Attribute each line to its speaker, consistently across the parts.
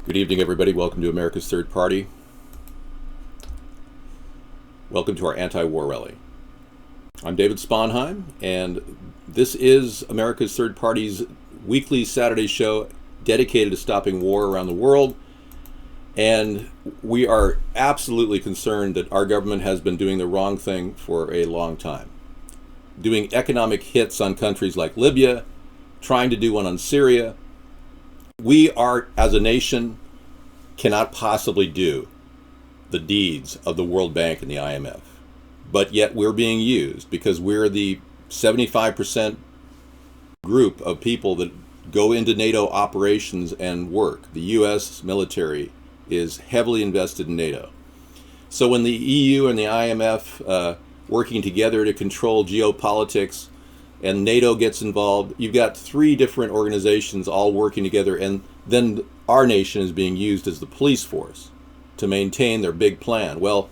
Speaker 1: Good evening, everybody. Welcome to America's Third Party. Welcome to our anti-war rally. I'm David Sponheim, and this is America's Third Party's weekly Saturday show dedicated to stopping war around the world. And we are absolutely concerned that our government has been doing the wrong thing for a long time. Doing economic hits on countries like Libya, trying to do one on Syria. We are, as a nation, cannot possibly do the deeds of the World Bank and the IMF. But yet we're being used because we're the 75% group of people that go into NATO operations and work. The US military is heavily invested in NATO. So when the EU and the IMF working together to control geopolitics and NATO gets involved, you've got three different organizations all working together, and then our nation is being used as the police force to maintain their big plan. Well,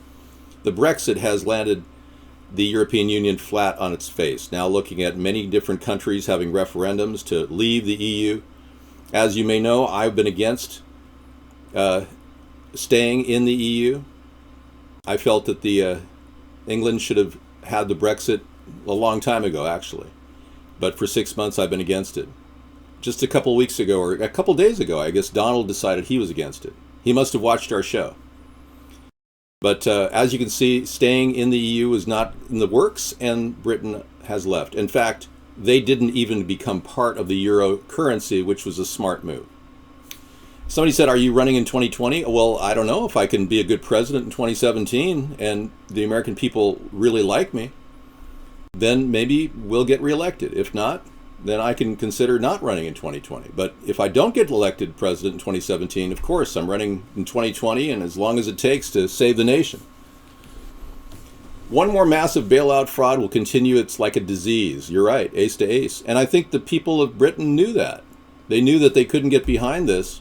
Speaker 1: the Brexit has landed the European Union flat on its face, now looking at many different countries having referendums to leave the EU. As you may know, I've been against staying in the EU. I felt that England should have had the Brexit a long time ago, actually. But for 6 months, I've been against it. Just a couple weeks ago, or a couple days ago, I guess Donald decided he was against it. He must have watched our show. But as you can see, staying in the EU is not in the works, and Britain has left. In fact, they didn't even become part of the euro currency, which was a smart move. Somebody said, are you running in 2020? Well, I don't know if I can be a good president in 2017 and the American people really like me. Then maybe we'll get reelected. If not, then I can consider not running in 2020. But if I don't get elected president in 2017, of course, I'm running in 2020, and as long as it takes to save the nation. One more massive bailout fraud will continue. It's like a disease. You're right, ace to ace. And I think the people of Britain knew that. They knew that they couldn't get behind this.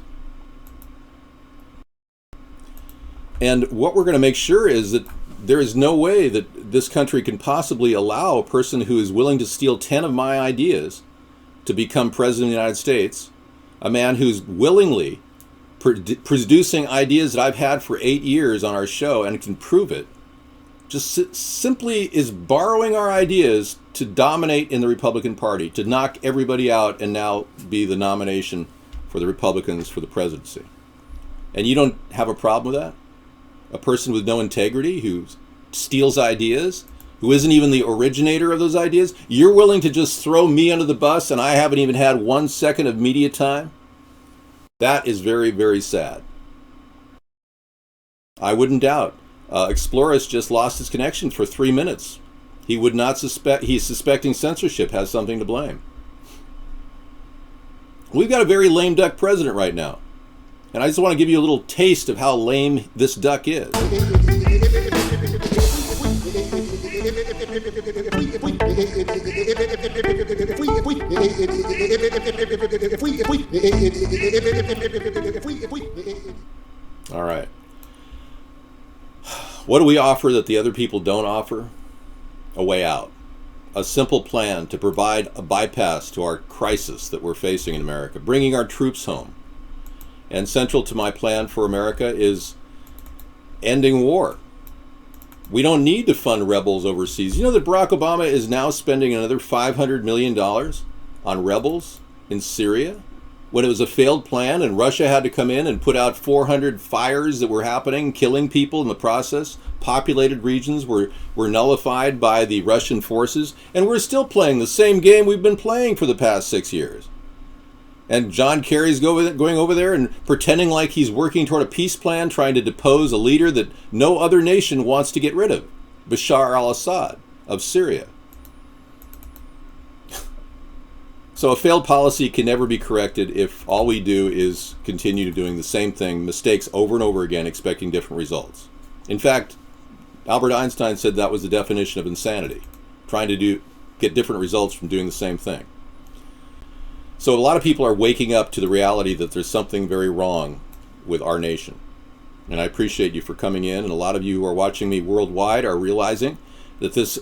Speaker 1: And what we're going to make sure is that there is no way that this country can possibly allow a person who is willing to steal 10 of my ideas to become president of the United States, a man who's willingly producing ideas that I've had for 8 years on our show and can prove it, just simply is borrowing our ideas to dominate in the Republican Party, to knock everybody out and now be the nomination for the Republicans for the presidency. And you don't have a problem with that? A person with no integrity who steals ideas, who isn't even the originator of those ideas, you're willing to just throw me under the bus and I haven't even had 1 second of media time? That is very, very sad. I wouldn't doubt. Exploris just lost his connection for 3 minutes. He would not suspect, he's suspecting censorship has something to blame. We've got a very lame duck president right now. And I just want to give you a little taste of how lame this duck is. All right. What do we offer that the other people don't offer? A way out. A simple plan to provide a bypass to our crisis that we're facing in America, bringing our troops home. And central to my plan for America is ending war. We don't need to fund rebels overseas. You know that Barack Obama is now spending another $500 million on rebels in Syria when it was a failed plan and Russia had to come in and put out 400 fires that were happening, killing people in the process. Populated regions were nullified by the Russian forces, and we're still playing the same game we've been playing for the past 6 years. And John Kerry's going over there and pretending like he's working toward a peace plan, trying to depose a leader that no other nation wants to get rid of, Bashar al-Assad of Syria. So a failed policy can never be corrected if all we do is continue doing the same thing, mistakes over and over again, expecting different results. In fact, Albert Einstein said that was the definition of insanity, trying to get different results from doing the same thing. So a lot of people are waking up to the reality that there's something very wrong with our nation. And I appreciate you for coming in. And a lot of you who are watching me worldwide are realizing that this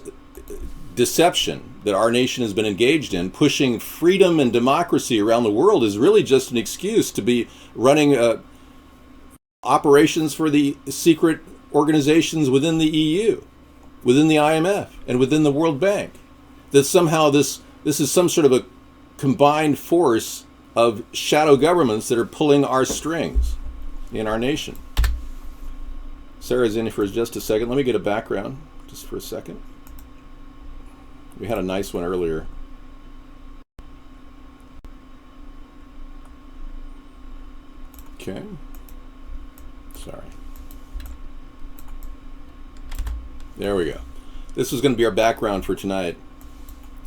Speaker 1: deception that our nation has been engaged in, pushing freedom and democracy around the world, is really just an excuse to be running operations for the secret organizations within the EU, within the IMF, and within the World Bank. That somehow this is some sort of a combined force of shadow governments that are pulling our strings in our nation. Sarah's in for just a second. Let me get a background just for a second. We had a nice one earlier. Okay. Sorry. There we go. This is going to be our background for tonight.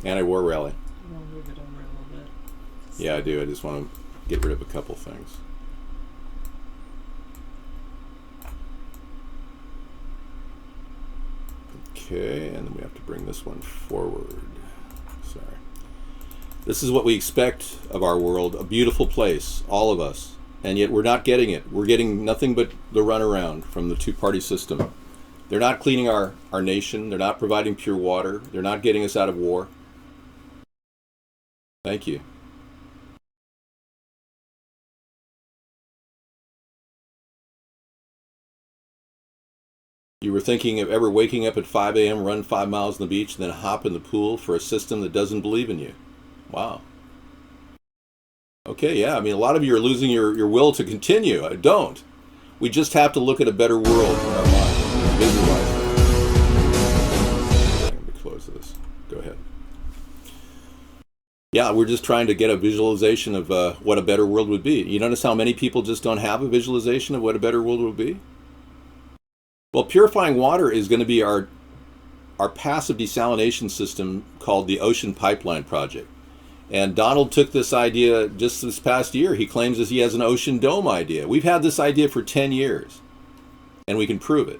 Speaker 1: Anti-war rally.
Speaker 2: You want to move it over a little bit?
Speaker 1: Yeah, I do. I just want to get rid of a couple things. Okay, and then we have to bring this one forward. Sorry. This is what we expect of our world, a beautiful place, all of us. And yet we're not getting it. We're getting nothing but the runaround from the two-party system. They're not cleaning our nation. They're not providing pure water. They're not getting us out of war. Thank you. You were thinking of ever waking up at 5 a.m., run 5 miles on the beach, and then hop in the pool for a system that doesn't believe in you. Wow. Okay, yeah, I mean, a lot of you are losing your will to continue. I don't. We just have to look at a better world in our mind. Visualize it. Let me close this. Go ahead. Yeah, we're just trying to get a visualization of what a better world would be. You notice how many people just don't have a visualization of what a better world would be? Well, purifying water is going to be our passive desalination system called the Ocean Pipeline Project. And Donald took this idea just this past year. He claims that he has an ocean dome idea. We've had this idea for 10 years, and we can prove it.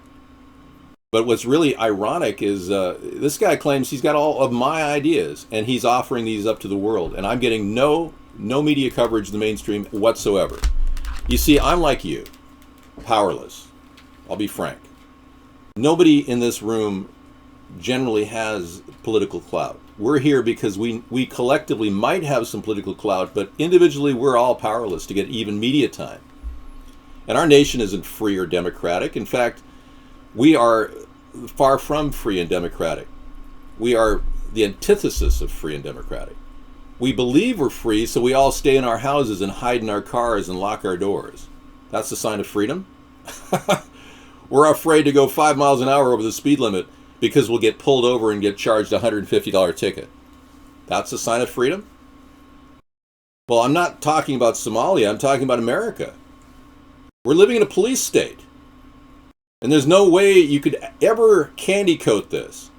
Speaker 1: But what's really ironic is this guy claims he's got all of my ideas, and he's offering these up to the world. And I'm getting no media coverage in the mainstream whatsoever. You see, I'm like you, powerless. I'll be frank. Nobody in this room generally has political clout. We're here because we collectively might have some political clout, but individually we're all powerless to get even media time. And our nation isn't free or democratic. In fact, we are far from free and democratic. We are the antithesis of free and democratic. We believe we're free, so we all stay in our houses and hide in our cars and lock our doors. That's a sign of freedom? We're afraid to go 5 miles an hour over the speed limit because we'll get pulled over and get charged a $150 ticket. That's a sign of freedom? Well, I'm not talking about Somalia. I'm talking about America. We're living in a police state. And there's no way you could ever candy coat this.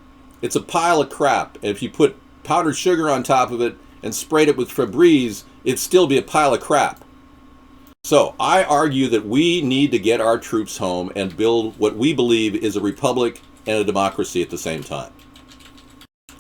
Speaker 1: It's a pile of crap. And if you put powdered sugar on top of it and sprayed it with Febreze, it'd still be a pile of crap. So I argue that we need to get our troops home and build what we believe is a republic and a democracy at the same time.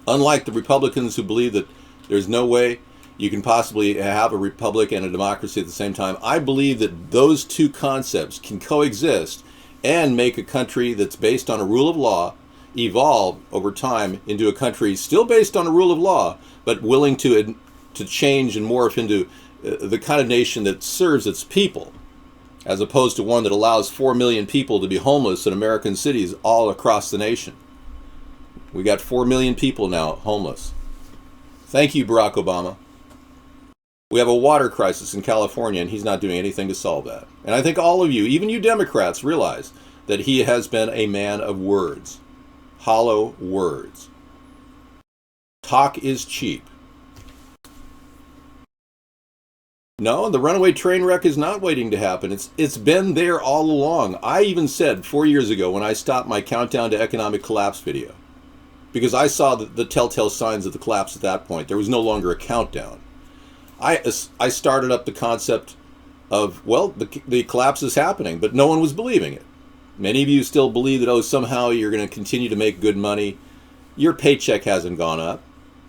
Speaker 1: Unlike the Republicans who believe that there's no way you can possibly have a republic and a democracy at the same time, I believe that those two concepts can coexist and make a country that's based on a rule of law evolve over time into a country still based on a rule of law, but willing to change and morph into the kind of nation that serves its people, as opposed to one that allows 4 million people to be homeless in American cities all across the nation. We got 4 million people now homeless. Thank you, Barack Obama. We have a water crisis in California, and he's not doing anything to solve that. And I think all of you, even you Democrats, realize that he has been a man of words. Hollow words. Talk is cheap. No, the runaway train wreck is not waiting to happen. It's been there all along. I even said 4 years ago when I stopped my Countdown to Economic Collapse video, because I saw the telltale signs of the collapse at that point. There was no longer a countdown. I started up the concept of, well, the collapse is happening, but no one was believing it. Many of you still believe that, oh, somehow you're going to continue to make good money. Your paycheck hasn't gone up.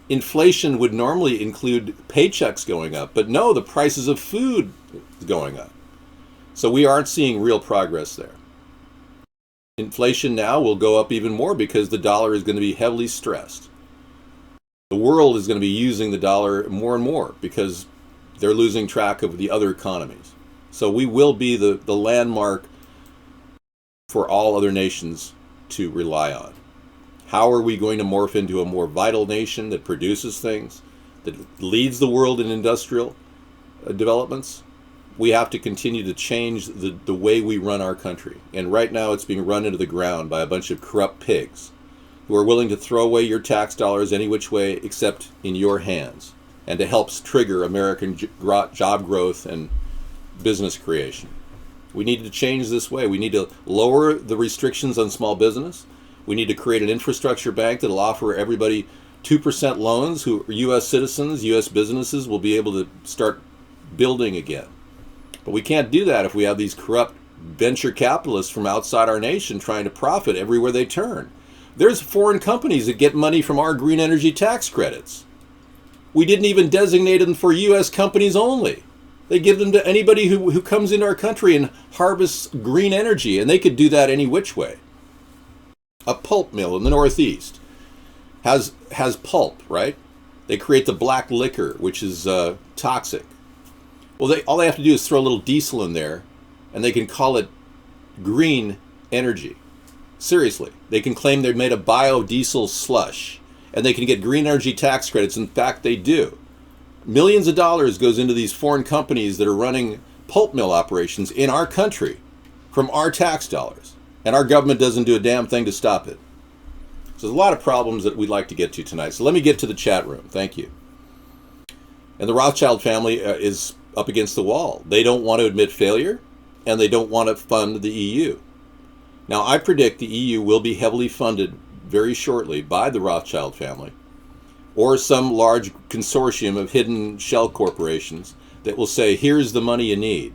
Speaker 1: Inflation would normally include paychecks going up, but no, the prices of food is going up. So we aren't seeing real progress there. Inflation now will go up even more because the dollar is going to be heavily stressed. The world is going to be using the dollar more and more because they're losing track of the other economies. So we will be the landmark for all other nations to rely on. How are we going to morph into a more vital nation that produces things, that leads the world in industrial developments? We have to continue to change the way we run our country. And right now it's being run into the ground by a bunch of corrupt pigs who are willing to throw away your tax dollars any which way except in your hands, and to help trigger American job growth and business creation. We need to change this way. We need to lower the restrictions on small business. We need to create an infrastructure bank that will offer everybody 2% loans who are U.S. citizens, U.S. businesses will be able to start building again. But we can't do that if we have these corrupt venture capitalists from outside our nation trying to profit everywhere they turn. There's foreign companies that get money from our green energy tax credits. We didn't even designate them for U.S. companies only. They give them to anybody who comes into our country and harvests green energy, and they could do that any which way. A pulp mill in the Northeast has pulp, right? They create the black liquor, which is toxic. Well, all they have to do is throw a little diesel in there, and they can call it green energy. Seriously, they can claim they've made a biodiesel slush, and they can get green energy tax credits. In fact, they do. Millions of dollars goes into these foreign companies that are running pulp mill operations in our country from our tax dollars, and our government doesn't do a damn thing to stop it. So there's a lot of problems that we'd like to get to tonight. So let me get to the chat room. Thank you. And the Rothschild family is up against the wall. They don't want to admit failure, and they don't want to fund the EU. Now, I predict the EU will be heavily funded very shortly by the Rothschild family, or some large consortium of hidden shell corporations that will say, here's the money you need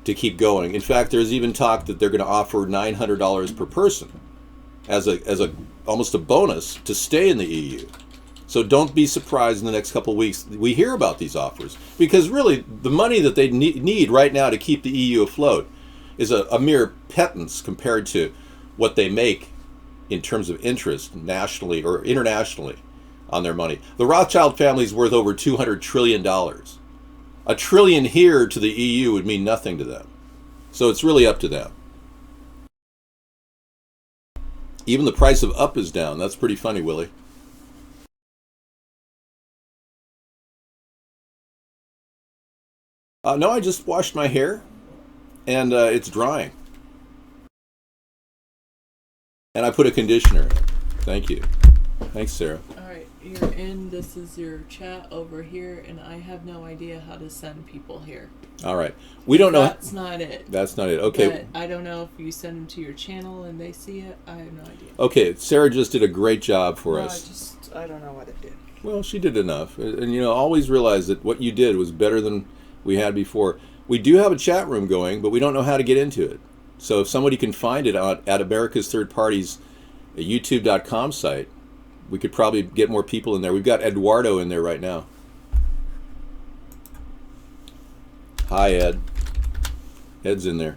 Speaker 1: to keep going. In fact, there's even talk that they're going to offer $900 per person as almost a bonus to stay in the EU. So don't be surprised in the next couple of weeks we hear about these offers, because really the money that they need right now to keep the EU afloat is a mere pittance compared to what they make in terms of interest nationally or internationally on their money. The Rothschild family is worth over $200 trillion. A trillion here to the EU would mean nothing to them. So it's really up to them. Even the price of up is down. That's pretty funny, Willie. No, I just washed my hair, and it's drying. And I put a conditioner in it. Thank you. Thanks, Sarah.
Speaker 2: All right, you're in. This is your chat over here, and I have no idea how to send people here.
Speaker 1: All right. We don't know.
Speaker 2: That's not it.
Speaker 1: That's not it. Okay.
Speaker 2: But I don't know if you send them to your channel and they see it. I have no idea.
Speaker 1: Okay. Sarah just did a great job for us.
Speaker 2: I don't know what it did.
Speaker 1: Well, she did enough. And, always realize that what you did was better than we had before. We do have a chat room going, but we don't know how to get into it. So if somebody can find it at America's Third Party's YouTube.com site, we could probably get more people in there. We've got Eduardo in there right now. Hi, Ed. Ed's in there.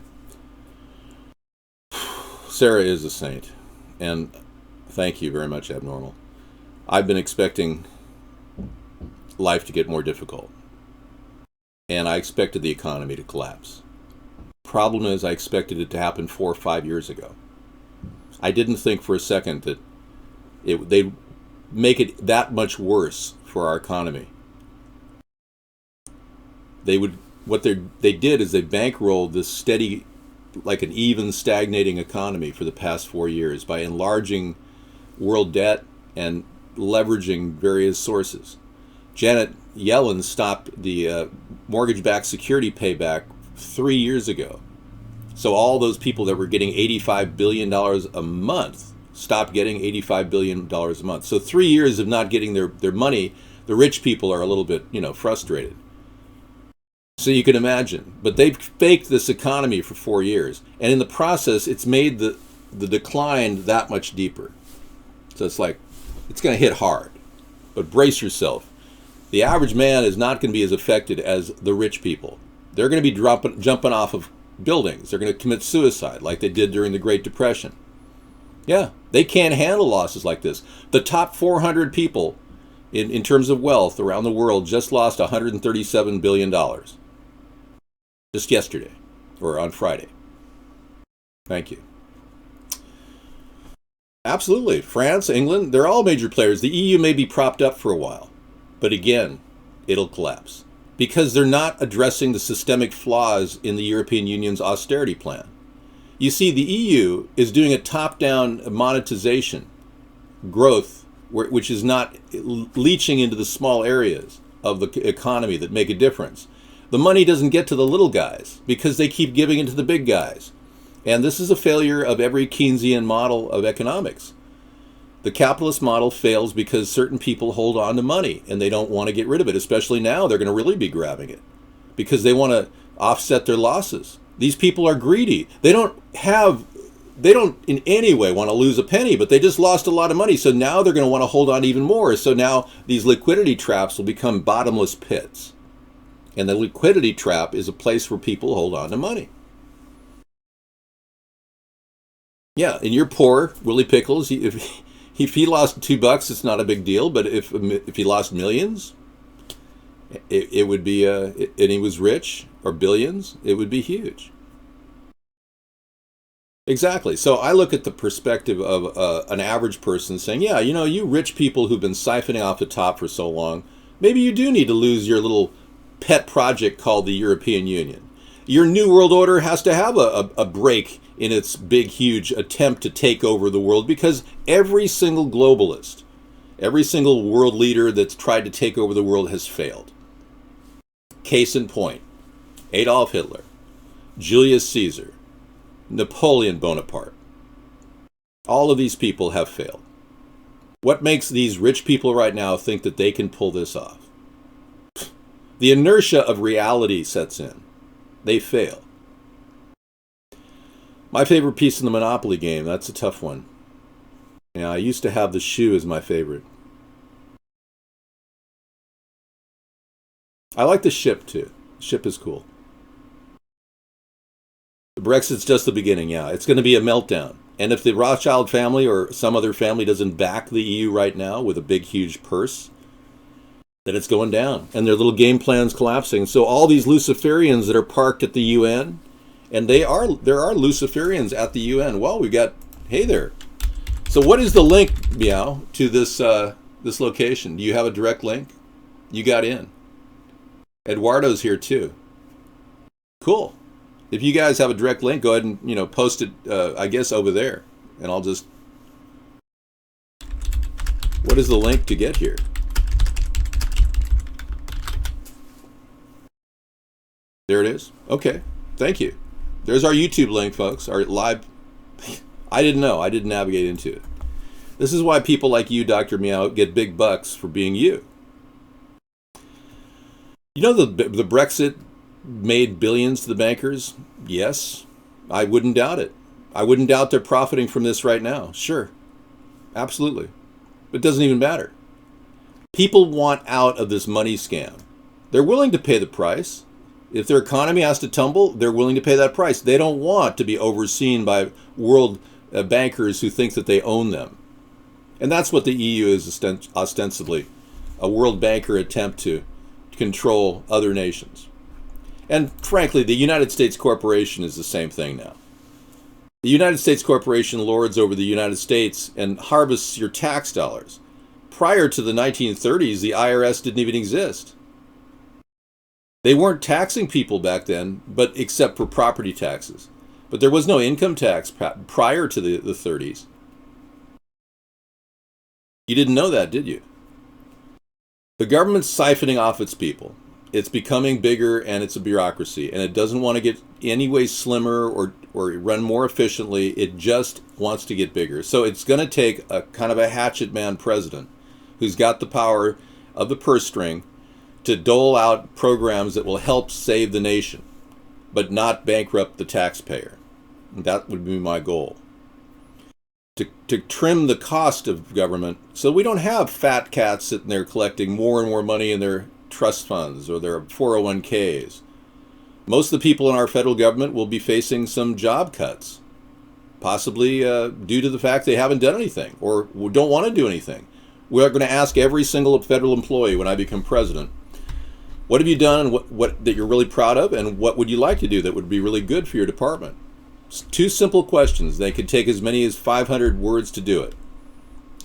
Speaker 1: Sarah is a saint. And thank you very much, Abnormal. I've been expecting life to get more difficult. And I expected the economy to collapse. Problem is, I expected it to happen 4 or 5 years ago. I didn't think for a second that they'd make it that much worse for our economy. What they did is they bankrolled this steady, like an even stagnating economy for the past 4 years by enlarging world debt and leveraging various sources. Janet Yellen stopped the mortgage-backed security payback 3 years ago. So all those people that were getting $85 billion a month stopped getting $85 billion a month. So 3 years of not getting their money, the rich people are a little bit, frustrated. So you can imagine. But they've faked this economy for 4 years. And in the process, it's made the decline that much deeper. So it's like, it's going to hit hard. But brace yourself. The average man is not going to be as affected as the rich people. They're going to be jumping off of buildings. They're going to commit suicide like they did during the Great Depression. Yeah, they can't handle losses like this. The top 400 people in terms of wealth around the world just lost $137 billion. Just yesterday, or on Friday. Thank you. Absolutely. France, England, they're all major players. The EU may be propped up for a while, but again, it'll collapse because they're not addressing the systemic flaws in the European Union's austerity plan. You see, the EU is doing a top-down monetization growth, which is not leaching into the small areas of the economy that make a difference. The money doesn't get to the little guys because they keep giving it to the big guys. And this is a failure of every Keynesian model of economics. The capitalist model fails because certain people hold on to money and they don't want to get rid of it, especially now they're going to really be grabbing it because they want to offset their losses. These people are greedy. They don't in any way want to lose a penny, but they just lost a lot of money. So now they're going to want to hold on even more. So now these liquidity traps will become bottomless pits. And the liquidity trap is a place where people hold on to money. Yeah, and you're poor, Willie Pickles. If he lost $2, it's not a big deal. But if he lost millions, it would be, and he was rich, or billions, it would be huge. Exactly. So I look at the perspective of an average person saying, yeah, you rich people who've been siphoning off the top for so long, maybe you do need to lose your little pet project called the European Union. Your New World Order has to have a break in its big, huge attempt to take over the world because every single globalist, every single world leader that's tried to take over the world has failed. Case in point, Adolf Hitler, Julius Caesar, Napoleon Bonaparte. All of these people have failed. What makes these rich people right now think that they can pull this off? The inertia of reality sets in. They fail. My favorite piece in the Monopoly game, that's a tough one. Yeah, I used to have the shoe as my favorite. I like the ship too. The ship is cool. The Brexit's just the beginning, yeah. It's going to be a meltdown. And if the Rothschild family or some other family doesn't back the EU right now with a big, huge purse, then it's going down. And their little game plan's collapsing. So all these Luciferians that are parked at the UN, and there are Luciferians at the UN. Well, we've got, hey there. So what is the link, Meow, to this location? Do you have a direct link? You got in. Eduardo's here too. Cool. If you guys have a direct link, go ahead and post it, I guess, over there. And I'll just... What is the link to get here? There it is. Okay. Thank you. There's our YouTube link, folks. Our live... I didn't know. I didn't navigate into it. This is why people like you, Dr. Meow, get big bucks for being you. The Brexit made billions to the bankers? Yes. I wouldn't doubt it. I wouldn't doubt they're profiting from this right now. Sure. Absolutely. It doesn't even matter. People want out of this money scam. They're willing to pay the price. If their economy has to tumble, they're willing to pay that price. They don't want to be overseen by world bankers who think that they own them. And that's what the EU is ostensibly, a world banker attempt to control other nations. And frankly, the United States corporation is the same thing now. The United States corporation lords over the United States and harvests your tax dollars. Prior to the 1930s, the IRS didn't even exist. They weren't taxing people back then, but except for property taxes. But there was no income tax prior to the 30s. You didn't know that, did you? The government's siphoning off its people. It's becoming bigger, and it's a bureaucracy, and it doesn't want to get any way slimmer or run more efficiently. It just wants to get bigger. So it's going to take a kind of a hatchet man president who's got the power of the purse string to dole out programs that will help save the nation, but not bankrupt the taxpayer. That would be my goal. To trim the cost of government so we don't have fat cats sitting there collecting more and more money in their trust funds or their 401ks. Most of the people in our federal government will be facing some job cuts, possibly due to the fact they haven't done anything or don't want to do anything. We're going to ask every single federal employee when I become president, what have you done and what that you're really proud of, and what would you like to do that would be really good for your department? Two simple questions. They could take as many as 500 words to do it.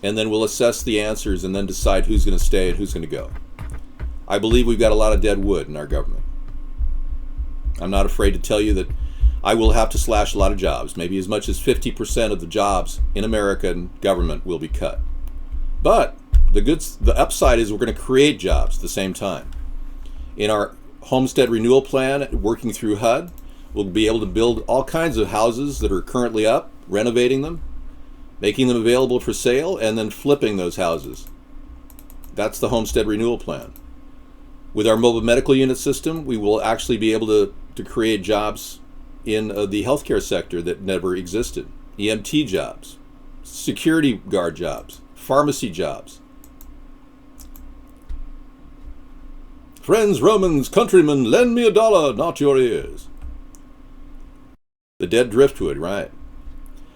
Speaker 1: And then we'll assess the answers and then decide who's going to stay and who's going to go. I believe we've got a lot of dead wood in our government. I'm not afraid to tell you that I will have to slash a lot of jobs. Maybe as much as 50% of the jobs in American government will be cut. But the upside is we're going to create jobs at the same time. In our homestead renewal plan, working through HUD, we'll be able to build all kinds of houses that are currently up, renovating them, making them available for sale, and then flipping those houses. That's the homestead renewal plan. With our mobile medical unit system, we will actually be able to create jobs in the healthcare sector that never existed. EMT jobs, security guard jobs, pharmacy jobs. Friends, Romans, countrymen, lend me $1, not your ears. The dead driftwood, right?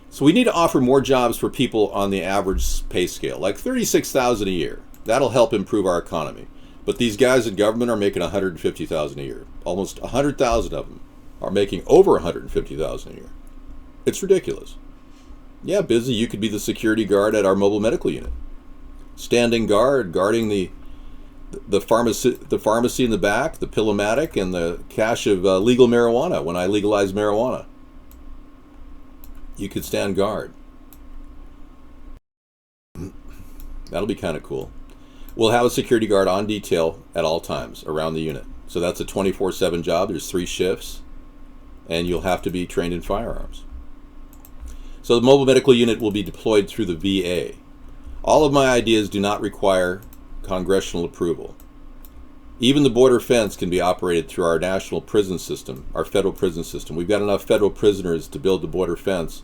Speaker 1: So we need to offer more jobs for people on the average pay scale, like $36,000 a year. That'll help improve our economy. But these guys in government are making $150,000 a year. Almost 100,000 of them are making over $150,000 a year. It's ridiculous. Yeah, busy. You could be the security guard at our mobile medical unit, standing guard, guarding the pharmacy in the back, the Pillomatic, and the cache of legal marijuana when I legalize marijuana. You could stand guard. That'll be kind of cool. We'll have a security guard on detail at all times around the unit. So that's a 24/7 job. There's 3 shifts, and you'll have to be trained in firearms. So the mobile medical unit will be deployed through the VA. All of my ideas do not require congressional approval. Even the border fence can be operated through our national prison system, our federal prison system. We've got enough federal prisoners to build the border fence.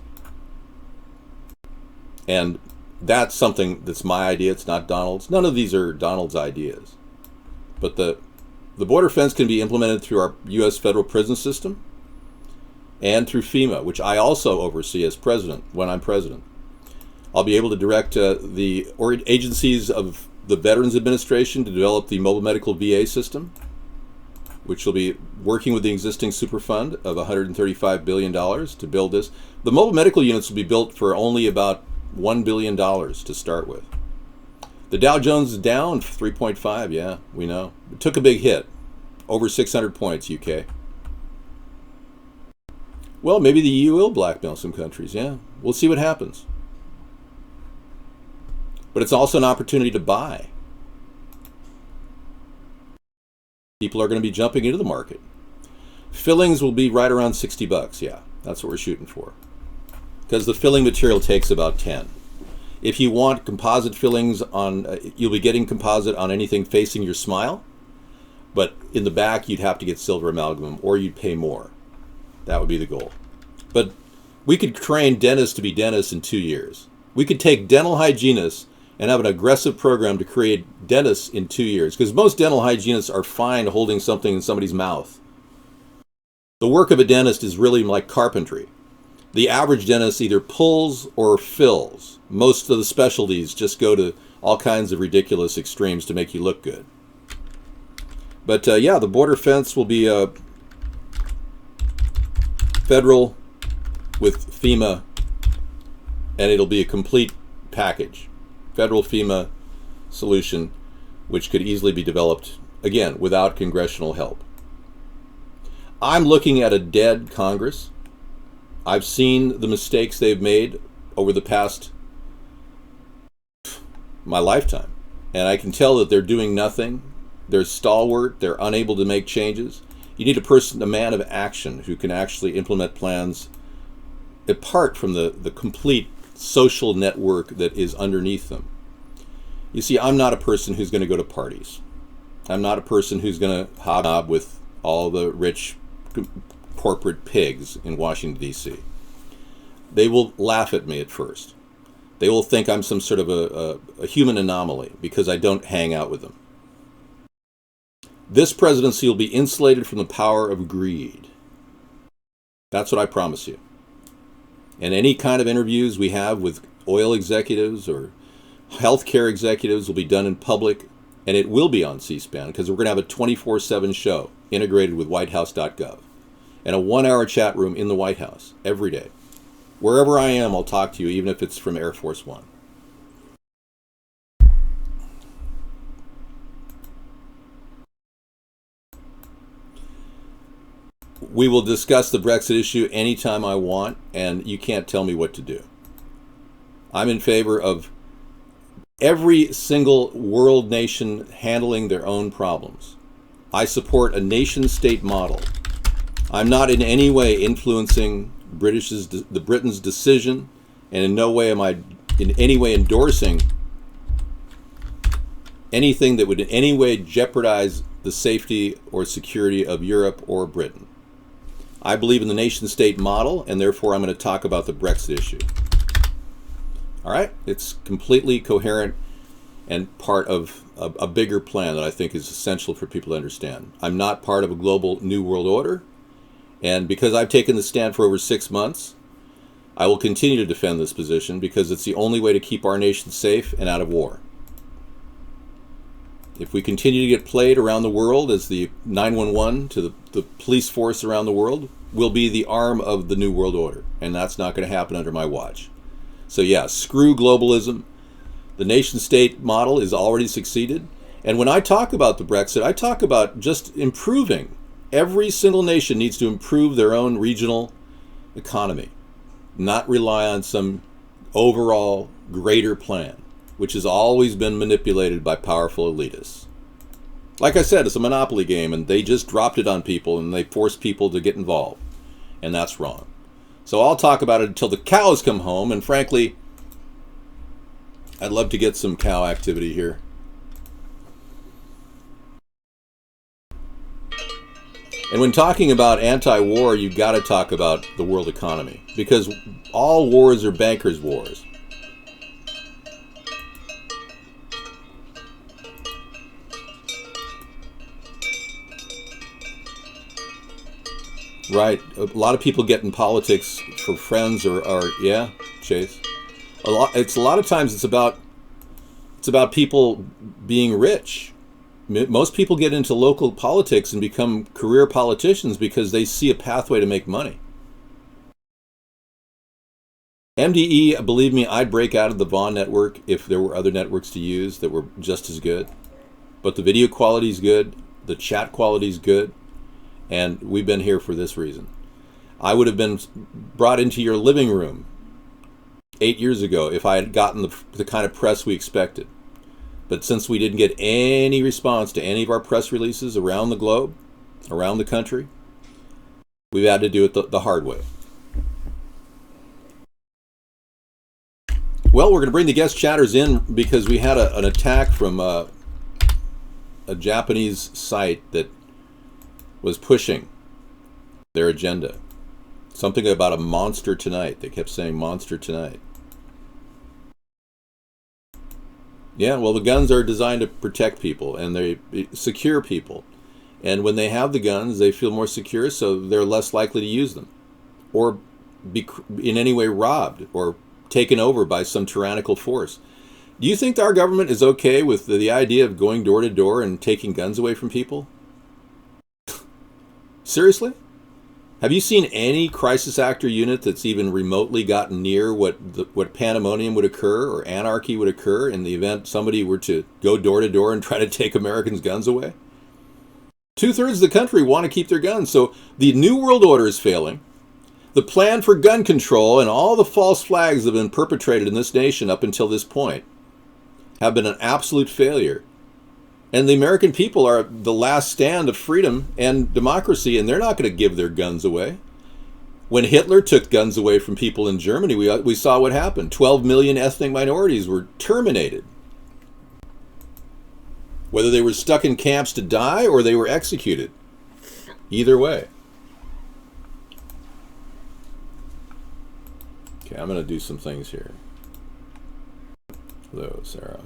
Speaker 1: And that's something that's my idea. It's not Donald's. None of these are Donald's ideas. But the border fence can be implemented through our U.S. federal prison system and through FEMA, which I also oversee as president when I'm president. I'll be able to direct the agencies of the Veterans Administration to develop the mobile medical VA system, which will be working with the existing Superfund of $135 billion to build this. The mobile medical units will be built for only about $1 billion to start with. The Dow Jones is down 3.5, yeah, we know. It took a big hit, over 600 points, UK. Well, maybe the EU will blackmail some countries, yeah. We'll see what happens. But it's also an opportunity to buy. People are going to be jumping into the market. Fillings will be right around $60, yeah. That's what we're shooting for. Because the filling material takes about 10. If you want composite fillings you'll be getting composite on anything facing your smile, but in the back you'd have to get silver amalgam or you'd pay more. That would be the goal. But we could train dentists to be dentists in 2 years. We could take dental hygienists and have an aggressive program to create dentists in 2 years, because most dental hygienists are fine holding something in somebody's mouth. The work of a dentist is really like carpentry. The average dentist either pulls or fills. Most of the specialties just go to all kinds of ridiculous extremes to make you look good. But yeah, the border fence will be federal with FEMA, and it'll be a complete package. Federal FEMA solution, which could easily be developed, again, without congressional help. I'm looking at a dead Congress. I've seen the mistakes they've made over the past my lifetime, and I can tell that they're doing nothing. They're stalwart. They're unable to make changes. You need a man of action who can actually implement plans apart from the complete social network that is underneath them. You see, I'm not a person who's going to go to parties. I'm not a person who's going to hobnob with all the rich corporate pigs in Washington, D.C. They will laugh at me at first. They will think I'm some sort of a human anomaly because I don't hang out with them. This presidency will be insulated from the power of greed. That's what I promise you. And any kind of interviews we have with oil executives or healthcare executives will be done in public, and it will be on C-SPAN because we're going to have a 24/7 show integrated with whitehouse.gov. and a 1-hour chat room in the White House every day. Wherever I am, I'll talk to you, even if it's from Air Force One. We will discuss the Brexit issue anytime I want, and you can't tell me what to do. I'm in favor of every single world nation handling their own problems. I support a nation-state model. I'm not in any way influencing the Britain's decision, and in no way am I in any way endorsing anything that would in any way jeopardize the safety or security of Europe or Britain. I believe in the nation-state model, and therefore I'm going to talk about the Brexit issue. All right? It's completely coherent and part of a bigger plan that I think is essential for people to understand. I'm not part of a global new world order, and because I've taken the stand for over 6 months, I will continue to defend this position because it's the only way to keep our nation safe and out of war. If we continue to get played around the world as the 911 to the police force around the world, we'll be the arm of the New World Order, and that's not going to happen under my watch. So yeah, screw globalism. The nation-state model is already succeeded. And when I talk about the Brexit, I talk about just improving. Every single nation needs to improve their own regional economy, not rely on some overall greater plan, which has always been manipulated by powerful elitists. Like I said, it's a monopoly game, and they just dropped it on people, and they force people to get involved. And that's wrong. So I'll talk about it until the cows come home, and frankly, I'd love to get some cow activity here. And when talking about anti-war, you've got to talk about the world economy, because all wars are bankers' wars. Right. A lot of people get in politics for friends or yeah, Chase. A lot of times it's about people being rich. Most people get into local politics and become career politicians because they see a pathway to make money. MDE, believe me, I'd break out of the Vaughn network if there were other networks to use that were just as good. But the video quality is good, the chat quality is good, and we've been here for this reason. I would have been brought into your living room 8 years ago if I had gotten the kind of press we expected. But since we didn't get any response to any of our press releases around the globe, around the country, we've had to do it the hard way. Well, we're going to bring the guest chatters in because we had an attack from a Japanese site that was pushing their agenda. Something about a monster tonight. They kept saying monster tonight. Yeah, well, the guns are designed to protect people and they secure people. And when they have the guns, they feel more secure, so they're less likely to use them or be in any way robbed or taken over by some tyrannical force. Do you think our government is okay with the idea of going door to door and taking guns away from people? Seriously? Have you seen any crisis actor unit that's even remotely gotten near what pandemonium would occur or anarchy would occur in the event somebody were to go door to door and try to take Americans' guns away? 2/3 of the country want to keep their guns, so the New World Order is failing. The plan for gun control and all the false flags that have been perpetrated in this nation up until this point have been an absolute failure. And the American people are the last stand of freedom and democracy, and they're not going to give their guns away. When Hitler took guns away from people in Germany, we saw what happened. 12 million ethnic minorities were terminated. Whether they were stuck in camps to die or they were executed. Either way. Okay, I'm going to do some things here. Hello, Sarah.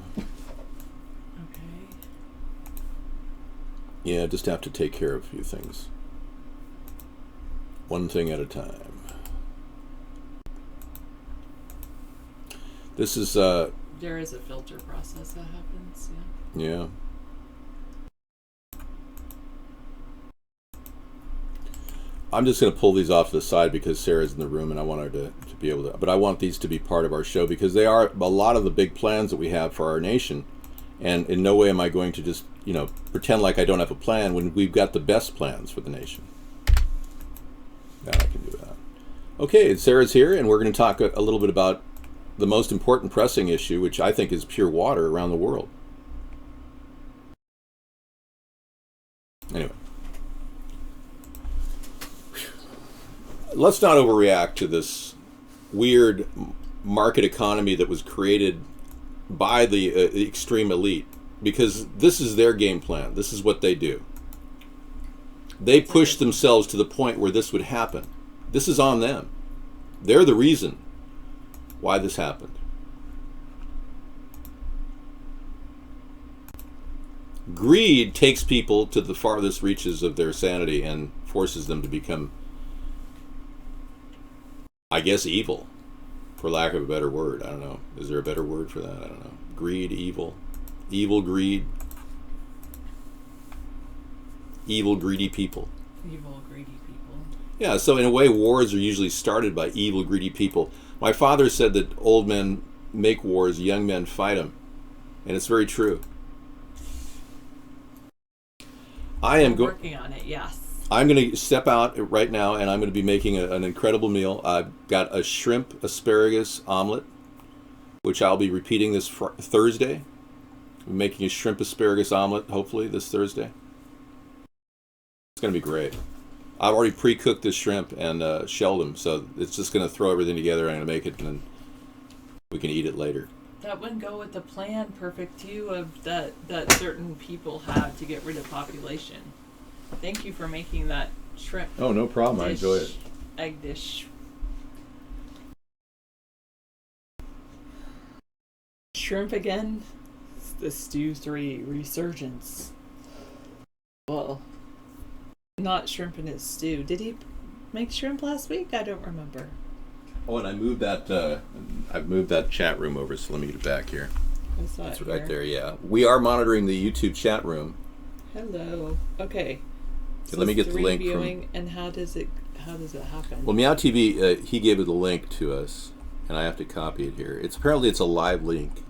Speaker 1: Yeah, just have to take care of a few things. One thing at a time. This is
Speaker 2: there is a filter process that happens, yeah.
Speaker 1: Yeah. I'm just going to pull these off to the side because Sarah's in the room and I want her to be able to. But I want these to be part of our show because they are a lot of the big plans that we have for our nation. And in no way am I going to just, pretend like I don't have a plan when we've got the best plans for the nation. Now I can do that. Okay, Sarah's here, and we're going to talk a little bit about the most important pressing issue, which I think is pure water around the world. Anyway. Let's not overreact to this weird market economy that was created by the extreme elite, because this is their game plan. This is what they do. They pushed themselves to the point where this would happen. This is on them. They're the reason why this happened. Greed takes people to the farthest reaches of their sanity and forces them to become, I guess, evil, for lack of a better word. I don't know. Is there a better word for that? I don't know. Greed, evil, greed, evil, greedy people.
Speaker 2: Evil, greedy people.
Speaker 1: Yeah, so in a way, wars are usually started by evil, greedy people. My father said that old men make wars, young men fight them. And it's very true.
Speaker 2: I'm working on it, yes.
Speaker 1: I'm going to step out right now, and I'm going to be making an incredible meal. I've got a shrimp asparagus omelet, which I'll be repeating this Thursday. I'm making a shrimp asparagus omelet, hopefully, this Thursday. It's going to be great. I've already pre-cooked the shrimp and shelled them, so it's just going to throw everything together. I'm going to make it, and then we can eat it later.
Speaker 2: That wouldn't go with the plan perfect too of that certain people have to get rid of population. Thank you for making that shrimp.
Speaker 1: Oh, no problem. I enjoy it.
Speaker 2: Egg dish. Shrimp again? It's the Stew 3 resurgence. Well, not shrimp in his stew. Did he make shrimp last week? I don't remember.
Speaker 1: Oh, and I moved that. I've moved that chat room over, so let me get it back here. That's right there. Yeah, we are monitoring the YouTube chat room.
Speaker 2: Hello. Okay.
Speaker 1: So let me get the link
Speaker 2: viewing, and how does it happen?
Speaker 1: Well, Meow TV, he gave it the link to us, and I have to copy it here. It's a live link.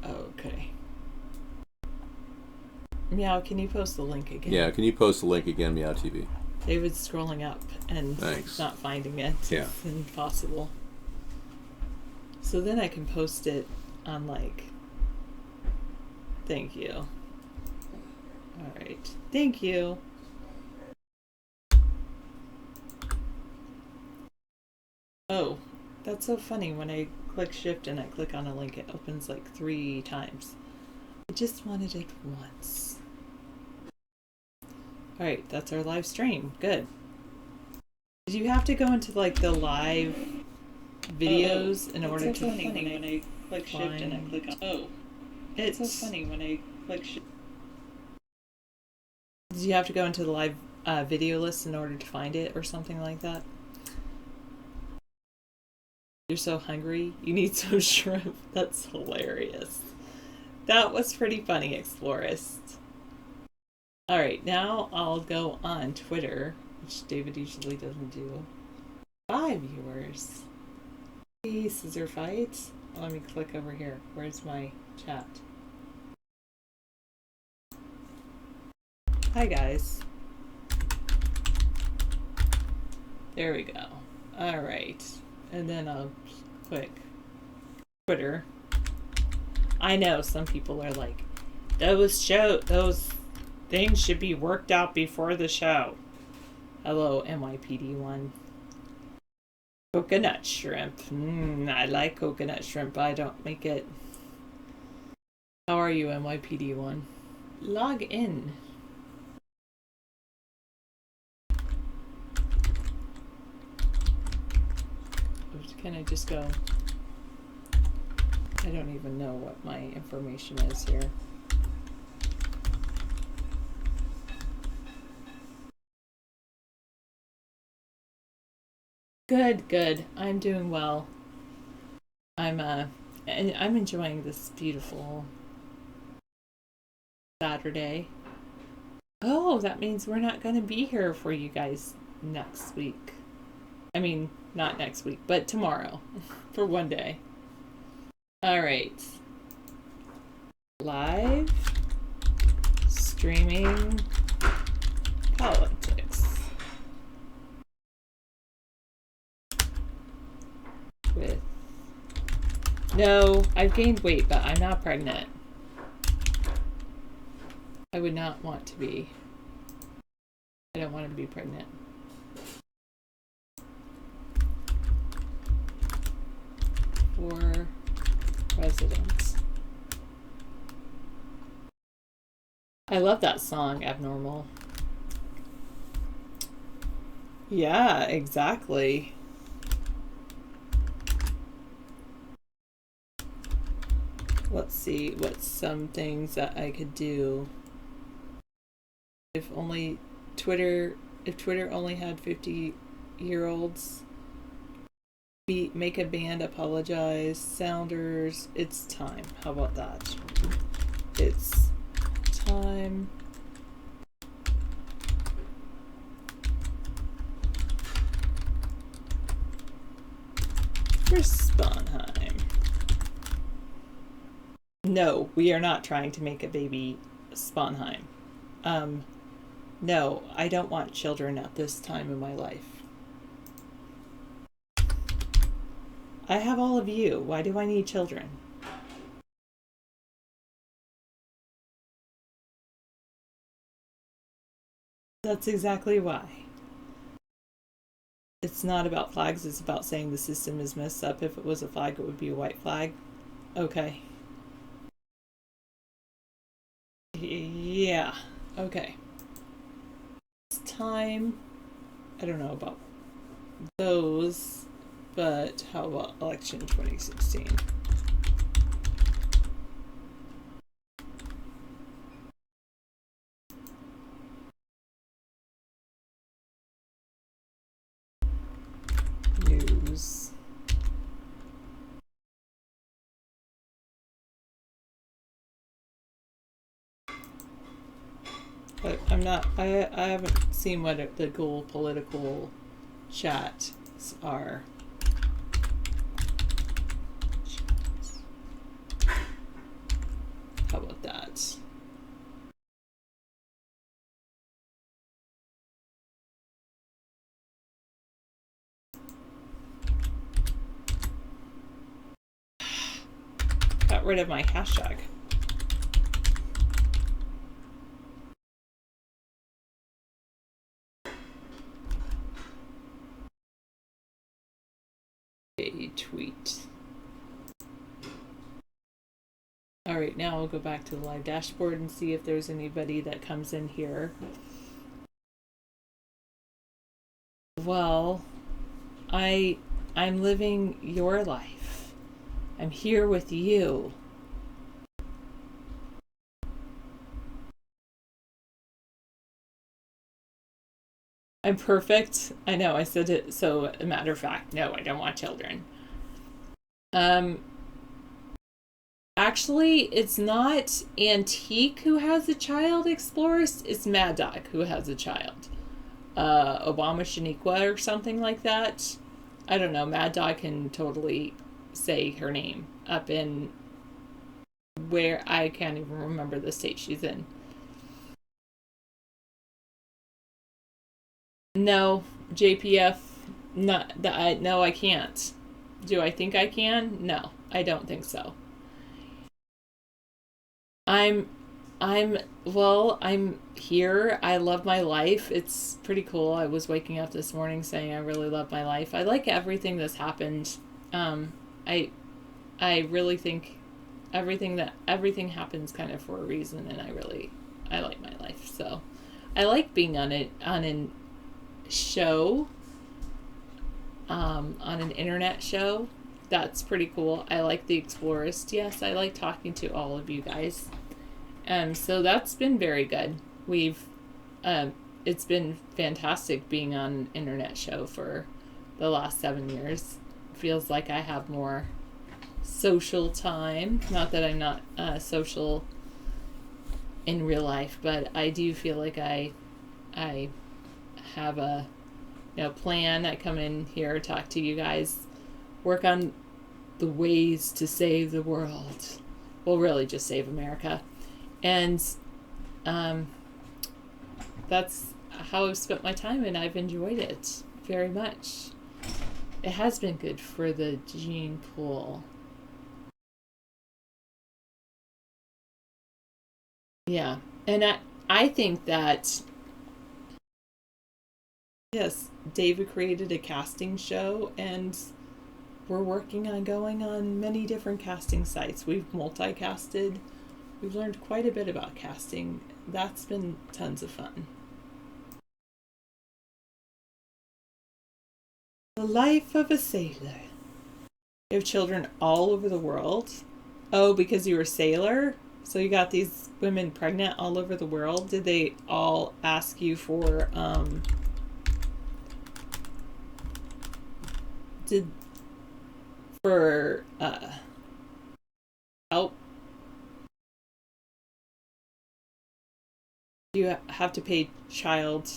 Speaker 2: Okay. Meow, can you post the link again?
Speaker 1: Yeah, can you post the link again, Meow TV?
Speaker 2: David's scrolling up and not finding it.
Speaker 1: Yeah.
Speaker 2: It's impossible. So then I can post it on thank you. Alright. Thank you. Oh, that's so funny. When I click shift and I click on a link, it opens 3 times. I just wanted it once. Alright, that's our live stream. Good. Did you have to go into the live videos in order to
Speaker 3: funny when I click shift and I click on
Speaker 2: it's
Speaker 3: so funny when I click shift.
Speaker 2: Did you have to go into the live video list in order to find it or something like that? You're so hungry, you need some shrimp. That's hilarious. That was pretty funny, Explorist. Alright, now I'll go on Twitter, which David usually doesn't do. 5 viewers. Hey, scissor fight. Let me click over here. Where's my chat? Hi guys. There we go. Alright. And then I'll click Twitter. I know some people are like, those things should be worked out before the show. Hello, NYPD1. Coconut shrimp. I like coconut shrimp, but I don't make it. How are you, NYPD1? Log in. Can I just go? I don't even know what my information is here. Good. I'm doing well. I'm enjoying this beautiful Saturday. Oh, that means we're not going to be here for you guys next week. I mean, not next week, but tomorrow for one day. All right. Live streaming politics with... No, I've gained weight, but I'm not pregnant. I would not want to be. I don't want to be pregnant. For president. I love that song, Abnormal. Yeah, exactly. Let's see what's some things that I could do. If Twitter only had 50-year-olds, make a band apologize. Sounders, it's time. How about that? It's time. For Sponheim. No, we are not trying to make a baby Sponheim. No, I don't want children at this time in my life. I have all of you. Why do I need children? That's exactly why. It's not about flags, it's about saying the system is messed up. If it was a flag, it would be a white flag. Okay. Yeah. Okay. It's time. I don't know about those, but how about election 2016? News. But I haven't seen what the Google political chats are. How about that? Got rid of my hashtag. A tweet. All right, now I'll go back to the live dashboard and see if there's anybody that comes in here. Well, I'm living your life. I'm here with you. I'm perfect. I know, I said it so a matter of fact. No, I don't want children. Actually, it's not Antique who has a child, Explorers. It's Mad Dog who has a child. Obama Shaniqua or something like that. I don't know. Mad Dog can totally say her name up in where I can't even remember the state she's in. No, JPF, not that. No, I can't. Do I think I can? No, I don't think so. I'm here. I love my life. It's pretty cool. I was waking up this morning saying I really love my life. I like everything that's happened. I really think everything happens kind of for a reason, and I like my life. So I like being on a show, on an internet show. That's pretty cool. I like the Explorist. Yes, I like talking to all of you guys. So that's been very good. It's been fantastic being on an internet show for the last 7 years. Feels like I have more social time. Not that I'm not social in real life, but I do feel like I have a plan. I come in here, talk to you guys, work on the ways to save the world. Well, really just save America. And that's how I've spent my time, and I've enjoyed it very much. It has been good for the gene pool. Yeah. And I think that, yes, David created a casting show, and we're working on going on many different casting sites. We've multicasted. We've learned quite a bit about casting. That's been tons of fun. The life of a sailor. You have children all over the world. Oh, because you were a sailor? So you got these women pregnant all over the world? Did they all ask you for help? Do you have to pay child?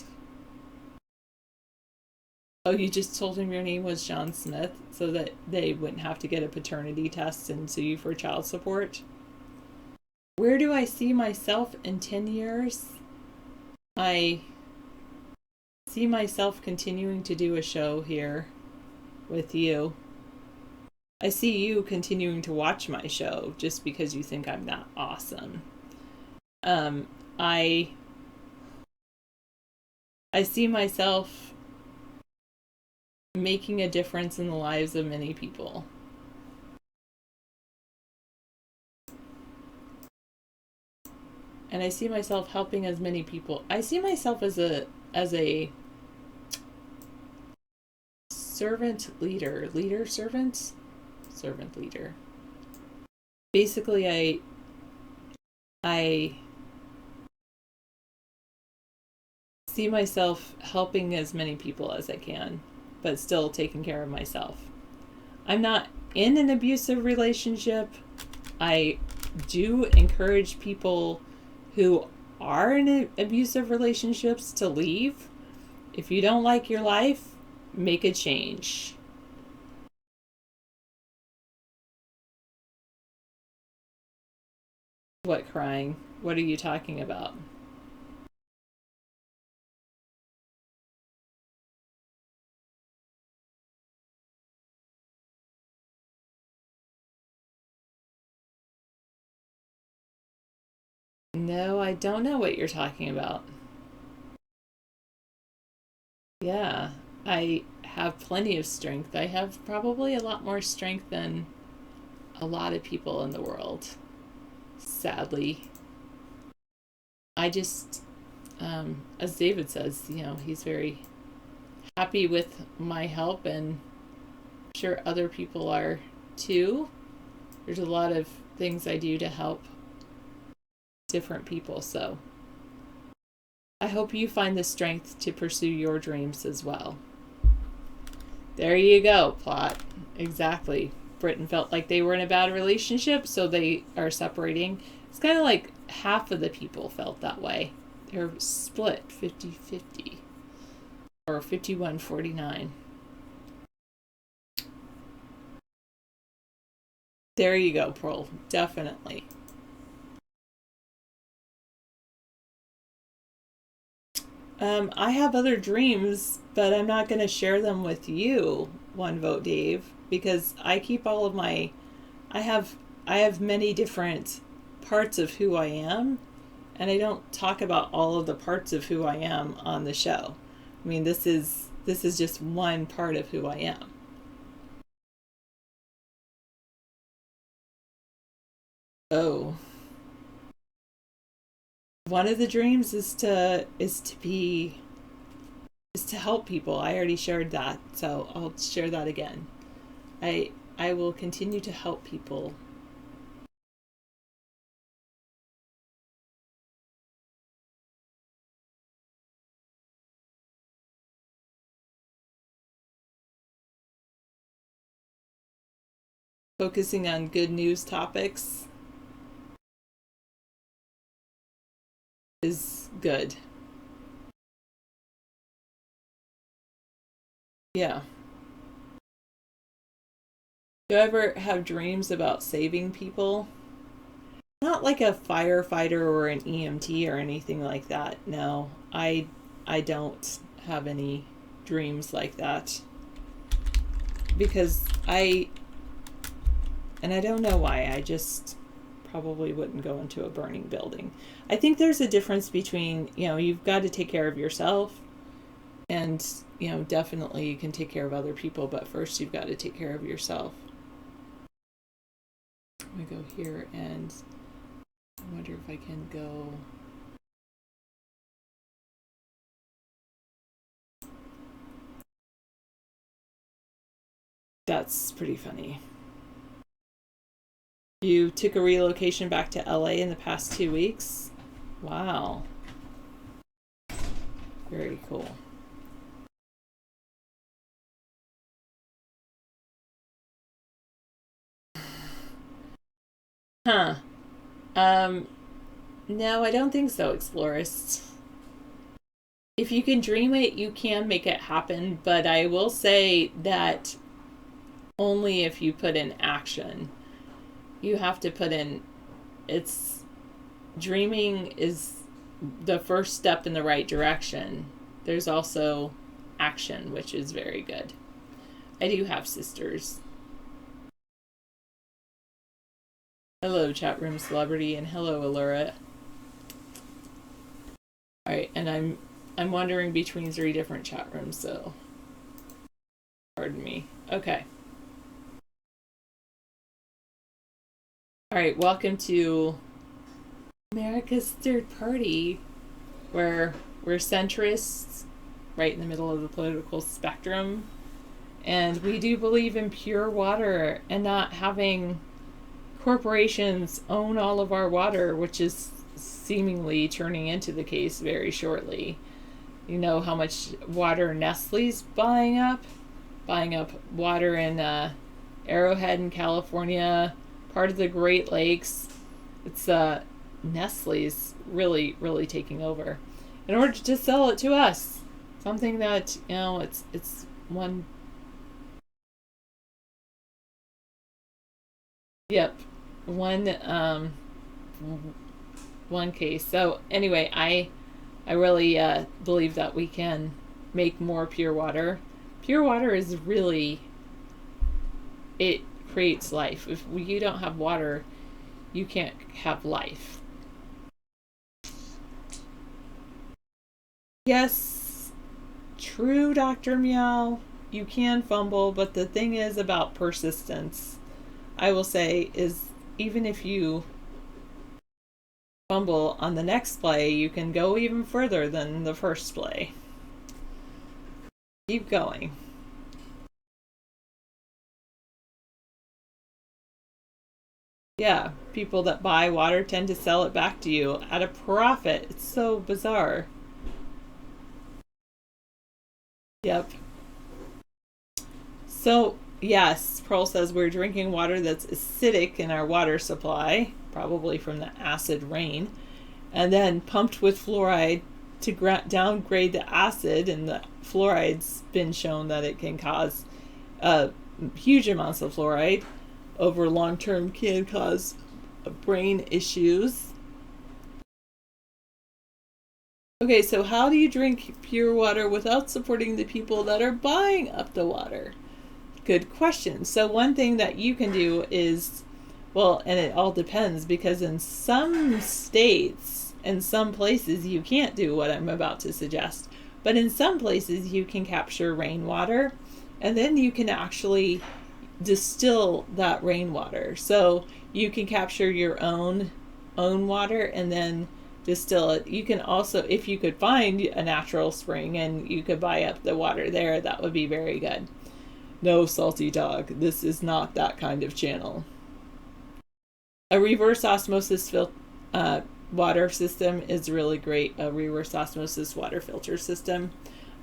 Speaker 2: Oh, you just told him your name was John Smith so that they wouldn't have to get a paternity test and sue you for child support? Where do I see myself in 10 years? I see myself continuing to do a show here with you. I see you continuing to watch my show just because you think I'm that awesome. I see myself making a difference in the lives of many people. And I see myself helping as many people. I see myself as a servant leader. Servant leader. Basically, I see myself helping as many people as I can, but still taking care of myself. I'm not in an abusive relationship. I do encourage people who are in abusive relationships to leave. If you don't like your life, make a change. What crying? What are you talking about? No, I don't know what you're talking about. Yeah, I have plenty of strength. I have probably a lot more strength than a lot of people in the world, sadly. I just, as David says, he's very happy with my help, and I'm sure other people are too. There's a lot of things I do to help different people, so I hope you find the strength to pursue your dreams as well. There you go, plot. Exactly. Britain felt like they were in a bad relationship, so they are separating. It's kind of like half of the people felt that way. They're split 50-50 or 51-49. There you go, Pearl. Definitely. I have other dreams, but I'm not going to share them with you, One Vote Dave, because I keep all of my. I have many different parts of who I am, and I don't talk about all of the parts of who I am on the show. I mean, this is just one part of who I am. Oh, one of the dreams is to help people. I already shared that, so I'll share that again. I will continue to help people. Focusing on good news topics. is good. Yeah. Do you ever have dreams about saving people? Not like a firefighter or an EMT or anything like that. No, I don't have any dreams like that. Because I don't know why, I just probably wouldn't go into a burning building. I think there's a difference between, you've got to take care of yourself, and, definitely you can take care of other people, but first you've got to take care of yourself. I'm going to go here, and I wonder if I can go... That's pretty funny. You took a relocation back to LA in the past 2 weeks? Wow. Very cool. Huh. No, I don't think so, Explorist. If you can dream it, you can make it happen, but I will say that only if you put in action. You have to put in, dreaming is the first step in the right direction. There's also action, which is very good. I do have sisters. Hello, chat room celebrity, and hello, Allura. All right, and I'm wandering between 3 different chat rooms, so pardon me. Okay. All right, welcome to America's Third Party, where we're centrists, right in the middle of the political spectrum, and we do believe in pure water and not having corporations own all of our water, which is seemingly turning into the case very shortly. You know how much water Nestle's buying up water in Arrowhead in California, part of the Great Lakes. It's Nestle's really, really taking over in order to sell it to us. Something that, it's one. Yep. One case. So anyway, I really believe that we can make more pure water. Pure water is really, it creates life. If you don't have water, you can't have life. Yes, true, Dr. Meow. You can fumble, but the thing is about persistence, I will say, is even if you fumble on the next play, you can go even further than the first play. Keep going. Yeah, people that buy water tend to sell it back to you at a profit. It's so bizarre. Yep. So, yes, Pearl says we're drinking water that's acidic in our water supply, probably from the acid rain, and then pumped with fluoride to downgrade the acid, and the fluoride's been shown that it can cause huge amounts of fluoride over long term can cause brain issues. Okay, so how do you drink pure water without supporting the people that are buying up the water? Good question. So one thing that you can do is, well, and it all depends, because in some states and some places you can't do what I'm about to suggest, but in some places you can capture rainwater, and then you can actually distill that rainwater. So you can capture your own water and then distill it. You can also, if you could find a natural spring and you could buy up the water there, that would be very good. No, Salty Dog, this is not that kind of channel. A reverse osmosis water system is really great. A reverse osmosis water filter system.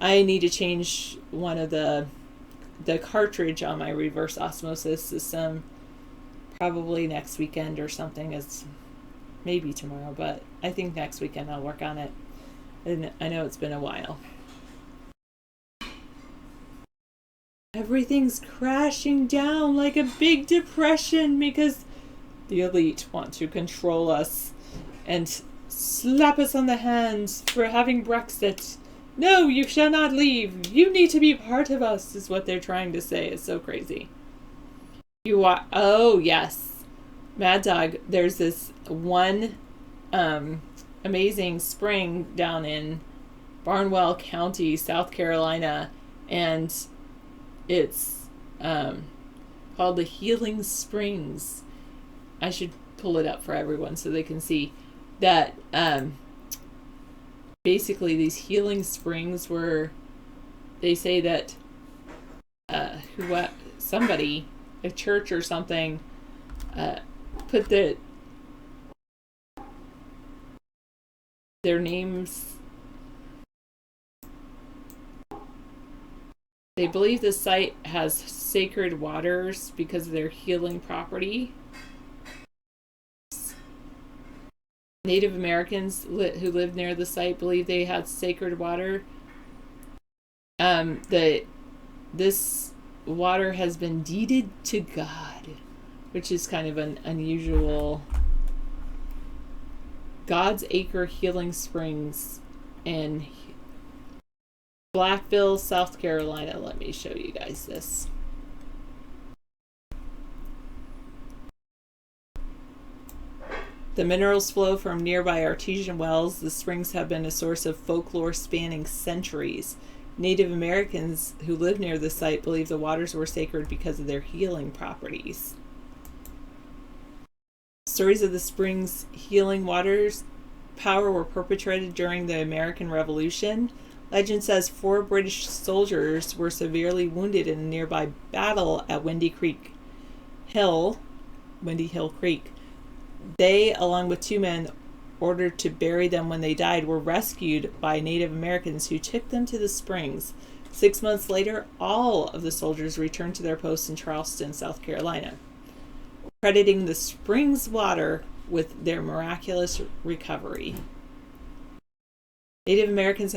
Speaker 2: I need to change one of the cartridge on my reverse osmosis system probably next weekend or something. It's maybe tomorrow, but I think next weekend I'll work on it. And I know it's been a while. Everything's crashing down like a big depression because the elite want to control us and slap us on the hands for having Brexit. No, you shall not leave. You need to be part of us, is what they're trying to say. It's so crazy. You are, oh yes, Mad Dog, there's this one amazing spring down in Barnwell County, South Carolina, and it's called the Healing Springs. I should pull it up for everyone so they can see that basically these healing springs were, they say that somebody, a church or something, put their names. They believe the site has sacred waters because of their healing property. Native Americans who lived near the site believe they had sacred water. This water has been deeded to God, which is kind of an unusual. God's Acre Healing Springs in Blackville, South Carolina. Let me show you guys this. The minerals flow from nearby artesian wells. The springs have been a source of folklore spanning centuries. Native Americans who live near the site believe the waters were sacred because of their healing properties. Stories of the springs' healing waters power were perpetrated during the American Revolution. Legend says 4 British soldiers were severely wounded in a nearby battle at Windy Hill Creek. They, along with 2 men ordered to bury them when they died, were rescued by Native Americans who took them to the springs. 6 months later, all of the soldiers returned to their posts in Charleston, South Carolina, crediting the springs' water with their miraculous recovery. Native Americans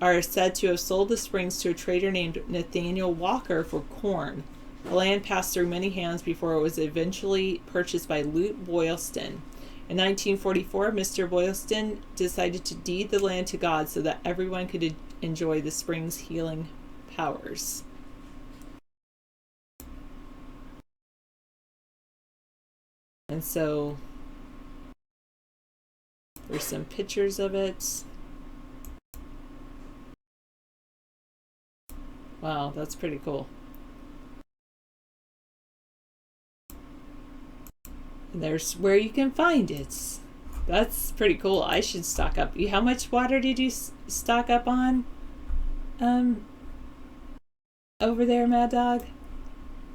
Speaker 2: are said to have sold the springs to a trader named Nathaniel Walker for corn. The land passed through many hands before it was eventually purchased by Lute Boylston. In 1944, Mr. Boylston decided to deed the land to God so that everyone could enjoy the spring's healing powers. And so there's some pictures of it. Wow, that's pretty cool. And there's where you can find it. That's pretty cool. I should stock up. How much water did you stock up on? Over there, Mad Dog?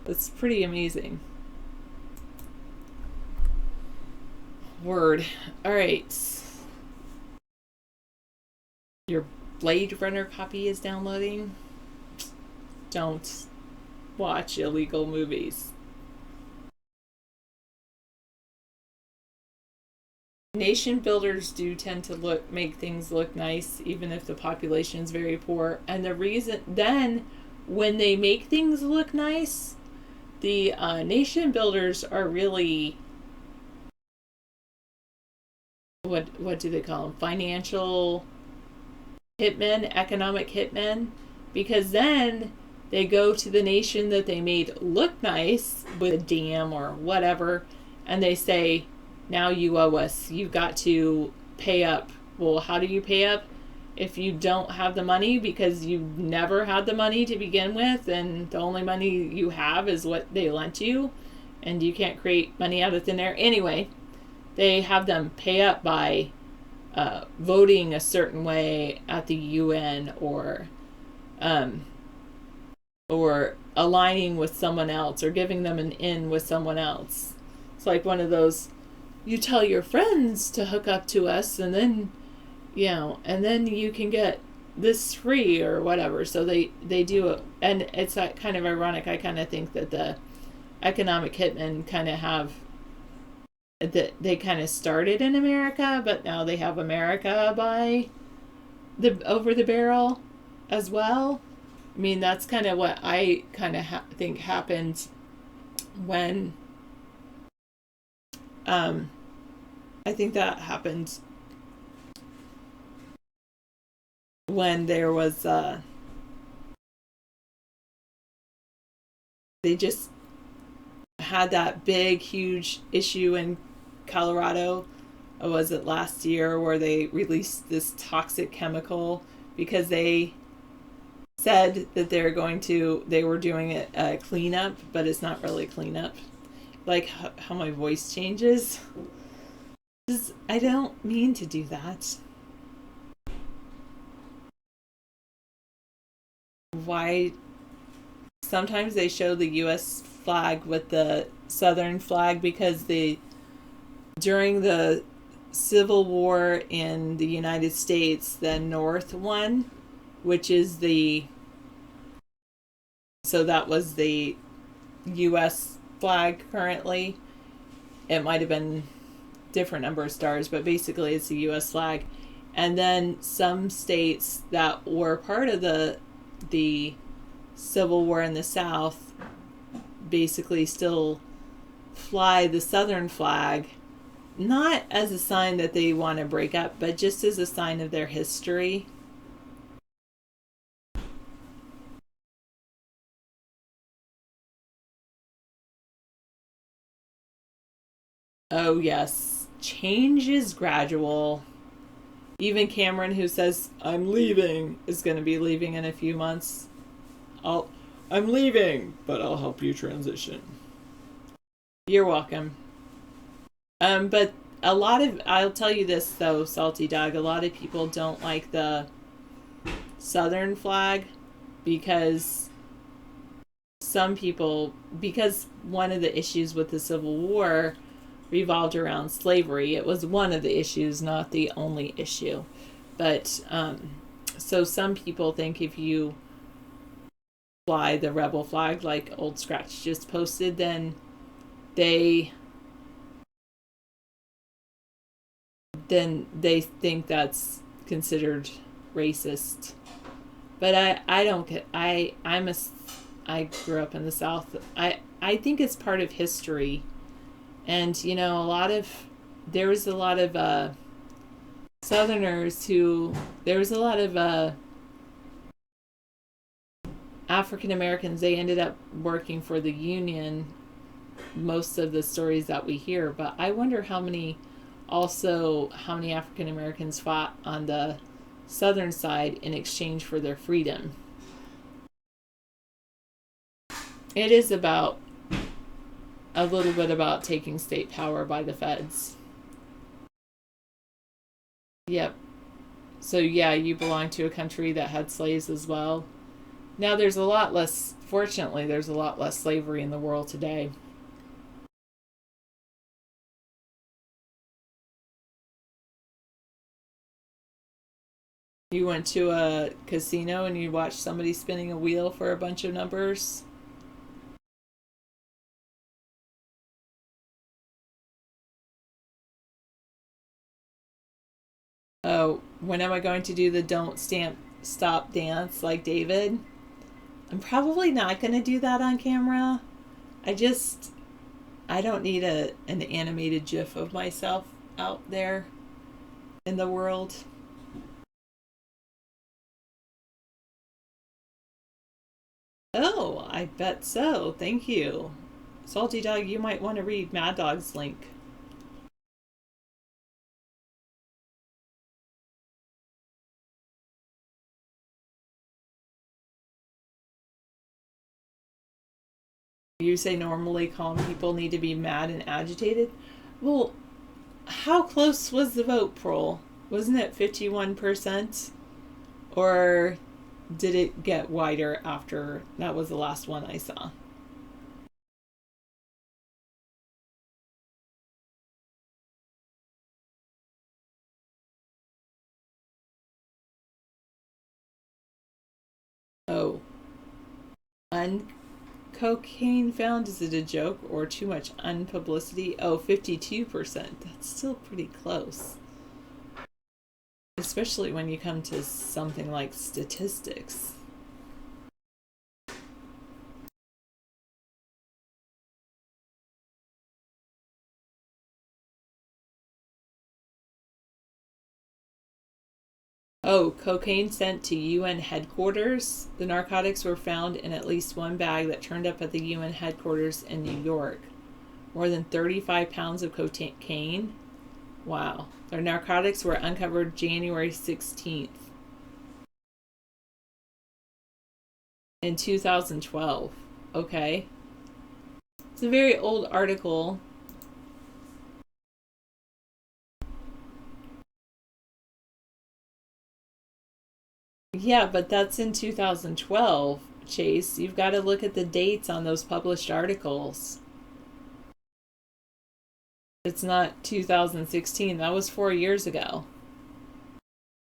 Speaker 2: That's pretty amazing. Word. Alright. Your Blade Runner copy is downloading. Don't watch illegal movies. Nation builders do tend to make things look nice, even if the population is very poor. And the reason then, when they make things look nice, the nation builders are really, what do they call them? Financial hitmen, economic hitmen, because then they go to the nation that they made look nice with a dam or whatever, and they say, now you owe us. You've got to pay up. Well, how do you pay up? If you don't have the money because you never had the money to begin with, and the only money you have is what they lent you, and you can't create money out of thin air. Anyway, they have them pay up by voting a certain way at the UN, or aligning with someone else, or giving them an in with someone else. It's like one of those, you tell your friends to hook up to us, and then, and then you can get this free or whatever. So they do it, and it's kind of ironic. I kind of think that the economic hitmen kind of have they kind of started in America, but now they have America by the over the barrel as well. I mean, that's kind of what I kind of think happened when I think that happened when there was they just had that big huge issue in Colorado. Was it last year where they released this toxic chemical because they said that they were doing a cleanup, but it's not really cleanup. Like how my voice changes. I don't mean to do that. Why? Sometimes they show the U.S. flag with the Southern flag because during the Civil War in the United States, the North won, which is so that was the U.S. flag currently. It might have been different number of stars, but basically it's the U.S. flag. And then some states that were part of the Civil War in the South basically still fly the Southern flag, not as a sign that they want to break up, but just as a sign of their history. Oh, yes. Change is gradual. Even Cameron, who says, I'm leaving, is going to be leaving in a few months. I'm leaving, but I'll help you transition. You're welcome. But I'll tell you this though, Salty Dog, a lot of people don't like the Southern flag because because one of the issues with the Civil War revolved around slavery. It was one of the issues, not the only issue. But so some people think if you fly the rebel flag like Old Scratch just posted, then they think that's considered racist. But I don't get I grew up in the South. I think it's part of history. And there was a lot of Southerners there was a lot of African Americans. They ended up working for the Union, most of the stories that we hear. But I wonder how many African Americans fought on the Southern side in exchange for their freedom. It is about a little bit about taking state power by the feds. Yep. So yeah, you belong to a country that had slaves as well. Now fortunately, there's a lot less slavery in the world today. You went to a casino and you watched somebody spinning a wheel for a bunch of numbers? Oh, when am I going to do the don't stop dance like David? I'm probably not going to do that on camera. I don't need an animated GIF of myself out there in the world. Oh, I bet so. Thank you. Salty Dog, you might want to read Mad Dog's link. You say normally calm people need to be mad and agitated. Well, how close was the vote poll? Wasn't it 51%? Or did it get wider after that was the last one I saw? Oh, cocaine found? Is it a joke or too much unpublicity? Oh, 52%. That's still pretty close. Especially when you come to something like statistics. Oh, cocaine sent to UN headquarters. The narcotics were found in at least one bag that turned up at the UN headquarters in New York. More than 35 pounds of cocaine. Wow. Their narcotics were uncovered January 16th. In 2012. Okay. It's a very old article. Yeah, but that's in 2012, Chase. You've got to look at the dates on those published articles. It's not 2016. That was 4 years ago.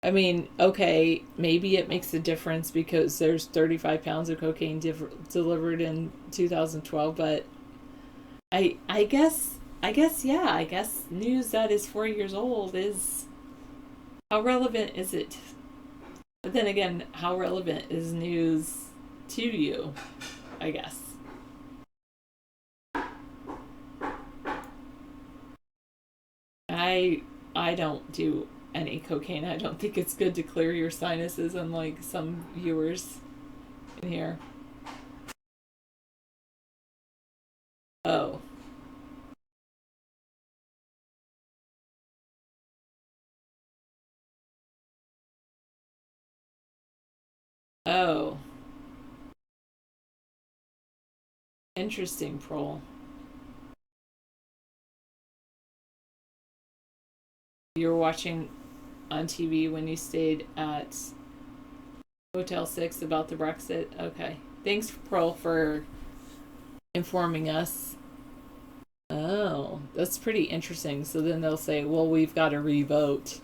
Speaker 2: I mean, okay, maybe it makes a difference because there's 35 pounds of cocaine delivered in 2012, but I guess yeah, I guess news that is 4 years old is, how relevant is it? But then again, how relevant is news to you? I guess. I don't do any cocaine. I don't think it's good to clear your sinuses, unlike some viewers in here. Oh. Oh. Interesting, Prol. You were watching on TV when you stayed at Hotel 6 about the Brexit? Okay. Thanks, Prol, for informing us. Oh, that's pretty interesting. So then they'll say, well, we've got to re-vote.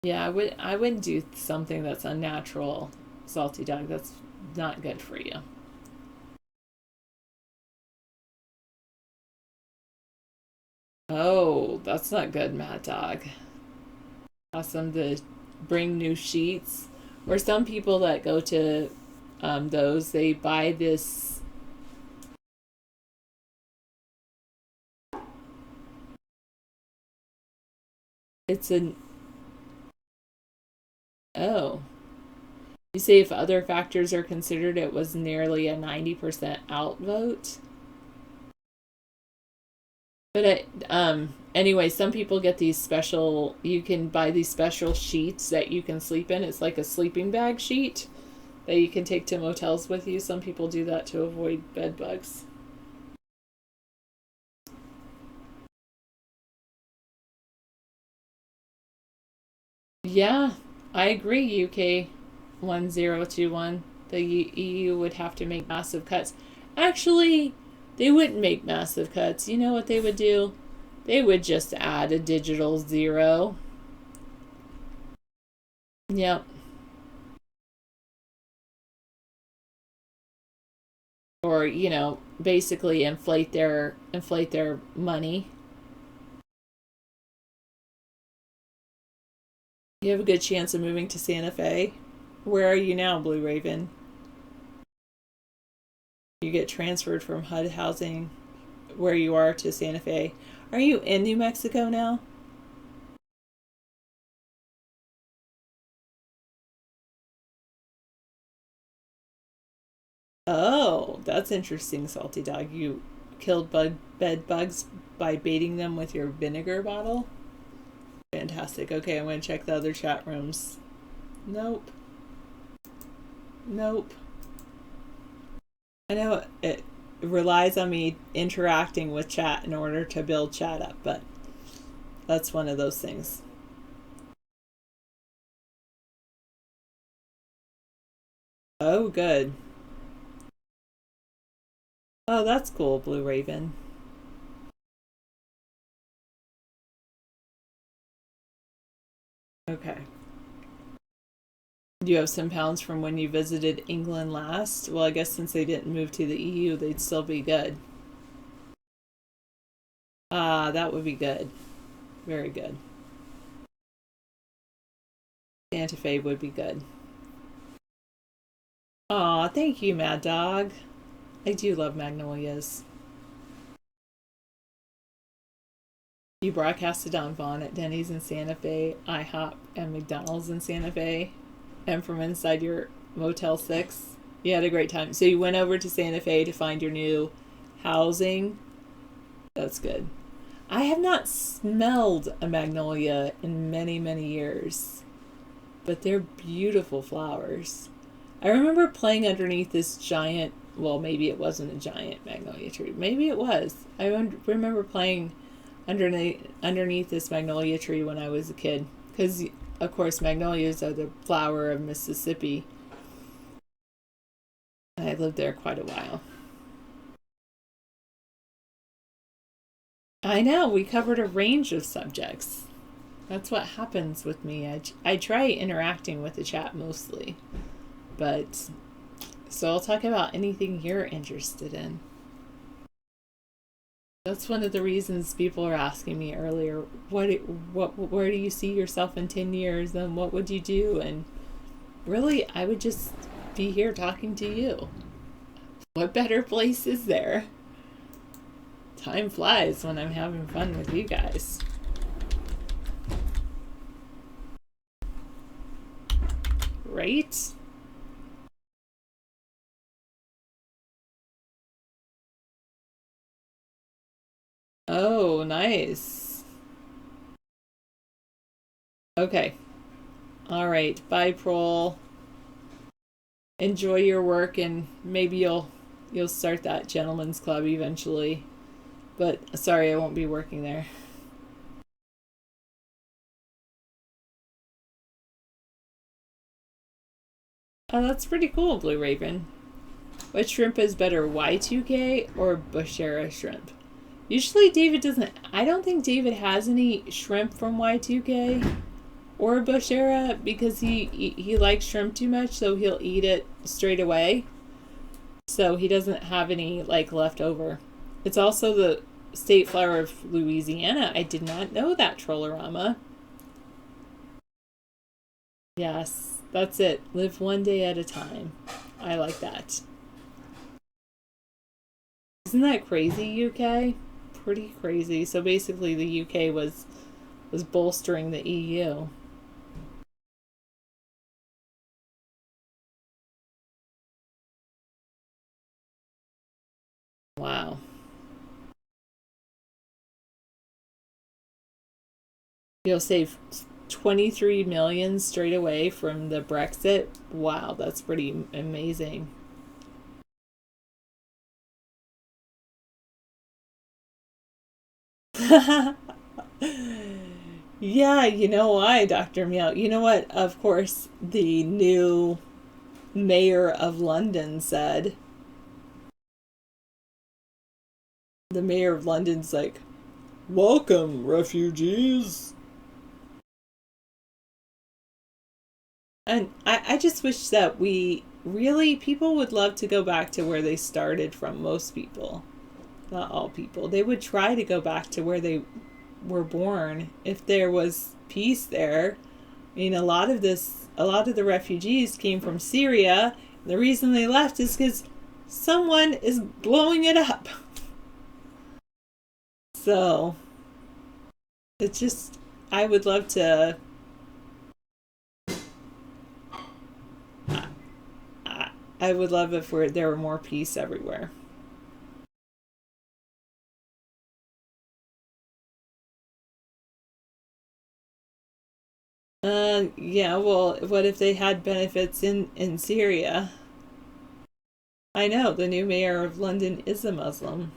Speaker 2: Yeah, I wouldn't do something that's unnatural, Salty Dog. That's not good for you. Oh, that's not good, Mad Dog. Ask them to bring new sheets. Or some people that go to those, they buy this. It's an. Oh. You say if other factors are considered, it was nearly a 90% outvote. But anyway, some people get these special. You can buy these special sheets that you can sleep in. It's like a sleeping bag sheet that you can take to motels with you. Some people do that to avoid bed bugs. Yeah, I agree. UK 1021. The EU would have to make massive cuts. Actually, they wouldn't make massive cuts. You know what they would do? They would just add a digital zero. Yep. Or, basically inflate their money. You have a good chance of moving to Santa Fe. Where are you now, Blue Raven? You get transferred from HUD housing where you are to Santa Fe. Are you in New Mexico now? Oh, that's interesting, Salty Dog. You killed bed bugs by baiting them with your vinegar bottle? Fantastic. Okay, I'm going to check the other chat rooms. Nope. Nope. I know it relies on me interacting with chat in order to build chat up, but that's one of those things. Oh, good. Oh, that's cool, Blue Raven. Okay. Do you have some pounds from when you visited England last? Well, I guess since they didn't move to the EU, they'd still be good. Ah, that would be good. Very good. Santa Fe would be good. Aw, thank you, Mad Dog. I do love magnolias. You broadcasted on Vaughn at Denny's in Santa Fe, IHOP, and McDonald's in Santa Fe, and from inside your Motel 6. You had a great time. So you went over to Santa Fe to find your new housing. That's good. I have not smelled a magnolia in many, many years, but they're beautiful flowers. I remember playing underneath this giant, well, maybe it wasn't a giant magnolia tree. Maybe it was. I remember playing underneath this magnolia tree when I was a kid. Because, of course, magnolias are the flower of Mississippi. And I lived there quite a while. I know, we covered a range of subjects. That's what happens with me. I try interacting with the chat mostly. But, so I'll talk about anything you're interested in. That's one of the reasons people are asking me earlier, where do you see yourself in 10 years and what would you do? And really, I would just be here talking to you. What better place is there? Time flies when I'm having fun with you guys. Right? Oh, nice. Okay. All right. Bye, Prol. Enjoy your work, and maybe you'll start that gentleman's club eventually. But sorry, I won't be working there. Oh, that's pretty cool, Blue Raven. What shrimp is better, Y2K or Bushera shrimp? Usually David doesn't, I don't think David has any shrimp from Y2K or Bushera because he likes shrimp too much, so he'll eat it straight away. So he doesn't have any like left over. It's also the state flower of Louisiana. I did not know that, Trollorama. Yes, that's it. Live one day at a time. I like that. Isn't that crazy, UK? Pretty crazy. So basically the UK was bolstering the EU. Wow. You'll save 23 million straight away from the Brexit. Wow, that's pretty amazing. Yeah, you know why, Dr. Meow? You know what? Of course, the new mayor of London said. The mayor of London's like, welcome, refugees. And I just wish that people would love to go back to where they started from. Most people, not all people. They would try to go back to where they were born if there was peace there. I mean, a lot of the refugees came from Syria. The reason they left is because someone is blowing it up. So, it's just, I would love to, I would love if there were more peace everywhere. Yeah, well, what if they had benefits in Syria? I know, the new mayor of London is a Muslim.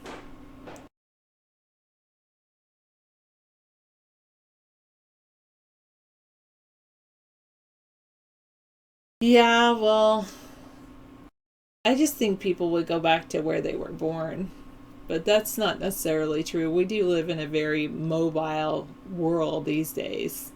Speaker 2: Yeah, well, I just think people would go back to where they were born. But that's not necessarily true. We do live in a very mobile world these days.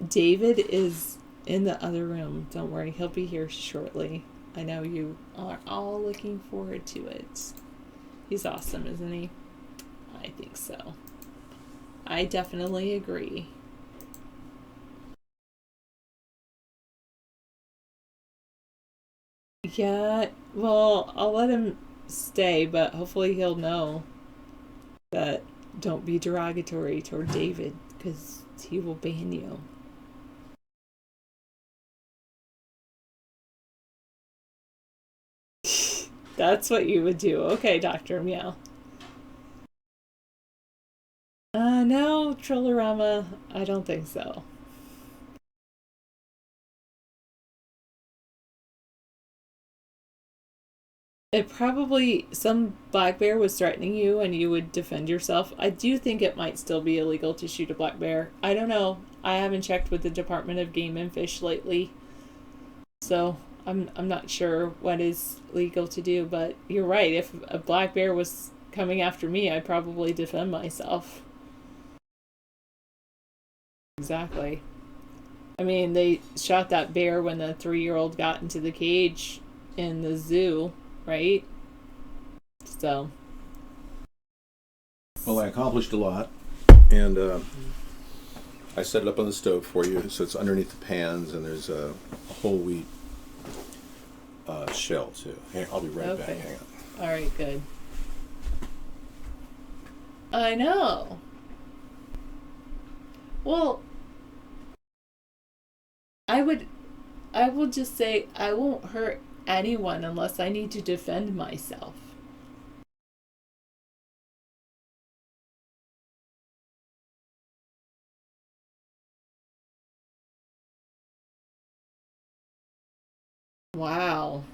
Speaker 2: David is in the other room. Don't worry, he'll be here shortly. I know you are all looking forward to it. He's awesome, isn't he? I think so. I definitely agree. Yeah, well, I'll let him stay, but hopefully he'll know that don't be derogatory toward David, because he will ban you. That's what you would do. Okay, Dr. Meow. No, Trollorama, I don't think so. It probably, some black bear was threatening you and you would defend yourself. I do think it might still be illegal to shoot a black bear. I don't know. I haven't checked with the Department of Game and Fish lately. So I'm not sure what is legal to do, but you're right. If a black bear was coming after me, I'd probably defend myself. Exactly. I mean, they shot that bear when the 3-year-old got into the cage in the zoo, right? So.
Speaker 1: Well, I accomplished a lot, and I set it up on the stove for you, so it's underneath the pans, and there's a whole wheat shell too. Hang, I'll be right back. Hang on.
Speaker 2: All right, good. I know. Well, I will just say I won't hurt anyone unless I need to defend myself. Wow.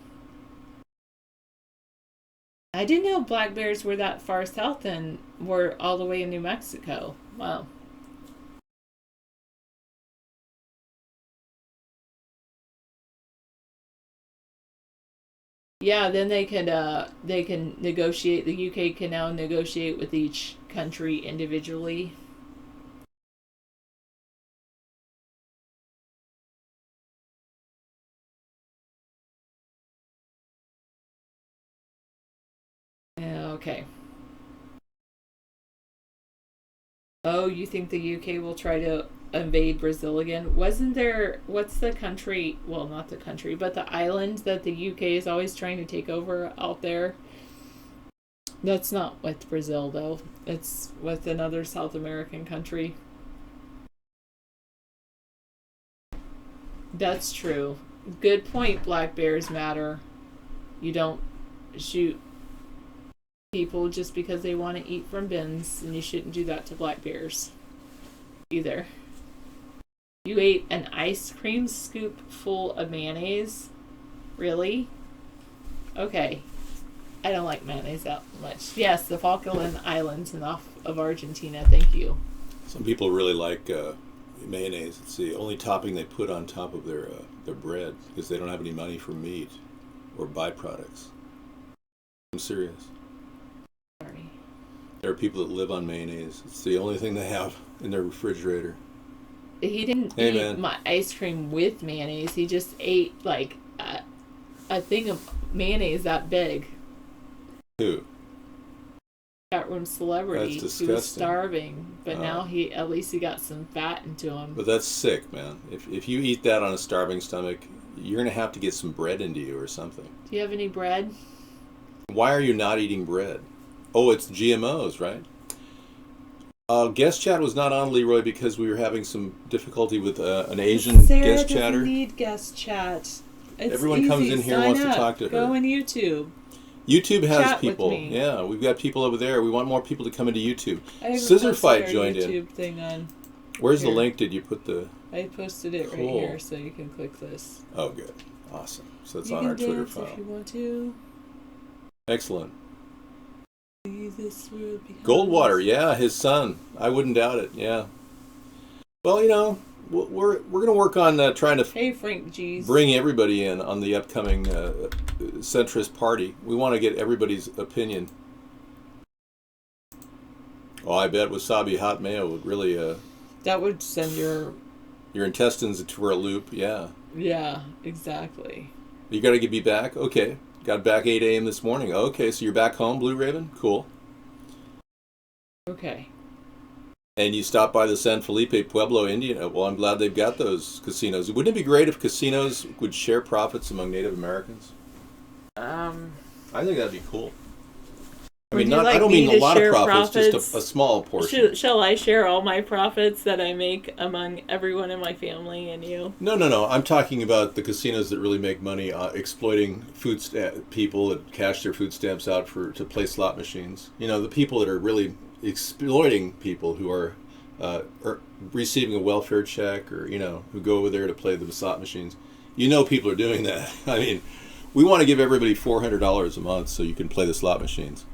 Speaker 2: I didn't know black bears were that far south and were all the way in New Mexico. Wow. Yeah, then they can negotiate. The UK can now negotiate with each country individually. Yeah, okay. Oh, you think the UK will try to invade Brazil again? Wasn't there, what's the country, well, not the country, but the island that the UK is always trying to take over out there? That's not with Brazil, though. It's with another South American country. That's true. Good point, black bears matter. You don't shoot people just because they want to eat from bins, and you shouldn't do that to black bears either. You ate an ice cream scoop full of mayonnaise? Really? Okay. I don't like mayonnaise that much. Yes, the Falkland Islands and off of Argentina. Thank you.
Speaker 1: Some people really like mayonnaise. It's the only topping they put on top of their bread because they don't have any money for meat or byproducts. I'm serious.
Speaker 2: Sorry.
Speaker 1: There are people that live on mayonnaise. It's the only thing they have in their refrigerator.
Speaker 2: He didn't eat my ice cream with mayonnaise. He just ate like a thing of mayonnaise that big.
Speaker 1: Who?
Speaker 2: Chat room celebrity.
Speaker 1: That's disgusting.
Speaker 2: He was starving, but now he at least he got some fat into him.
Speaker 1: But that's sick, man. If you eat that on a starving stomach, you're gonna have to get some bread into you or something.
Speaker 2: Do you have any bread?
Speaker 1: Why are you not eating bread? Oh, it's GMOs, right? Guest chat was not on, Leroy, because we were having some difficulty with an Asian
Speaker 2: Sarah
Speaker 1: guest
Speaker 2: doesn't
Speaker 1: chatter.
Speaker 2: Need guest chat. It's
Speaker 1: Everyone
Speaker 2: easy.
Speaker 1: comes in here and
Speaker 2: Sign
Speaker 1: wants to
Speaker 2: up.
Speaker 1: talk to her.
Speaker 2: Go on YouTube.
Speaker 1: YouTube has
Speaker 2: Chat
Speaker 1: people.
Speaker 2: with me.
Speaker 1: Yeah, we've got people over there. We want more people to come into YouTube.
Speaker 2: I haven't
Speaker 1: Scissor
Speaker 2: posted
Speaker 1: Fight
Speaker 2: our
Speaker 1: joined
Speaker 2: YouTube
Speaker 1: in.
Speaker 2: thing on.
Speaker 1: Where's the
Speaker 2: Here.
Speaker 1: link? Did you put the?
Speaker 2: I posted it right
Speaker 1: Cool.
Speaker 2: here, so you can click this.
Speaker 1: Oh, good, awesome. So it's
Speaker 2: You
Speaker 1: on
Speaker 2: can
Speaker 1: our Twitter
Speaker 2: dance if you
Speaker 1: file.
Speaker 2: want to.
Speaker 1: Excellent.
Speaker 2: This will be
Speaker 1: Goldwater, yeah, his son. I wouldn't doubt it. Yeah. Well, you know, we're going to work on trying to
Speaker 2: Hey, Frank G's.
Speaker 1: bring everybody in on the upcoming centrist party. We want to get everybody's opinion. Oh, I bet wasabi hot mayo would really.
Speaker 2: That would send your
Speaker 1: Your intestines were a loop, yeah.
Speaker 2: Yeah, exactly.
Speaker 1: You got to be back? Okay. Got back 8 a.m. this morning. Okay, so you're back home, Blue Raven? Cool.
Speaker 2: Okay.
Speaker 1: And you stopped by the San Felipe Pueblo Indian. Well, I'm glad they've got those casinos. Wouldn't it be great if casinos would share profits among Native Americans? I think that'd be cool. I mean, I don't mean a lot of profits, just a small portion.
Speaker 2: Shall I share all my profits that I make among everyone in my family and you?
Speaker 1: No. I'm talking about the casinos that really make money exploiting people that cash their food stamps out to play slot machines. You know, the people that are really exploiting people who are receiving a welfare check or, you know, who go over there to play the slot machines. You know people are doing that. I mean, we want to give everybody $400 a month so you can play the slot machines.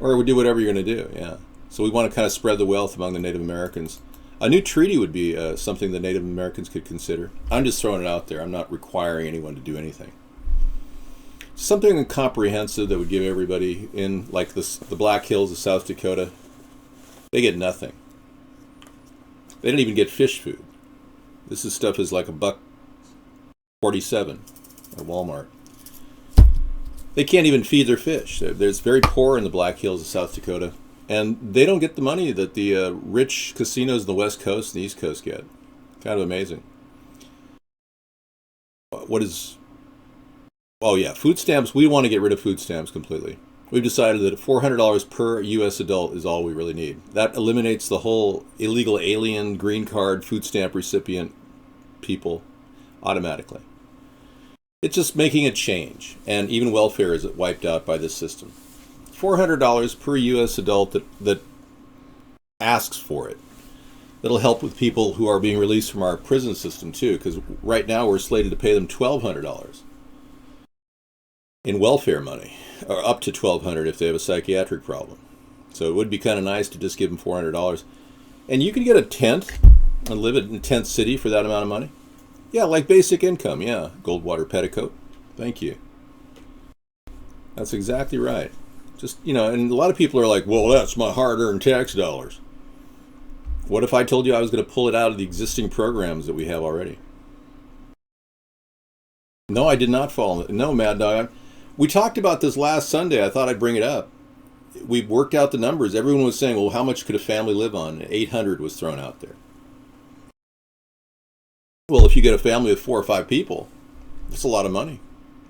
Speaker 1: Or do whatever you're going to do, yeah. So we want to kind of spread the wealth among the Native Americans. A new treaty would be something the Native Americans could consider. I'm just throwing it out there. I'm not requiring anyone to do anything. Something comprehensive that would give everybody in, like the Black Hills of South Dakota, they get nothing. They don't even get fish food. This stuff is like $1.47 at Walmart. They can't even feed their fish. It's very poor in the Black Hills of South Dakota, and they don't get the money that the rich casinos in the West Coast and the East Coast get. Kind of amazing. Oh yeah, food stamps. We want to get rid of food stamps completely. We've decided that $400 per U.S. adult is all we really need. That eliminates the whole illegal alien green card food stamp recipient people automatically. It's just making a change, and even welfare is wiped out by this system. $400 per U.S. adult that asks for it. That'll help with people who are being released from our prison system, too, because right now we're slated to pay them $1,200 in welfare money, or up to $1,200 if they have a psychiatric problem. So it would be kind of nice to just give them $400. And you can get a tent and live in a tent city for that amount of money. Yeah, like basic income, yeah. Goldwater Petticoat. Thank you. That's exactly right. Just, you know, and a lot of people are like, well, that's my hard-earned tax dollars. What if I told you I was going to pull it out of the existing programs that we have already? No, I did not fall. No, Mad Dog. We talked about this last Sunday. I thought I'd bring it up. We worked out the numbers. Everyone was saying, well, how much could a family live on? 800 was thrown out there. Well, if you get a family of 4 or 5 people, that's a lot of money.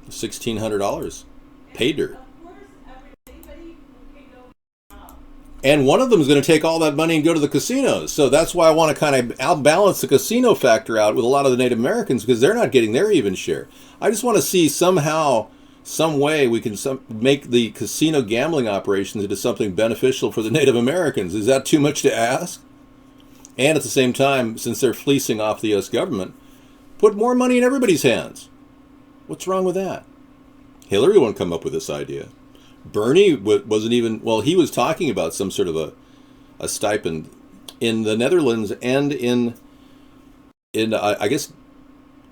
Speaker 1: $1,600 pay dirt. And one of them is going to take all that money and go to the casinos. So that's why I want to kind of outbalance the casino factor out with a lot of the Native Americans, because they're not getting their even share. I just want to see somehow, some way we can make the casino gambling operations into something beneficial for the Native Americans. Is that too much to ask? And at the same time, since they're fleecing off the U.S. government, put more money in everybody's hands. What's wrong with that? Hillary won't come up with this idea. Bernie wasn't even, well, he was talking about some sort of a stipend in the Netherlands and in I guess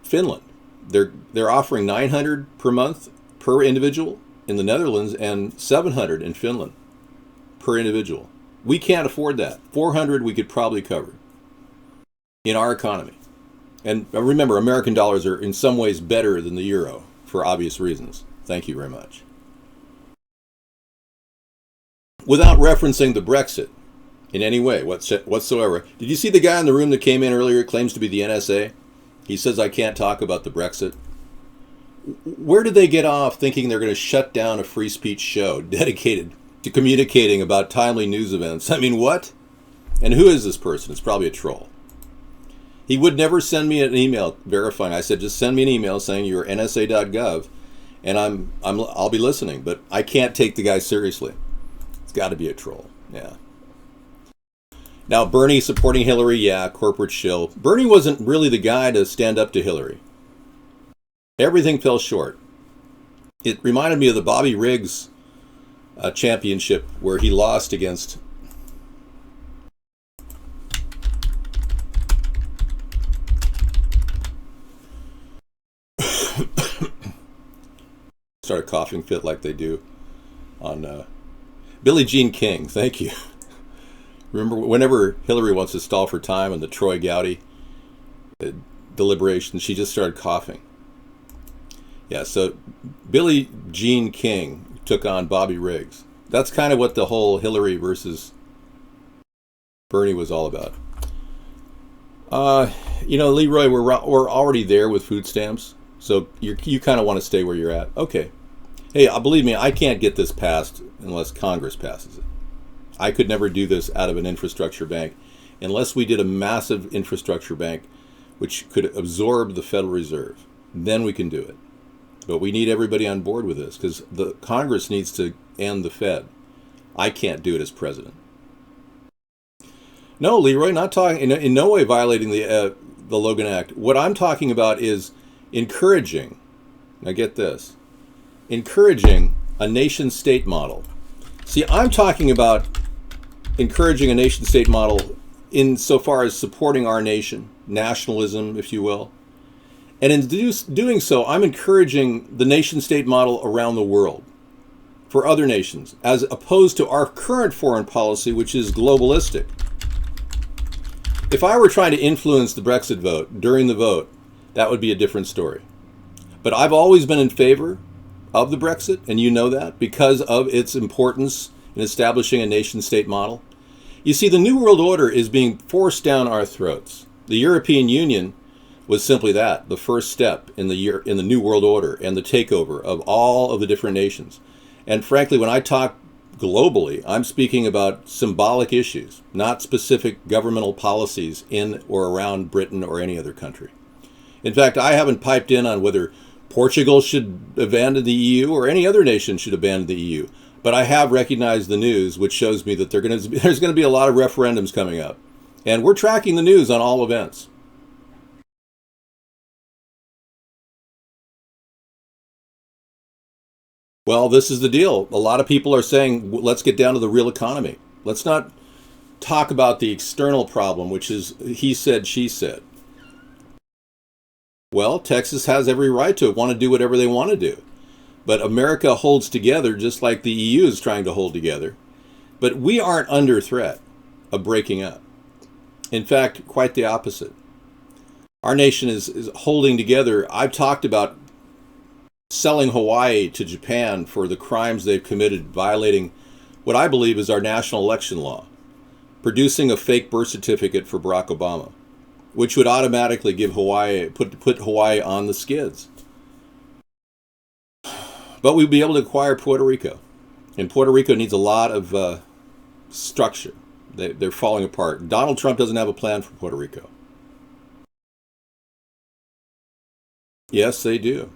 Speaker 1: Finland. They're offering $900 per month per individual in the Netherlands and $700 in Finland per individual. We can't afford that. $400 we could probably cover in our economy. And remember, American dollars are in some ways better than the euro for obvious reasons. Thank you very much. Without referencing the Brexit in any way whatsoever. Did you see the guy in the room that came in earlier, claims to be the NSA? He says, I can't talk about the Brexit. Where did they get off thinking they're going to shut down a free speech show dedicated to communicating about timely news events? I mean, what? And who is this person? It's probably a troll. He would never send me an email verifying. I said, just send me an email saying you're nsa.gov, and I'll be listening. But I can't take the guy seriously. It's got to be a troll. Yeah. Now, Bernie supporting Hillary, yeah, corporate shill. Bernie wasn't really the guy to stand up to Hillary. Everything fell short. It reminded me of the Bobby Riggs championship where he lost against start a coughing fit like they do on Billie Jean King. Thank you. Remember, whenever Hillary wants to stall for time and the Troy Gowdy, deliberations, she just started coughing. Yeah, so Billie Jean King took on Bobby Riggs. That's kind of what the whole Hillary versus Bernie was all about. Leroy, we're already there with food stamps, so you kind of want to stay where you're at. Okay. Hey, believe me, I can't get this passed unless Congress passes it. I could never do this out of an infrastructure bank unless we did a massive infrastructure bank which could absorb the Federal Reserve. Then we can do it. But we need everybody on board with this because the Congress needs to end the Fed. I can't do it as president. No, Leroy, not talking in no way violating the Logan Act. What I'm talking about is encouraging. Now get this, encouraging a nation-state model. See, I'm talking about encouraging a nation-state model insofar as supporting our nation, nationalism, if you will. And in doing so, I'm encouraging the nation-state model around the world for other nations, as opposed to our current foreign policy, which is globalistic. If I were trying to influence the Brexit vote during the vote, that would be a different story. But I've always been in favor of the Brexit, and you know that, because of its importance in establishing a nation-state model. You see, the New World Order is being forced down our throats. The European Union was simply that, the first step in the New World Order and the takeover of all of the different nations. And frankly, when I talk globally, I'm speaking about symbolic issues, not specific governmental policies in or around Britain or any other country. In fact, I haven't piped in on whether Portugal should abandon the EU or any other nation should abandon the EU. But I have recognized the news, which shows me that there's going to be a lot of referendums coming up. And we're tracking the news on all events. Well, this is the deal. A lot of people are saying, let's get down to the real economy. Let's not talk about the external problem, which is he said, she said. Well, Texas has every right to want to do whatever they want to do. But America holds together just like the EU is trying to hold together. But we aren't under threat of breaking up. In fact, quite the opposite. Our nation is holding together. I've talked about selling Hawaii to Japan for the crimes they've committed, violating what I believe is our national election law, producing a fake birth certificate for Barack Obama, which would automatically give Hawaii, put Hawaii on the skids. But we'd be able to acquire Puerto Rico. And Puerto Rico needs a lot of structure. They're falling apart. Donald Trump doesn't have a plan for Puerto Rico. Yes, they do.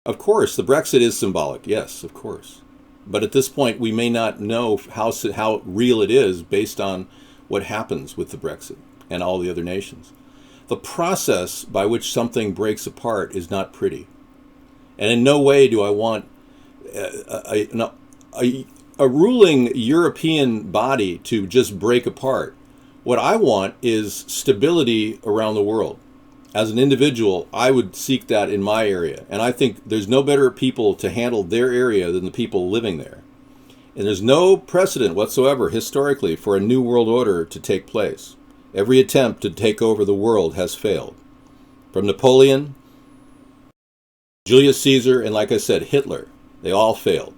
Speaker 1: Of course, the Brexit is symbolic. Yes, of course. But at this point, we may not know how real it is based on what happens with the Brexit and all the other nations. The process by which something breaks apart is not pretty. And in no way do I want a ruling European body to just break apart. What I want is stability around the world. As an individual, I would seek that in my area. And I think there's no better people to handle their area than the people living there. And there's no precedent whatsoever historically for a new world order to take place. Every attempt to take over the world has failed. From Napoleon, Julius Caesar, and like I said, Hitler, they all failed.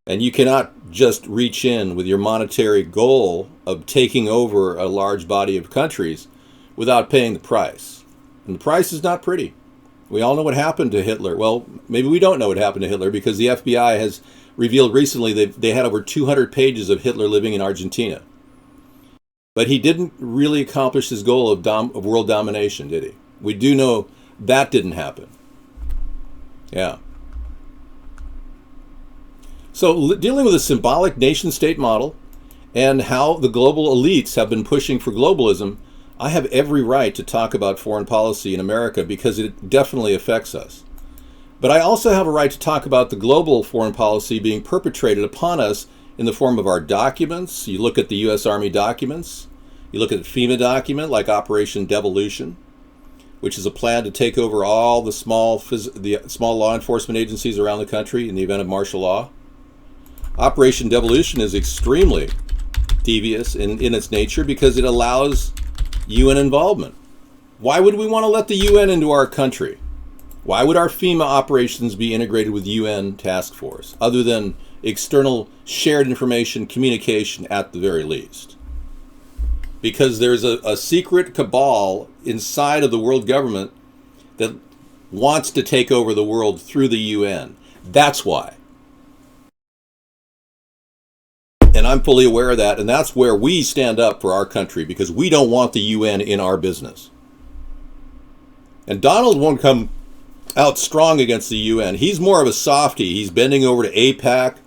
Speaker 1: And you cannot just reach in with your monetary goal of taking over a large body of countries without paying the price. And the price is not pretty. We all know what happened to Hitler. Well, maybe we don't know what happened to Hitler because the FBI has revealed recently that they had over 200 pages of Hitler living in Argentina. But he didn't really accomplish his goal of world domination, did he? We do know that didn't happen. Yeah. So dealing with a symbolic nation-state model and how the global elites have been pushing for globalism, I have every right to talk about foreign policy in America because it definitely affects us. But I also have a right to talk about the global foreign policy being perpetrated upon us in the form of our documents. You look at the U.S. Army documents. You look at the FEMA document like Operation Devolution, which is a plan to take over all the small law enforcement agencies around the country in the event of martial law. Operation Devolution is extremely devious in its nature because it allows UN involvement. Why would we want to let the UN into our country? Why would our FEMA operations be integrated with UN task force, other than external shared information communication at the very least? Because there's a secret cabal inside of the world government that wants to take over the world through the UN. That's why. And I'm fully aware of that, and that's where we stand up for our country, because we don't want the UN in our business. And Donald won't come out strong against the UN. He's more of a softie. He's bending over to AIPAC,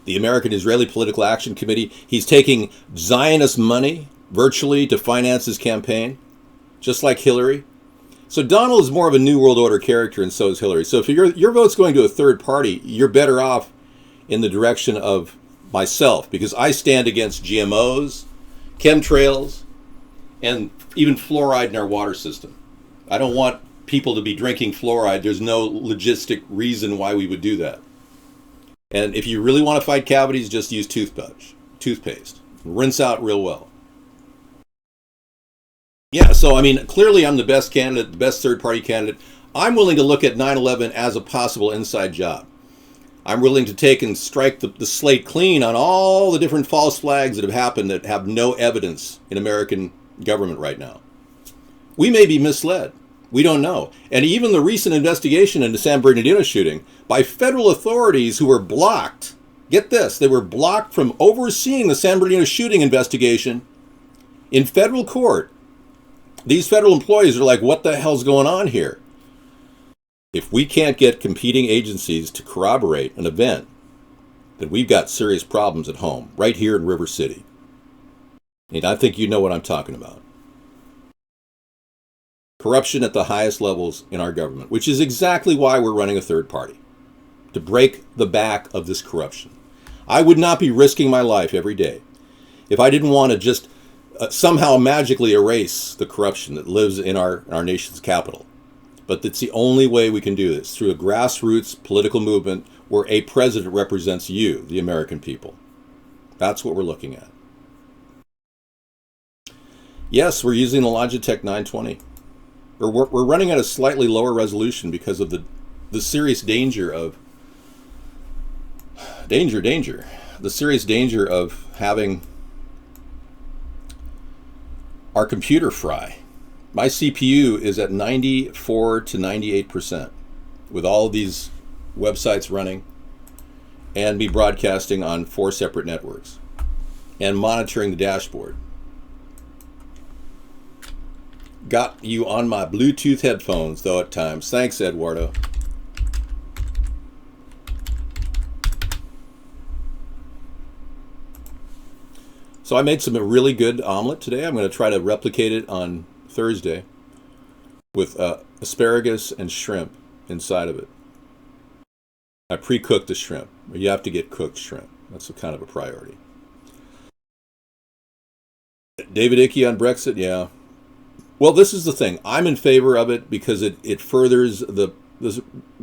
Speaker 1: the American Israeli Political Action Committee. He's taking Zionist money virtually to finance his campaign, just like Hillary. So Donald is more of a New World Order character, and so is Hillary. So if your vote's going to a third party, you're better off in the direction of myself, because I stand against GMOs, chemtrails, and even fluoride in our water system. I don't want people to be drinking fluoride. There's no logistic reason why we would do that. And if you really want to fight cavities, just use toothpaste. Rinse out real well. Yeah, so I mean, clearly I'm the best candidate, the best third-party candidate. I'm willing to look at 9/11 as a possible inside job. I'm willing to take and strike the slate clean on all the different false flags that have happened that have no evidence in American government right now. We may be misled. We don't know. And even the recent investigation into San Bernardino shooting by federal authorities who were blocked, get this, they were blocked from overseeing the San Bernardino shooting investigation in federal court. These federal employees are like, what the hell's going on here? If we can't get competing agencies to corroborate an event, then we've got serious problems at home, right here in River City. And I think you know what I'm talking about. Corruption at the highest levels in our government, which is exactly why we're running a third party, to break the back of this corruption. I would not be risking my life every day if I didn't want to just somehow magically erase the corruption that lives in our nation's capital. But it's the only way we can do this, through a grassroots political movement where a president represents you, the American people. That's what we're looking at. Yes, we're using the Logitech 920. We're running at a slightly lower resolution because of the serious danger of the serious danger of having our computer fry. My CPU is at 94 to 98% with all of these websites running and me broadcasting on 4 separate networks and monitoring the dashboard. Got you on my Bluetooth headphones, though, at times. Thanks, Eduardo. So I made some really good omelet today. I'm going to try to replicate it on Thursday with asparagus and shrimp inside of it. I pre-cooked the shrimp. You have to get cooked shrimp. That's kind of a priority. David Icke on Brexit, yeah. Well, this is the thing. I'm in favor of it because it furthers the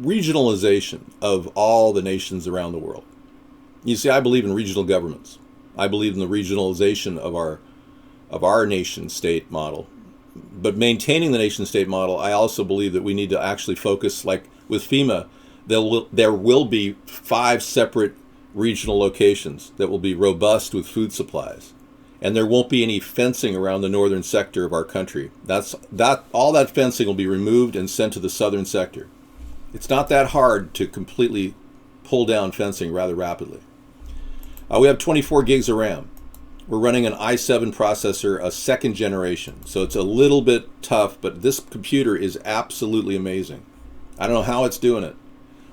Speaker 1: regionalization of all the nations around the world. You see, I believe in regional governments. I believe in the regionalization of our nation-state model. But maintaining the nation-state model, I also believe that we need to actually focus, like with FEMA, there will be 5 separate regional locations that will be robust with food supplies. And there won't be any fencing around the northern sector of our country. All that fencing will be removed and sent to the southern sector. It's not that hard to completely pull down fencing rather rapidly. We have 24 gigs of RAM. We're running an i7 processor, a 2nd generation. So it's a little bit tough, but this computer is absolutely amazing. I don't know how it's doing it.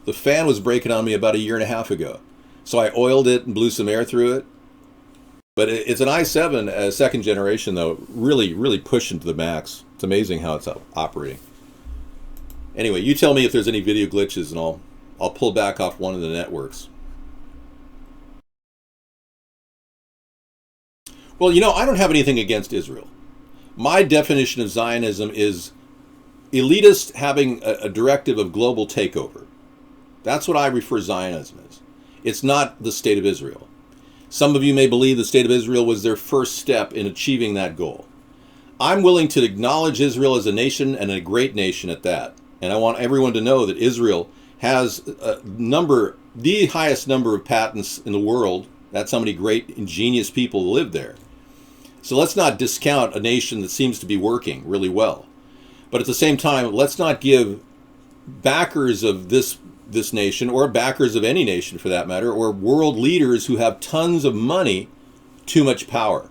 Speaker 1: The fan was breaking on me about a year and a half ago. So I oiled it and blew some air through it. But it's an i7, 2nd generation, though, really, really pushing to the max. It's amazing how it's operating. Anyway, you tell me if there's any video glitches, and I'll pull back off one of the networks. Well, I don't have anything against Israel. My definition of Zionism is elitist having a directive of global takeover. That's what I refer Zionism as. It's not the state of Israel. Some of you may believe the state of Israel was their first step in achieving that goal. I'm willing to acknowledge Israel as a nation, and a great nation at that. And I want everyone to know that Israel has the highest number of patents in the world. That's how many great, ingenious people live there. So let's not discount a nation that seems to be working really well. But at the same time, let's not give backers of this nation, or backers of any nation for that matter, or world leaders who have tons of money, too much power.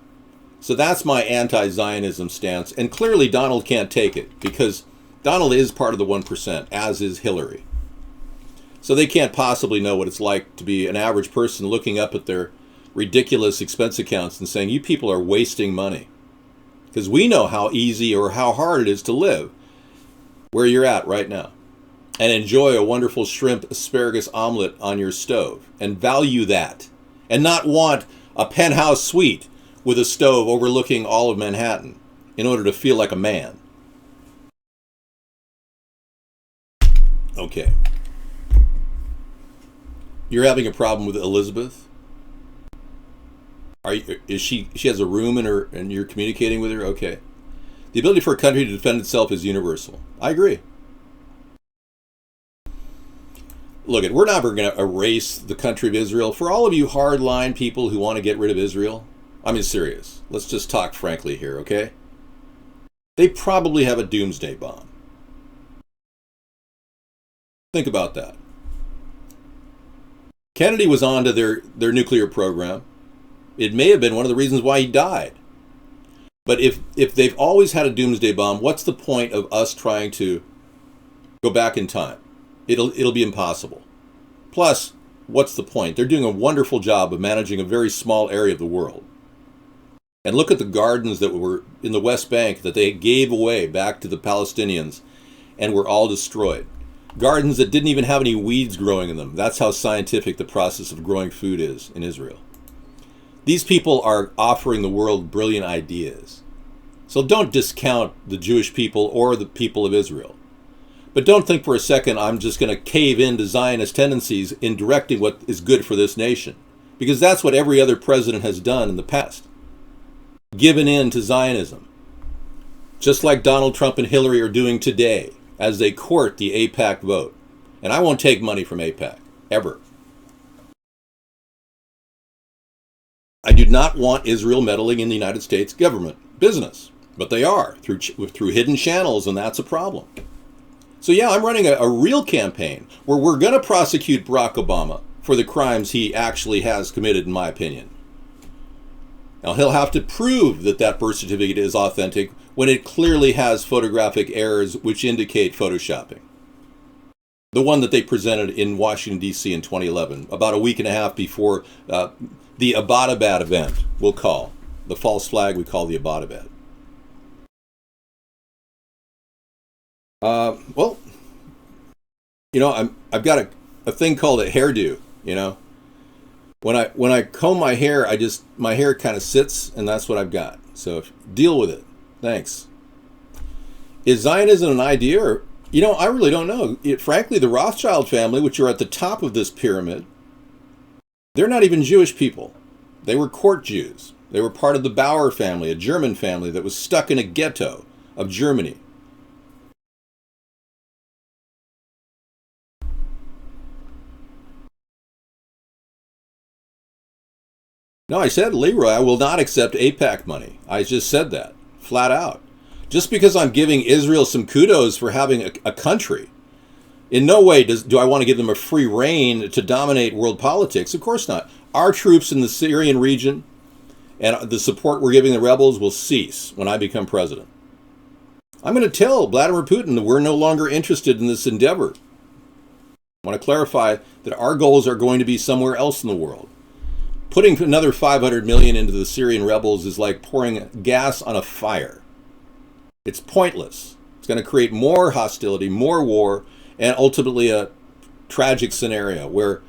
Speaker 1: So that's my anti-Zionism stance. And clearly Donald can't take it, because Donald is part of the 1%, as is Hillary. So they can't possibly know what it's like to be an average person looking up at their ridiculous expense accounts and saying, you people are wasting money. Because we know how easy or how hard it is to live where you're at right now, and enjoy a wonderful shrimp asparagus omelet on your stove, and value that, and not want a penthouse suite with a stove overlooking all of Manhattan in order to feel like a man. Okay. You're having a problem with Elizabeth? She has a room in her, and you're communicating with her? Okay. The ability for a country to defend itself is universal. I agree. Look, we're never going to erase the country of Israel. For all of you hardline people who want to get rid of Israel, I mean, serious. Let's just talk frankly here, okay? They probably have a doomsday bomb. Think about that. Kennedy was on to their nuclear program. It may have been one of the reasons why he died. But if they've always had a doomsday bomb, what's the point of us trying to go back in time? It'll be impossible. Plus, what's the point? They're doing a wonderful job of managing a very small area of the world. And look at the gardens that were in the West Bank that they gave away back to the Palestinians and were all destroyed. Gardens that didn't even have any weeds growing in them. That's how scientific the process of growing food is in Israel. These people are offering the world brilliant ideas. So don't discount the Jewish people or the people of Israel. But don't think for a second I'm just going to cave into Zionist tendencies in directing what is good for this nation. Because that's what every other president has done in the past. Given in to Zionism. Just like Donald Trump and Hillary are doing today as they court the AIPAC vote. And I won't take money from AIPAC, ever. I do not want Israel meddling in the United States government business. But they are, through hidden channels, and that's a problem. So yeah, I'm running a real campaign where we're going to prosecute Barack Obama for the crimes he actually has committed, in my opinion. Now, he'll have to prove that that birth certificate is authentic when it clearly has photographic errors which indicate photoshopping. The one that they presented in Washington, D.C. in 2011, about a week and a half before the Abbottabad event, we'll call. The false flag we call the Abbottabad. Well, you know, I've got a thing called a hairdo, you know. When I comb my hair, my hair kind of sits, and that's what I've got. So deal with it. Thanks. Is Zionism an idea? Or, you know, I really don't know. Frankly, the Rothschild family, which are at the top of this pyramid, they're not even Jewish people. They were court Jews. They were part of the Bauer family, a German family that was stuck in a ghetto of Germany. No, I said, Leroy, I will not accept AIPAC money. I just said that, flat out. Just because I'm giving Israel some kudos for having a country, in no way do I want to give them a free rein to dominate world politics. Of course not. Our troops in the Syrian region and the support we're giving the rebels will cease when I become president. I'm going to tell Vladimir Putin that we're no longer interested in this endeavor. I want to clarify that our goals are going to be somewhere else in the world. Putting another 500 million into the Syrian rebels is like pouring gas on a fire. It's pointless. It's going to create more hostility, more war, and ultimately a tragic scenario where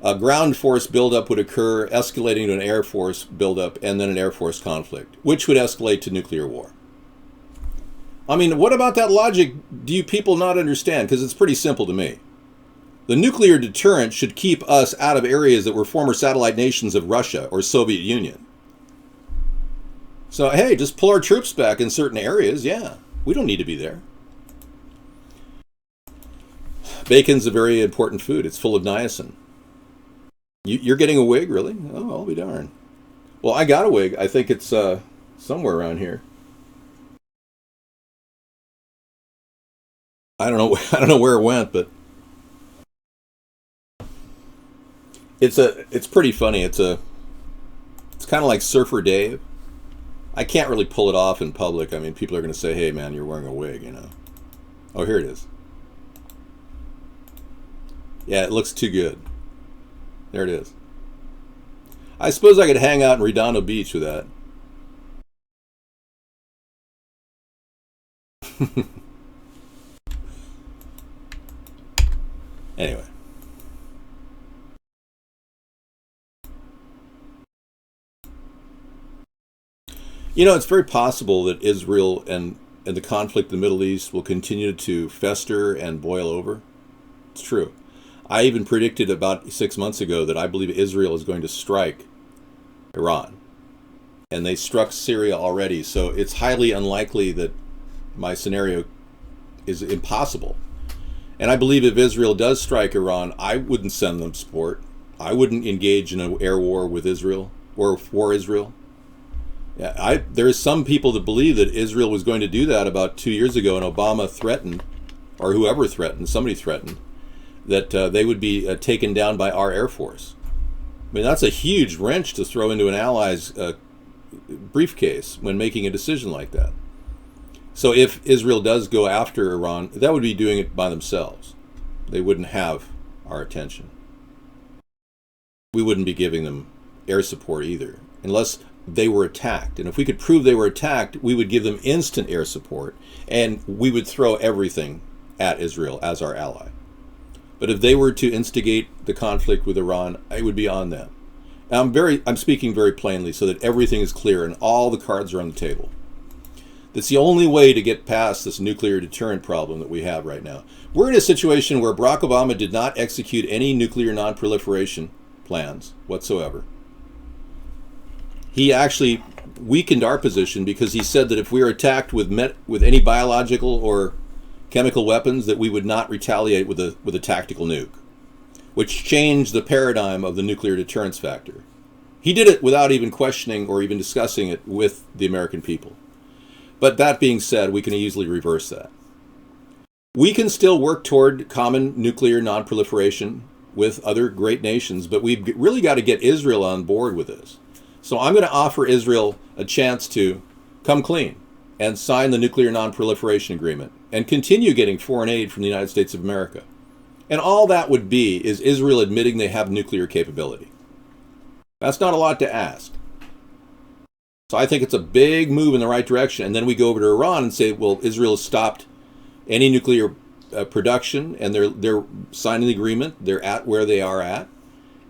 Speaker 1: a ground force buildup would occur, escalating to an air force buildup, and then an air force conflict, which would escalate to nuclear war. I mean, what about that logic do you people not understand? Because it's pretty simple to me. The nuclear deterrent should keep us out of areas that were former satellite nations of Russia or Soviet Union. So, hey, just pull our troops back in certain areas. Yeah, we don't need to be there. Bacon's a very important food. It's full of niacin. You're getting a wig, really? Oh, I'll be darned. Well, I got a wig. I think it's somewhere around here. I don't know. I don't know where it went, but it's pretty funny. It's kind of like Surfer Dave. I can't really pull it off in public. I mean, people are going to say, "Hey, man, you're wearing a wig," you know. Oh, here it is. Yeah, it looks too good. There it is. I suppose I could hang out in Redondo Beach with that. Anyway. You know, it's very possible that Israel and the conflict in the Middle East will continue to fester and boil over. It's true. I even predicted about 6 months ago that I believe Israel is going to strike Iran. And they struck Syria already, so it's highly unlikely that my scenario is impossible. And I believe if Israel does strike Iran, I wouldn't send them support. I wouldn't engage in an air war with Israel or for Israel. Yeah, there's some people that believe that Israel was going to do that about 2 years ago, and Obama threatened, or whoever threatened, somebody threatened, that they would be taken down by our Air Force. I mean, that's a huge wrench to throw into an ally's briefcase when making a decision like that. So if Israel does go after Iran, that would be doing it by themselves. They wouldn't have our attention. We wouldn't be giving them air support either, unless they were attacked. And if we could prove they were attacked, we would give them instant air support, and we would throw everything at Israel as our ally. But if they were to instigate the conflict with Iran, it would be on them. And I'm speaking very plainly so that everything is clear and all the cards are on the table. That's the only way to get past this nuclear deterrent problem that we have right now. We're in a situation where Barack Obama did not execute any nuclear non-proliferation plans whatsoever. He actually weakened our position because he said that if we were attacked with any biological or chemical weapons, that we would not retaliate with a tactical nuke, which changed the paradigm of the nuclear deterrence factor. He did it without even questioning or even discussing it with the American people. But that being said, we can easily reverse that. We can still work toward common nuclear non-proliferation with other great nations, but we've really got to get Israel on board with this. So I'm going to offer Israel a chance to come clean and sign the nuclear non-proliferation agreement and continue getting foreign aid from the United States of America. And all that would be is Israel admitting they have nuclear capability. That's not a lot to ask. So I think it's a big move in the right direction. And then we go over to Iran and say, well, Israel has stopped any nuclear production, and they're signing the agreement. They're at where they are at.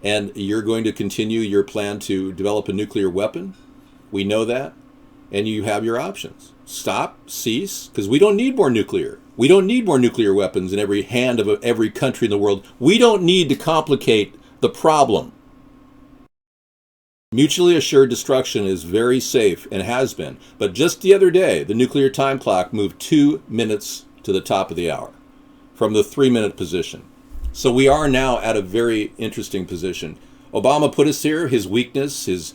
Speaker 1: And you're going to continue your plan to develop a nuclear weapon. We know that. And you have your options. Stop, cease, because we don't need more nuclear. We don't need more nuclear weapons in every hand of every country in the world. We don't need to complicate the problem. Mutually assured destruction is very safe and has been. But just the other day, the nuclear time clock moved 2 minutes to the top of the hour from the 3-minute position. So we are now at a very interesting position. Obama put us here. His weakness, his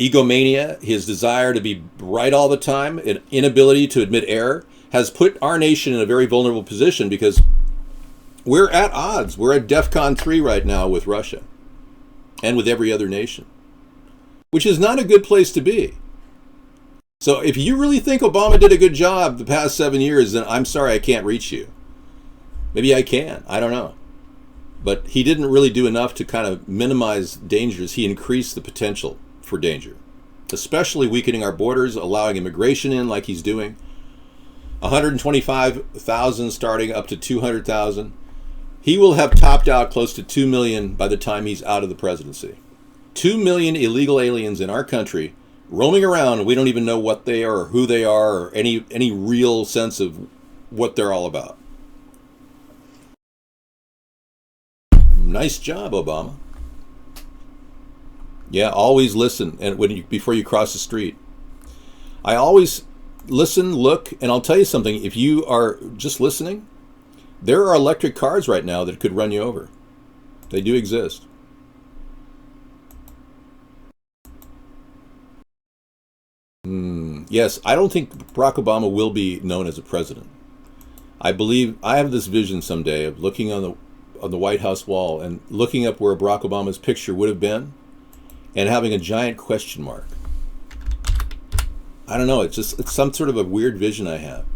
Speaker 1: egomania, his desire to be right all the time, an inability to admit error, has put our nation in a very vulnerable position because we're at odds. We're at DEFCON 3 right now with Russia and with every other nation, which is not a good place to be. So if you really think Obama did a good job the past 7 years, then I'm sorry I can't reach you. Maybe I can. I don't know. But he didn't really do enough to kind of minimize dangers. He increased the potential for danger, especially weakening our borders, allowing immigration in like he's doing. 125,000 starting up to 200,000. He will have topped out close to 2 million by the time he's out of the presidency. 2 million illegal aliens in our country roaming around. We don't even know what they are or who they are or any real sense of what they're all about. Nice job, Obama. Yeah, always listen and before you cross the street. I always listen, look, and I'll tell you something. If you are just listening, there are electric cars right now that could run you over. They do exist. Yes, I don't think Barack Obama will be known as a president. I believe I have this vision someday of looking on the White House wall and looking up where Barack Obama's picture would have been and having a giant question mark. I don't know, it's some sort of a weird vision I have.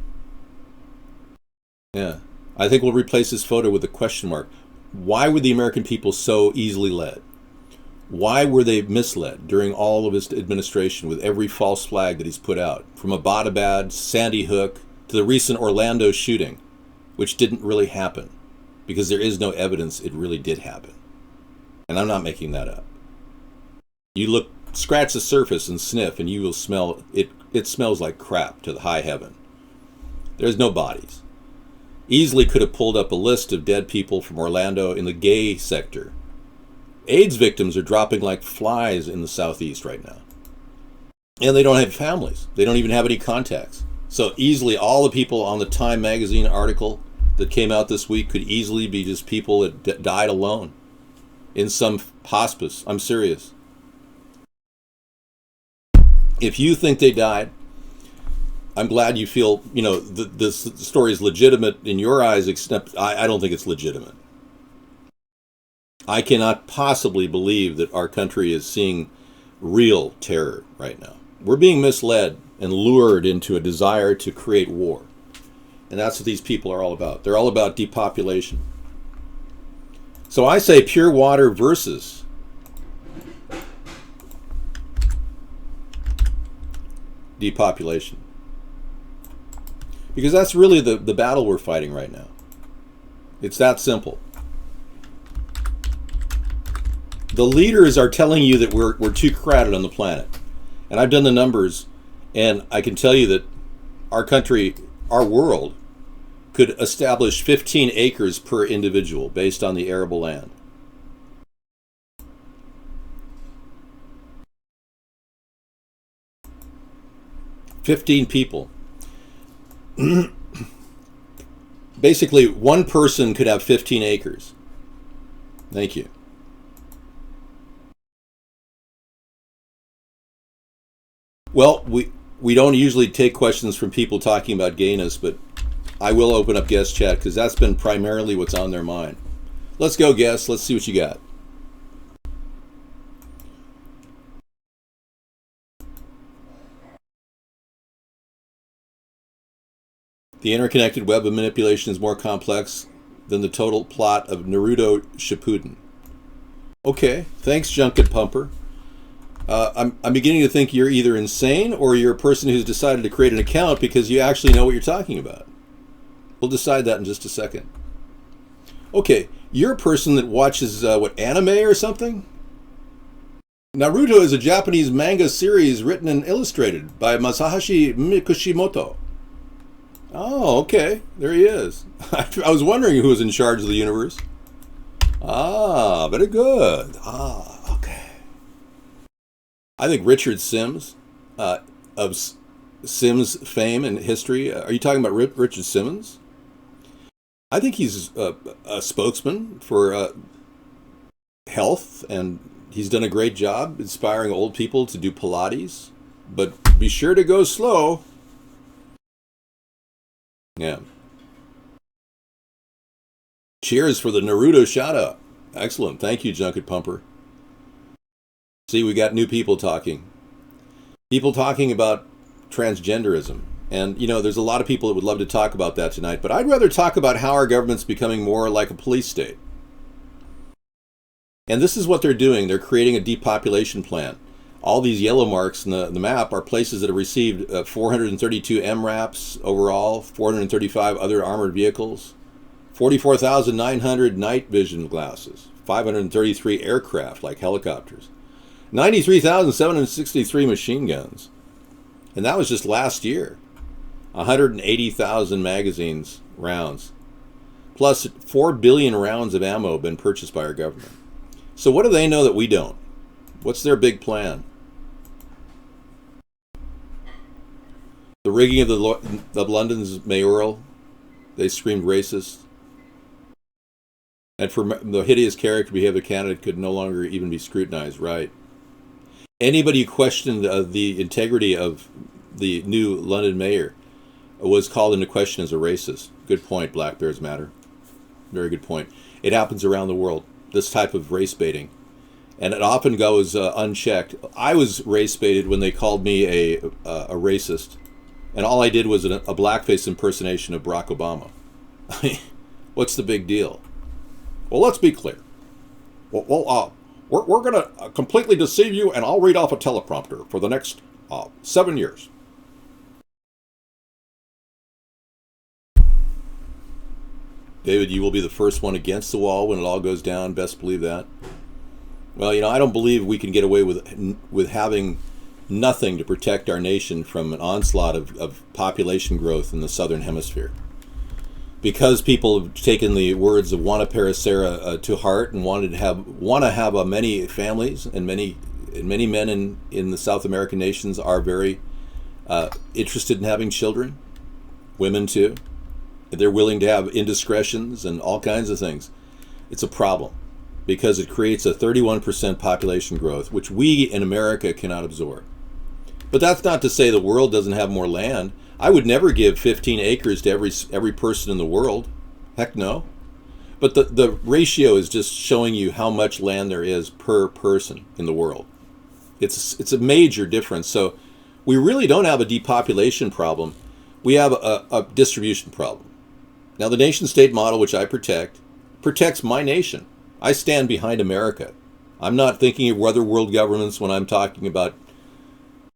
Speaker 1: Yeah. I think we'll replace this photo with a question mark. Why were the American people so easily led? Why were they misled during all of his administration with every false flag that he's put out? From Abbottabad, Sandy Hook, to the recent Orlando shooting, which didn't really happen because there is no evidence it really did happen. And I'm not making that up. You scratch the surface and sniff and you will smell it. It smells like crap to the high heaven. There's no bodies. Easily could have pulled up a list of dead people from Orlando in the gay sector. AIDS victims are dropping like flies in the Southeast right now. And they don't have families. They don't even have any contacts. So easily all the people on the Time magazine article that came out this week could easily be just people that died alone in some hospice. I'm serious. If you think they died, I'm glad you feel, the story is legitimate in your eyes, except I don't think it's legitimate. I cannot possibly believe that our country is seeing real terror right now. We're being misled and lured into a desire to create war. And that's what these people are all about. They're all about depopulation. So I say pure water versus depopulation. Because that's really the battle we're fighting right now. It's that simple. The leaders are telling you that we're too crowded on the planet. And I've done the numbers, and I can tell you that our country, our world, could establish 15 acres per individual based on the arable land. "15 people. Basically, one person could have 15 acres. Thank you. Well, we don't usually take questions from people talking about gayness, but I will open up guest chat because that's been primarily what's on their mind. Let's go, guests. Let's see what you got. The interconnected web of manipulation is more complex than the total plot of Naruto Shippuden. Okay, thanks, Junket Pumper. I'm beginning to think you're either insane or you're a person who's decided to create an account because you actually know what you're talking about. We'll decide that in just a second. Okay, you're a person that watches, anime or something? Naruto is a Japanese manga series written and illustrated by Masahashi Kishimoto. Oh, okay. There he is. I was wondering who was in charge of the universe. Ah, very good. Ah, okay. I think Richard Sims, of Sims fame and history. Are you talking about Richard Simmons? I think he's a spokesman for health, and he's done a great job inspiring old people to do Pilates. But be sure to go slow. Yeah. Cheers for the Naruto shout-out. Excellent. Thank you, Junket Pumper. See, we got new people talking. People talking about transgenderism. And, there's a lot of people that would love to talk about that tonight, but I'd rather talk about how our government's becoming more like a police state. And this is what they're doing. They're creating a depopulation plan. All these yellow marks in the map are places that have received 432 MRAPs overall, 435 other armored vehicles, 44,900 night vision glasses, 533 aircraft like helicopters, 93,763 machine guns. And that was just last year. 180,000 magazines, rounds, Plus, 4 billion rounds of ammo have been purchased by our government. So what do they know that we don't? What's their big plan? The rigging of London's mayoral, they screamed racist. And for the hideous character behavior candidate could no longer even be scrutinized, right? Anybody who questioned the integrity of the new London mayor was called into question as a racist. Good point, Black Bears Matter. Very good point. It happens around the world, this type of race baiting. And it often goes unchecked. I was race baited when they called me a racist. And all I did was a blackface impersonation of Barack Obama. What's the big deal? Well, let's be clear. We're going to completely deceive you, and I'll read off a teleprompter for the next 7 years. David, you will be the first one against the wall when it all goes down. Best believe that. Well, I don't believe we can get away with having nothing to protect our nation from an onslaught of population growth in the southern hemisphere. Because people have taken the words of Juana Paracera to heart and want to have many families, and many men in the South American nations are very interested in having children, women too. They're willing to have indiscretions and all kinds of things. It's a problem because it creates a 31% population growth, which we in America cannot absorb. But that's not to say the world doesn't have more land. I would never give 15 acres to every person in the world. Heck no. But the ratio is just showing you how much land there is per person in the world. It's a major difference. So we really don't have a depopulation problem. We have a distribution problem. Now, the nation-state model, which I protect, protects my nation. I stand behind America. I'm not thinking of other world governments when I'm talking about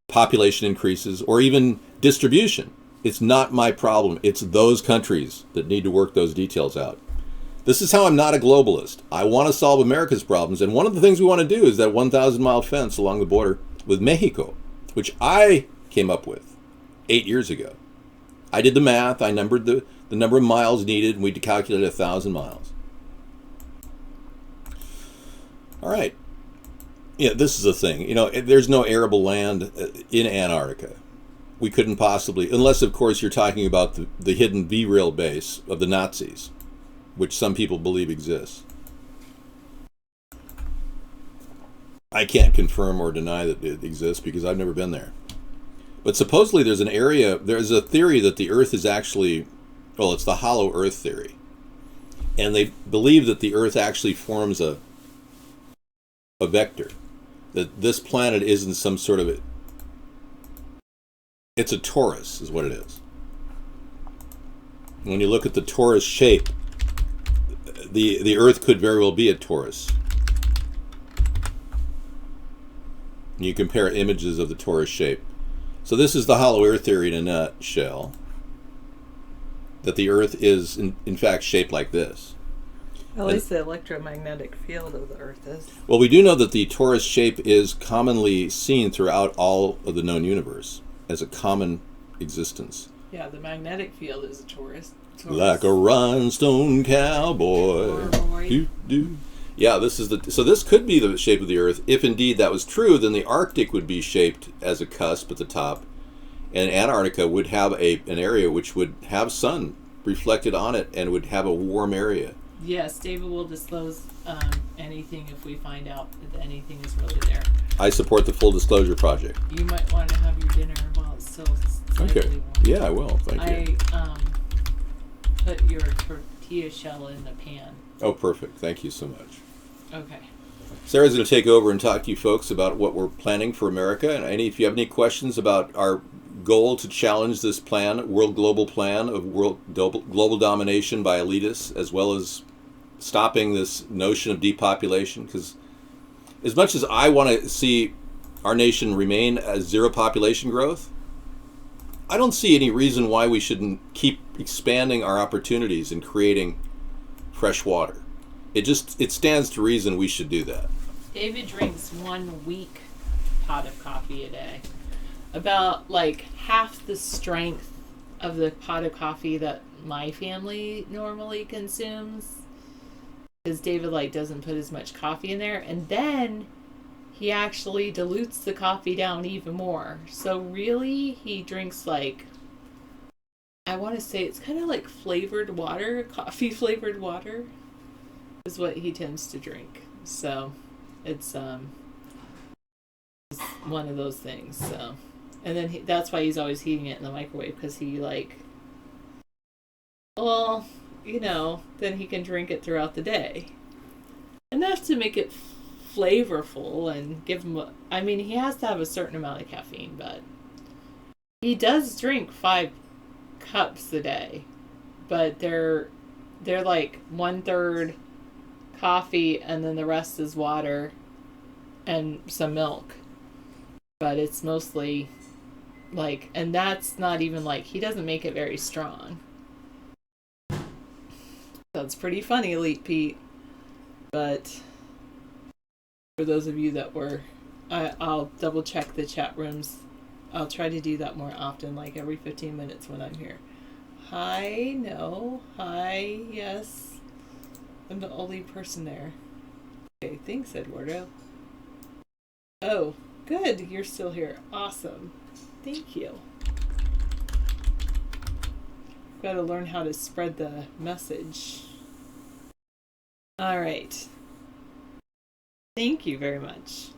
Speaker 1: population increases or even distribution. It's not my problem. It's those countries that need to work those details out. This is how I'm not a globalist. I want to solve America's problems. And one of the things we want to do is that 1,000-mile fence along the border with Mexico, which I came up with 8 years ago. I did the math. I numbered the number of miles needed, and we calculated 1,000 miles. All right. Yeah, this is the thing. There's no arable land in Antarctica. We couldn't possibly, unless, of course, you're talking about the hidden V-rail base of the Nazis, which some people believe exists. I can't confirm or deny that it exists because I've never been there. But supposedly there's a theory that the Earth is actually, it's the hollow Earth theory. And they believe that the Earth actually forms a vector. That this planet isn't some sort of it's a torus is what it is. When you look at the torus shape, the Earth could very well be a torus. And you compare images of the torus shape. So this is the hollow Earth theory in a nutshell. That the Earth is in fact shaped like this.
Speaker 2: At least the electromagnetic field of the Earth is. Well,
Speaker 1: we do know that the torus shape is commonly seen throughout all of the known universe as a common existence.
Speaker 2: Yeah, the magnetic field is a torus.
Speaker 1: Like a rhinestone cowboy. Do. Yeah, so this could be the shape of the Earth. If indeed that was true, then the Arctic would be shaped as a cusp at the top, and Antarctica would have an area which would have sun reflected on it and would have a warm area.
Speaker 2: Yes, David will disclose anything if we find out that anything is really there.
Speaker 1: I support the Full Disclosure Project.
Speaker 2: You might want to have your dinner while it's still slightly warm.
Speaker 1: Yeah, I will. Thank you.
Speaker 2: I put your tortilla shell in the pan.
Speaker 1: Oh, perfect. Thank you so much.
Speaker 2: Okay.
Speaker 1: Sarah's going to take over and talk to you folks about what we're planning for America. And if you have any questions about our goal to challenge this global plan of world global domination by elitists, as well as stopping this notion of depopulation, because as much as I want to see our nation remain as zero population growth, I don't see any reason why we shouldn't keep expanding our opportunities and creating fresh water. It stands to reason we should do that.
Speaker 2: David drinks 1 week pot of coffee a day. About half the strength of the pot of coffee that my family normally consumes, because David like doesn't put as much coffee in there, and then he actually dilutes the coffee down even more. So really, he drinks like, I want to say it's kind of like flavored water, coffee flavored water, is what he tends to drink. So it's one of those things. So, and then that's why he's always heating it in the microwave, because he like, well, then he can drink it throughout the day, enough to make it flavorful and give him. He has to have a certain amount of caffeine, but he does drink 5 cups a day, but they're like 1/3 coffee and then the rest is water and some milk. But it's mostly like, and that's not even like, he doesn't make it very strong. That's pretty funny, Elite Pete. But for those of you that were, I'll double check the chat rooms. I'll try to do that more often, like every 15 minutes when I'm here. Hi, no. Hi, yes. I'm the only person there. Okay, thanks, Eduardo. Oh, good. You're still here. Awesome. Thank you. Got to learn how to spread the message. All right. Thank you very much.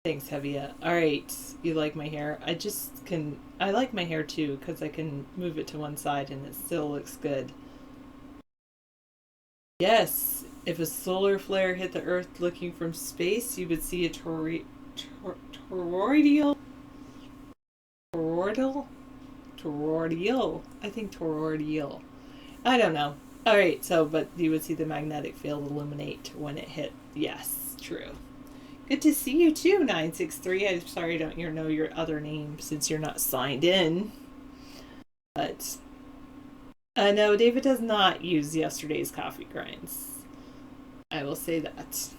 Speaker 2: Thanks, Heavia. All right. You like my hair? I like my hair too, because I can move it to one side and it still looks good. Yes. If a solar flare hit the Earth looking from space, you would see a toroidal. I think toroidal. I don't know. All right. So, but you would see the magnetic field illuminate when it hit. Yes, true. Good to see you too, 963. I'm sorry I don't know your other name since you're not signed in. But no, David does not use yesterday's coffee grinds. I will say that.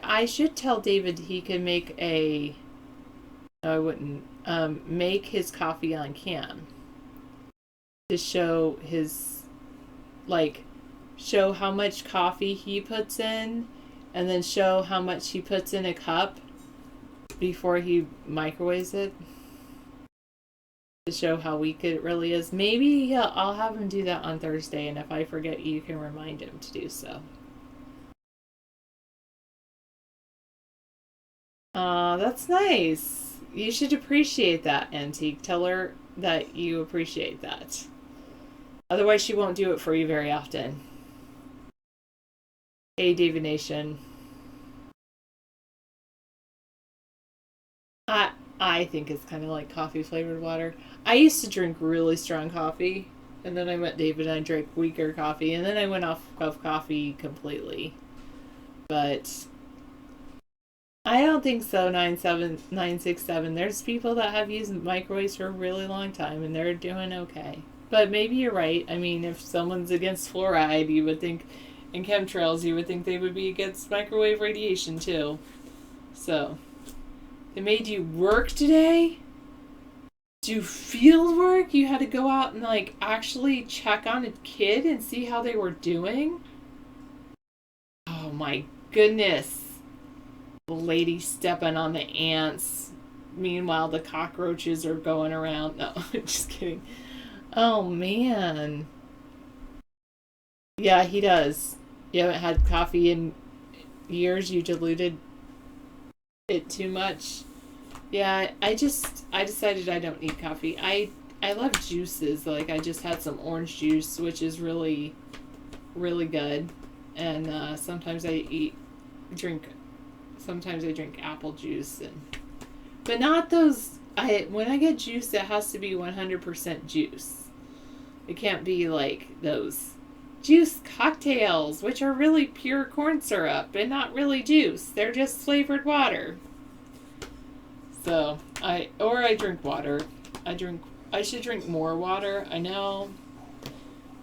Speaker 2: I should tell David he can make a. No, I wouldn't. Make his coffee on cam to show his, like, show how much coffee he puts in, and then show how much he puts in a cup before he microwaves it, to show how weak it really is. Maybe I'll have him do that on Thursday, and if I forget, you can remind him to do so. That's nice. You should appreciate that, Antique. Tell her that you appreciate that. Otherwise, she won't do it for you very often. Hey, David Nation. I think it's kind of like coffee flavored water. I used to drink really strong coffee, and then I met David and I drank weaker coffee, and then I went off of coffee completely. But I don't think so, 967. There's people that have used microwaves for a really long time, and they're doing okay. But maybe you're right. If someone's against fluoride, you would think, and chemtrails, you would think they would be against microwave radiation too. So, they made you work today? Do field work? You had to go out and actually check on a kid and see how they were doing? Oh my goodness. The lady stepping on the ants. Meanwhile, the cockroaches are going around. No, just kidding. Oh man. Yeah, he does. You haven't had coffee in years. You diluted it too much. Yeah, I decided I don't need coffee. I love juices. I just had some orange juice, which is really, really good. And sometimes I drink apple juice, but not those. When I get juice, it has to be 100% juice. It can't be like those juice cocktails, which are really pure corn syrup and not really juice. They're just flavored water. So I drink water. I should drink more water. I know,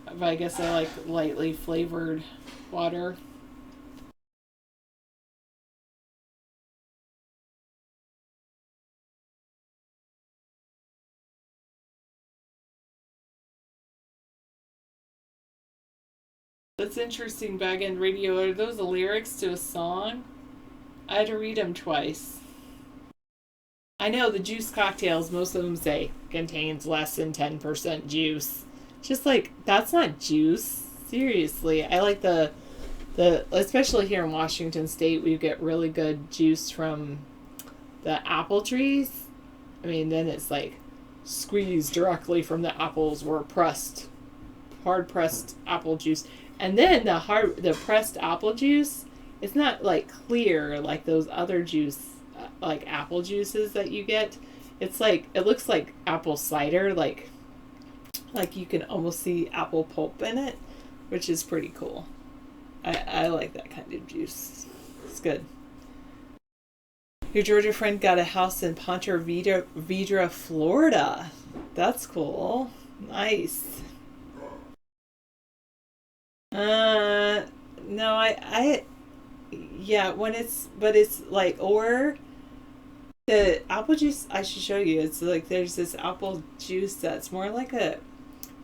Speaker 2: but I guess I like lightly flavored water. That's interesting. Bag End Radio. Are those the lyrics to a song? I had to read them twice. I know the juice cocktails, most of them say contains less than 10% juice. Just like, that's not juice. Seriously. I like the especially here in Washington State, we get really good juice from the apple trees. I mean, then it's like squeezed directly from the apples or hard pressed apple juice. And then the pressed apple juice, it's not like clear like those other juice, like apple juices that you get. It's like, it looks like apple cider, like you can almost see apple pulp in it, which is pretty cool. I like that kind of juice. It's good. Your Georgia friend got a house in Ponte Vedra, Florida. That's cool. Nice. No, yeah, but it's like, or the apple juice, I should show you. It's like, there's this apple juice that's more like a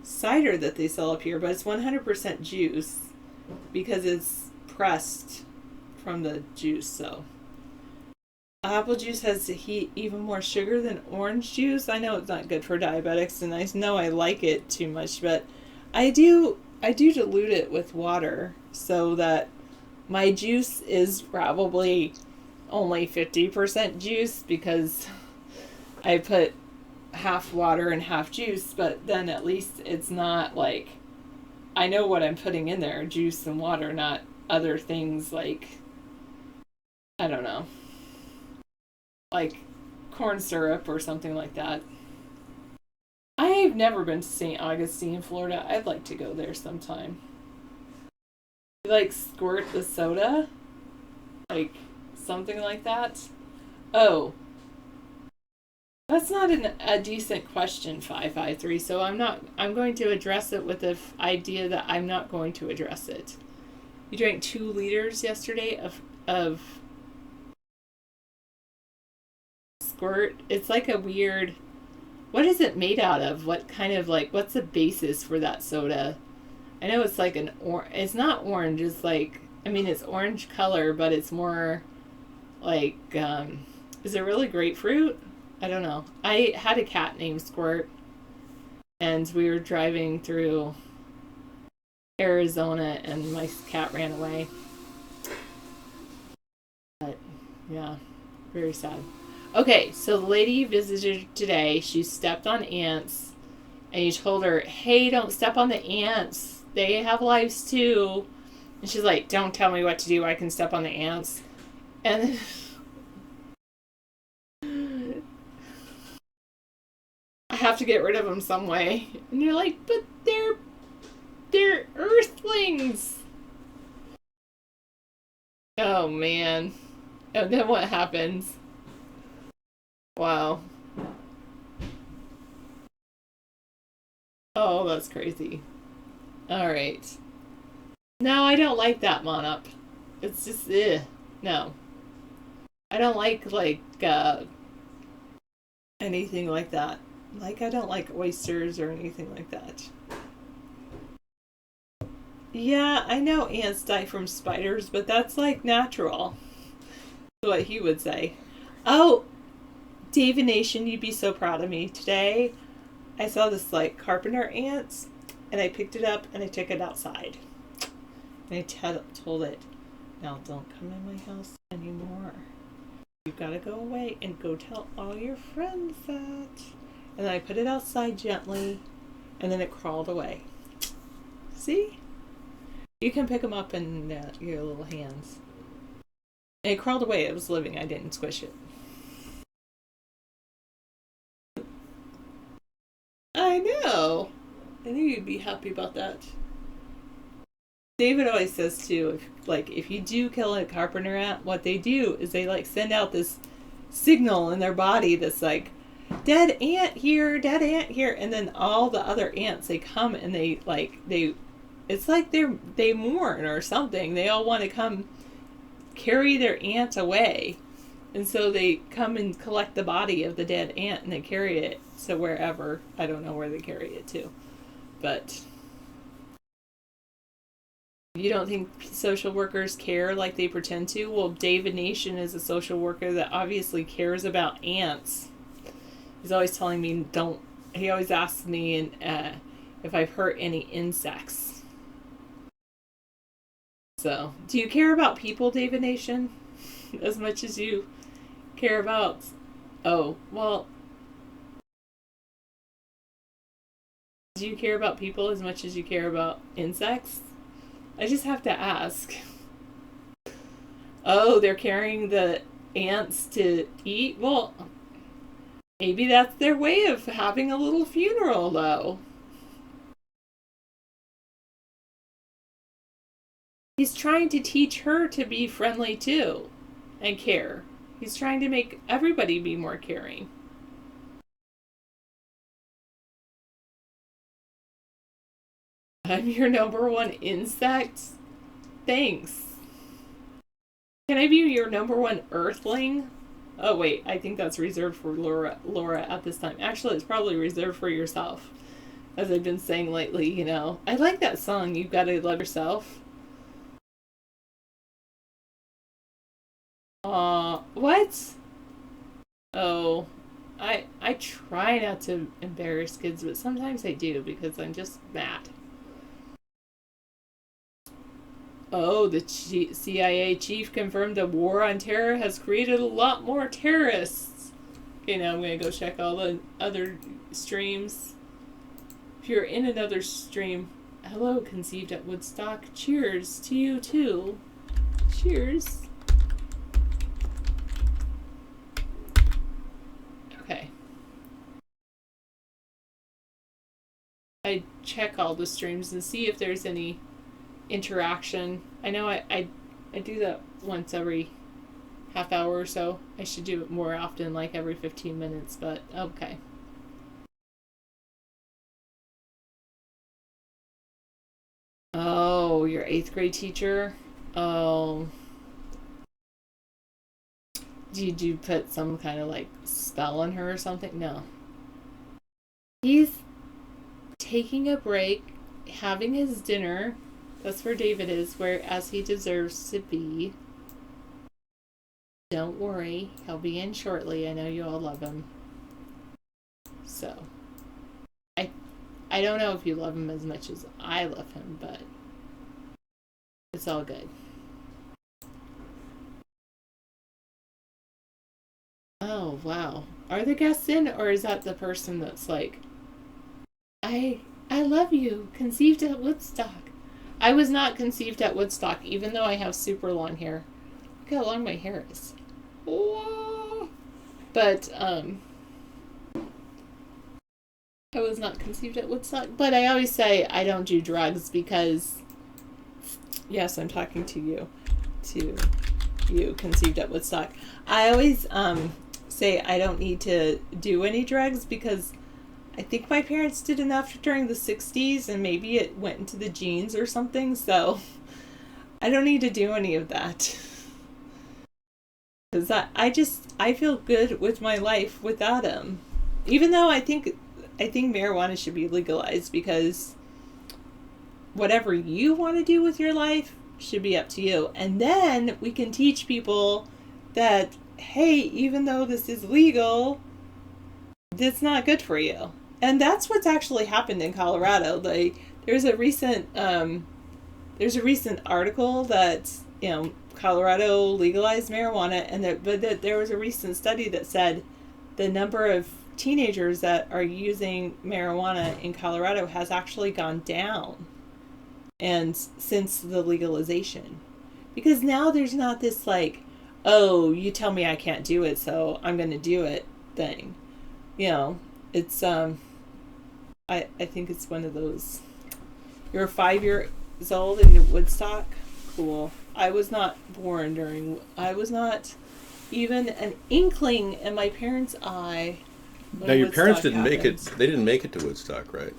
Speaker 2: cider that they sell up here, but it's 100% juice because it's pressed from the juice. So apple juice has even more sugar than orange juice. I know it's not good for diabetics, and I know I like it too much, but I do dilute it with water so that my juice is probably only 50% juice, because I put half water and half juice, but then at least it's not like, I know what I'm putting in there, juice and water, not other things like, I don't know, like corn syrup or something like that. I've never been to St. Augustine, Florida. I'd like to go there sometime. You like squirt the soda? Like something like that? Oh, that's not a decent question, 553. So I'm going to address it with the idea that I'm not going to address it. You drank 2 liters yesterday of squirt. It's like a weird, what is it made out of? What kind of, like, what's the basis for that soda? I know it's like it's not orange. It's like, I mean, it's orange color, but it's more like, is it really grapefruit? I don't know. I had a cat named Squirt, and we were driving through Arizona, and my cat ran away. But, yeah, very sad. Okay, so the lady you visited today, she stepped on ants, and you told her, hey, don't step on the ants. They have lives too. And she's like, don't tell me what to do. I can step on the ants. And I have to get rid of them some way. And you're like, but they're earthlings. Oh, man. And then what happens? Wow. Oh, that's crazy. All right. No, I don't like that Monup. It's just, no. I don't like anything like that. Like, I don't like oysters or anything like that. Yeah, I know ants die from spiders, but that's like natural. That's what he would say. Oh, David Nation, you'd be so proud of me. Today, I saw this like carpenter ants, and I picked it up and I took it outside. And I told it, now don't come in my house anymore. You've got to go away and go tell all your friends that. And then I put it outside gently, and then it crawled away. See? You can pick them up in your little hands. And it crawled away. It was living. I didn't squish it. I know. I knew you'd be happy about that. David always says too, if you do kill a carpenter ant, what they do is they like send out this signal in their body that's like, dead ant here, and then all the other ants, they come and it's like they mourn or something. They all want to come carry their ant away, and so they come and collect the body of the dead ant and they carry it to wherever. I don't know where they carry it to, but You don't think social workers care like they pretend to? Well, David Nation is a social worker that obviously cares about ants. He's always telling me he always asks me if I've hurt any insects. So, do you care about people, David Nation? As much as you care about... Oh, well... Do you care about people as much as you care about insects? I just have to ask. Oh, they're carrying the ants to eat? Well, maybe that's their way of having a little funeral, though. He's trying to teach her to be friendly, too, and care. He's trying to make everybody be more caring. I'm your number one insect? Thanks. Can I be your number one earthling? Oh wait, I think that's reserved for Laura at this time. Actually, it's probably reserved for yourself. As I've been saying lately, you know. I like that song, You've Got to Love Yourself. What? Oh, I try not to embarrass kids, but sometimes I do because I'm just mad. Oh, the CIA chief confirmed the war on terror has created a lot more terrorists. Okay, now I'm going to go check all the other streams. If you're in another stream, hello, conceived at Woodstock. Cheers to you too. Cheers. Okay. I check all the streams and see if there's any interaction. I know I do that once every half hour or so. I should do it more often, like every 15 minutes, but okay. Oh, your 8th grade teacher? Oh. Did you put some kind of like spell on her or something? No. He's taking a break, having his dinner. That's where David is, as he deserves to be. Don't worry, he'll be in shortly. I know you all love him. So, I don't know if you love him as much as I love him, but it's all good. Oh, wow. Are the guests in, or is that the person that's like, I love you, conceived at Woodstock? I was not conceived at Woodstock, even though I have super long hair. Look how long my hair is. Whoa. But, I was not conceived at Woodstock. But I always say I don't do drugs because, yes, I'm talking to you, conceived at Woodstock. I always, say I don't need to do any drugs because I think my parents did enough during the 60s and maybe it went into the genes or something, so I don't need to do any of that. Because I feel good with my life without them. Even though I think marijuana should be legalized because whatever you want to do with your life should be up to you. And then we can teach people that, hey, even though this is legal, it's not good for you. And that's what's actually happened in Colorado. There's a recent article that, you know, Colorado legalized marijuana, and there was a recent study that said the number of teenagers that are using marijuana in Colorado has actually gone down, and since the legalization, because now there's not this like, oh, you tell me I can't do it, so I'm going to do it thing. You know, it's I think it's one of those. You're 5 years old in Woodstock? Cool. I was not even an inkling in my parents' eye.
Speaker 1: Now your parents didn't make it. They didn't make it to Woodstock, right?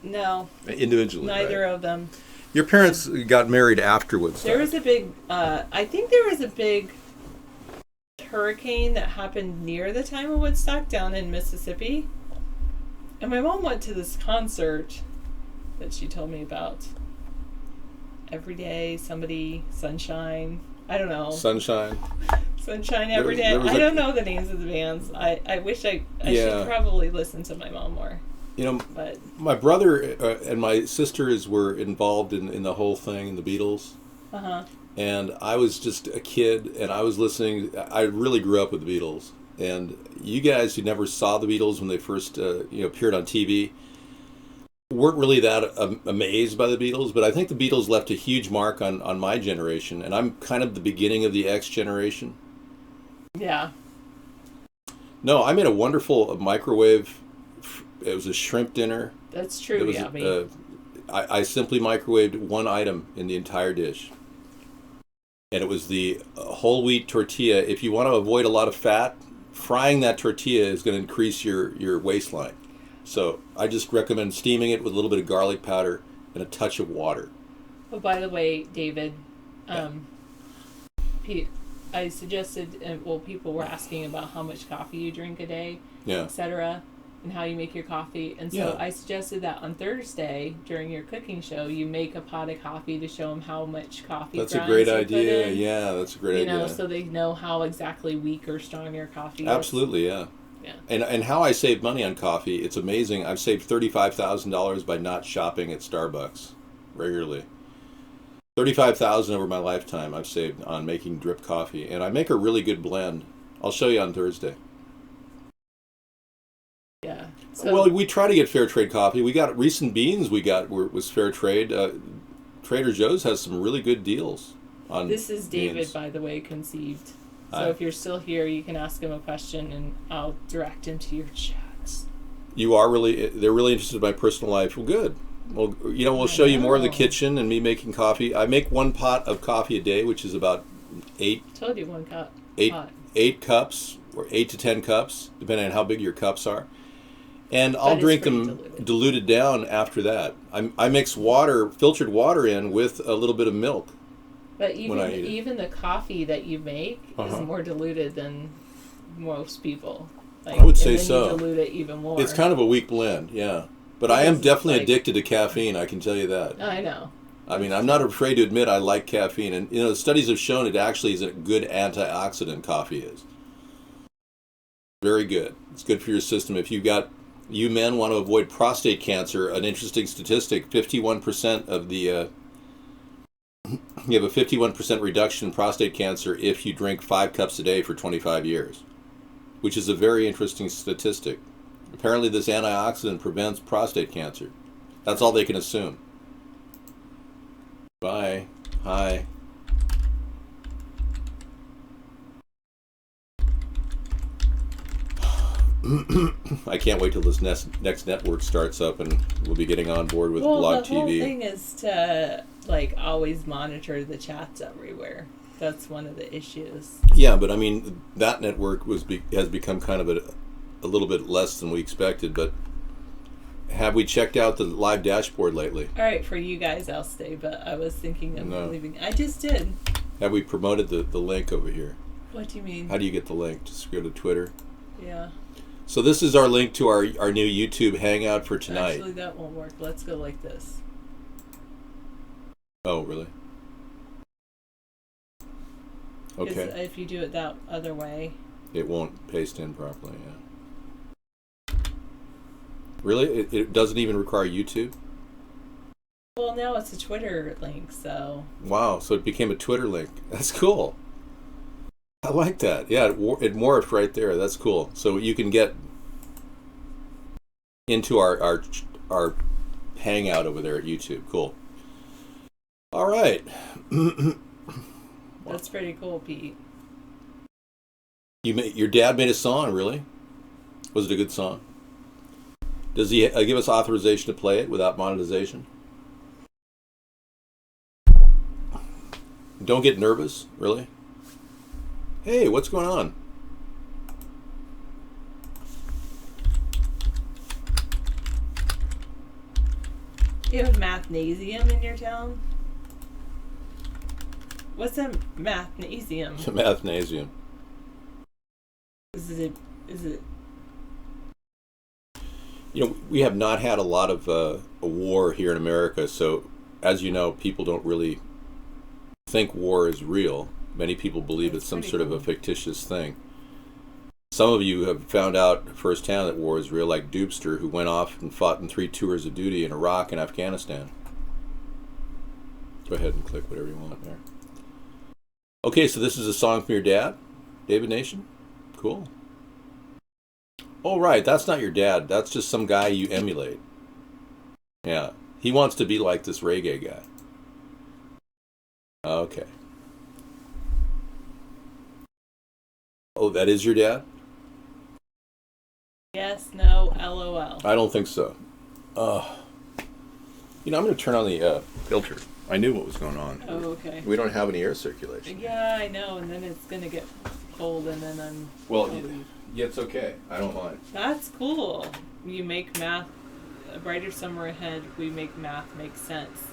Speaker 2: No.
Speaker 1: Individually,
Speaker 2: neither
Speaker 1: right?
Speaker 2: of them.
Speaker 1: Your parents got married after Woodstock.
Speaker 2: There was a big. I think there was a big hurricane that happened near the time of Woodstock down in Mississippi, and my mom went to this concert that she told me about. every day, somebody, sunshine. I don't know.
Speaker 1: Sunshine.
Speaker 2: Sunshine every day.
Speaker 1: There was
Speaker 2: I don't know the names of the bands. I wish I
Speaker 1: Yeah.
Speaker 2: should probably listen to my mom more.
Speaker 1: You know,
Speaker 2: But
Speaker 1: my brother and my sisters were involved in the whole thing, the Beatles. And I was just a kid, and I was listening. I really grew up with the Beatles. And you guys who never saw the Beatles when they first appeared on TV weren't really that amazed by the Beatles. But I think the Beatles left a huge mark on my generation. And I'm kind of the beginning of the X generation.
Speaker 2: yeah.
Speaker 1: No, I made a wonderful microwave. It was a shrimp dinner.
Speaker 2: That's true,
Speaker 1: It was,
Speaker 2: Yummy.
Speaker 1: I simply microwaved one item in the entire dish. And it was the whole wheat tortilla. If you want to avoid a lot of fat, frying that tortilla is going to increase your waistline. So I just recommend steaming it with a little bit of garlic powder and a touch of water.
Speaker 2: Oh, by the way, David, I suggested, people were asking about how much coffee you drink a day,
Speaker 1: Yeah.
Speaker 2: etc., and how you make your coffee. And so
Speaker 1: Yeah.
Speaker 2: I suggested that on Thursday during your cooking show, you make a pot of coffee to show them how much coffee.
Speaker 1: That's a
Speaker 2: grounds
Speaker 1: great
Speaker 2: you put
Speaker 1: idea.
Speaker 2: in,
Speaker 1: Yeah, that's a great idea.
Speaker 2: so they know how exactly weak or strong your coffee is.
Speaker 1: Absolutely, yeah.
Speaker 2: Yeah.
Speaker 1: And how I save money on coffee, it's amazing. I've saved $35,000 by not shopping at Starbucks regularly. $35,000 over my lifetime I've saved on making drip coffee, and I make a really good blend. I'll show you on Thursday.
Speaker 2: Yeah. So,
Speaker 1: Well, we try to get fair trade coffee. We got recent beans. Was fair trade. Trader Joe's has some really good deals on.
Speaker 2: this is David,
Speaker 1: beans.
Speaker 2: by the way, conceived. So
Speaker 1: Hi.
Speaker 2: if you're still here, you can ask him a question, and I'll direct him to your chats.
Speaker 1: You are really. They're really interested in my personal life. Well, good. Well, we'll show you more of the
Speaker 2: know.
Speaker 1: kitchen and me making coffee. I make one pot of coffee a day, which is about eight
Speaker 2: Told you one cup.
Speaker 1: eight
Speaker 2: pot.
Speaker 1: 8 cups or 8 to 10 cups, depending on how big your cups are. And I'll
Speaker 2: it's
Speaker 1: drink
Speaker 2: pretty
Speaker 1: them
Speaker 2: diluted.
Speaker 1: diluted down after that. I mix water, filtered water in with a little bit of milk.
Speaker 2: But
Speaker 1: when I eat it.
Speaker 2: even the coffee that you make is
Speaker 1: Uh-huh.
Speaker 2: more diluted than most people.
Speaker 1: I would say
Speaker 2: and then
Speaker 1: so.
Speaker 2: You dilute it even more.
Speaker 1: It's kind of a weak blend, yeah. But I am
Speaker 2: Because,
Speaker 1: definitely
Speaker 2: like-
Speaker 1: addicted to caffeine, I can tell you that.
Speaker 2: I know.
Speaker 1: I mean, I'm not afraid to admit I like caffeine. And, the studies have shown it actually is a good antioxidant, coffee is. Very good. It's good for your system. If you men want to avoid prostate cancer, an interesting statistic, 51% of the, you have a 51% reduction in prostate cancer if you drink 5 cups a day for 25 years, which is a very interesting statistic. Apparently this antioxidant prevents prostate cancer. That's all they can assume. Bye. Hi. I can't wait till this next network starts up and we'll be getting on board with Blog
Speaker 2: the whole
Speaker 1: TV.
Speaker 2: thing is to always monitor the chats everywhere. That's one of the issues.
Speaker 1: Yeah, but I mean that network has become kind of a little bit less than we expected. But have we checked out the live dashboard lately?
Speaker 2: All right, for you guys, I'll stay. But I was thinking of
Speaker 1: No.
Speaker 2: leaving. I just did.
Speaker 1: Have we promoted the link over here?
Speaker 2: What do you mean?
Speaker 1: How do you get the link? Just go to Twitter.
Speaker 2: Yeah.
Speaker 1: So this is our link to our new YouTube Hangout for tonight.
Speaker 2: Actually, that won't work. Let's go like this.
Speaker 1: Oh, really?
Speaker 2: 'Cause
Speaker 1: Okay.
Speaker 2: if you do it that other way.
Speaker 1: It won't paste in properly, yeah. Really? It doesn't even require YouTube?
Speaker 2: Well, now it's a Twitter link, so.
Speaker 1: Wow, so it became a Twitter link. That's cool. I like that. Yeah, it morphed right there. That's cool. So you can get into our hangout over there at YouTube. Cool. All right.
Speaker 2: That's pretty cool, Pete.
Speaker 1: Your dad made a song, really? Was it a good song? Does he give us authorization to play it without monetization? Don't get nervous, really? Hey, what's going on?
Speaker 2: You have mathnasium in your town? What's a mathnasium?
Speaker 1: Mathnasium.
Speaker 2: Is it
Speaker 1: We have not had a lot of a war here in America, so as you know, people don't really think war is real. Many people believe it's some sort of a fictitious thing. Some of you have found out firsthand that war is real, like Doobster, who went off and fought in 3 tours of duty in Iraq and Afghanistan. Go ahead and click whatever you want there. Okay, so this is a song from your dad, David Nation? Cool. Oh, right, that's not your dad. That's just some guy you emulate. Yeah, he wants to be like this reggae guy. Okay. Oh, that is your dad?
Speaker 2: Yes, no, LOL.
Speaker 1: I don't think so. You know, I'm going to turn on the filter. I knew what was going on.
Speaker 2: Oh, okay.
Speaker 1: We don't have any air circulation.
Speaker 2: Yeah, I know, and then it's going to get cold, and then I'm...
Speaker 1: Well, yeah, it's okay. I don't mind.
Speaker 2: That's cool. You make math... A brighter summer ahead, we make math make sense.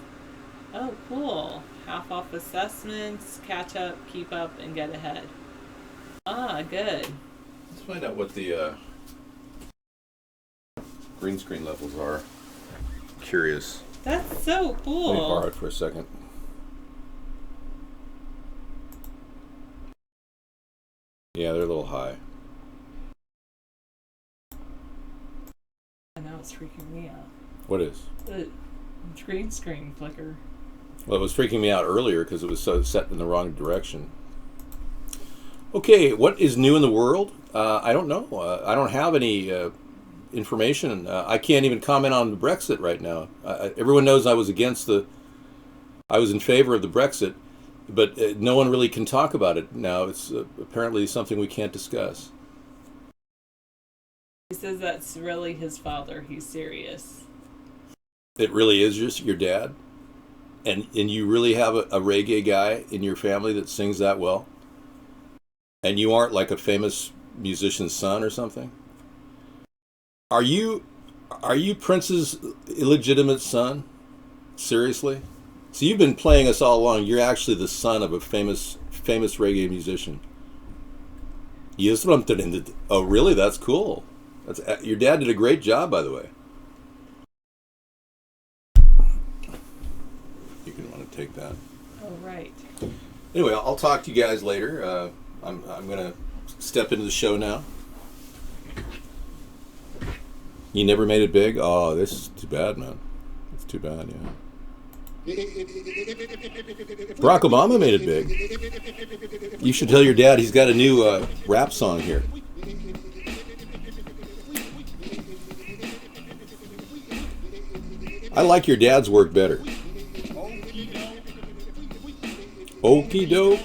Speaker 2: Oh, cool. Half off assessments, catch up, keep up, and get ahead. Ah, good.
Speaker 1: Let's find out what the green screen levels are. Curious.
Speaker 2: That's so cool.
Speaker 1: Let me borrow it for a second. Yeah, they're a little high.
Speaker 2: And now it's freaking me out.
Speaker 1: What is?
Speaker 2: The green screen flicker.
Speaker 1: Well, it was freaking me out earlier because it was so set in the wrong direction. Okay, what is new in the world? I don't know. I don't have any information. I can't even comment on Brexit right now. Everyone knows I was in favor of the Brexit, but no one really can talk about it now. It's apparently something we can't discuss.
Speaker 2: He says that's really his father. He's serious.
Speaker 1: It really is just your dad? And you really have a reggae guy in your family that sings that well? And you aren't like a famous musician's son or something? Are you Prince's illegitimate son? Seriously? So you've been playing us all along. You're actually the son of a famous reggae musician. Yes, oh, really? That's cool. Your dad did a great job, by the way. You can want to take that.
Speaker 2: Oh, right.
Speaker 1: Anyway, I'll talk to you guys later. I'm going to step into the show now. You never made it big? Oh, this is too bad, man. It's too bad, yeah. Barack Obama made it big. You should tell your dad he's got a new rap song here. I like your dad's work better. Okie doke.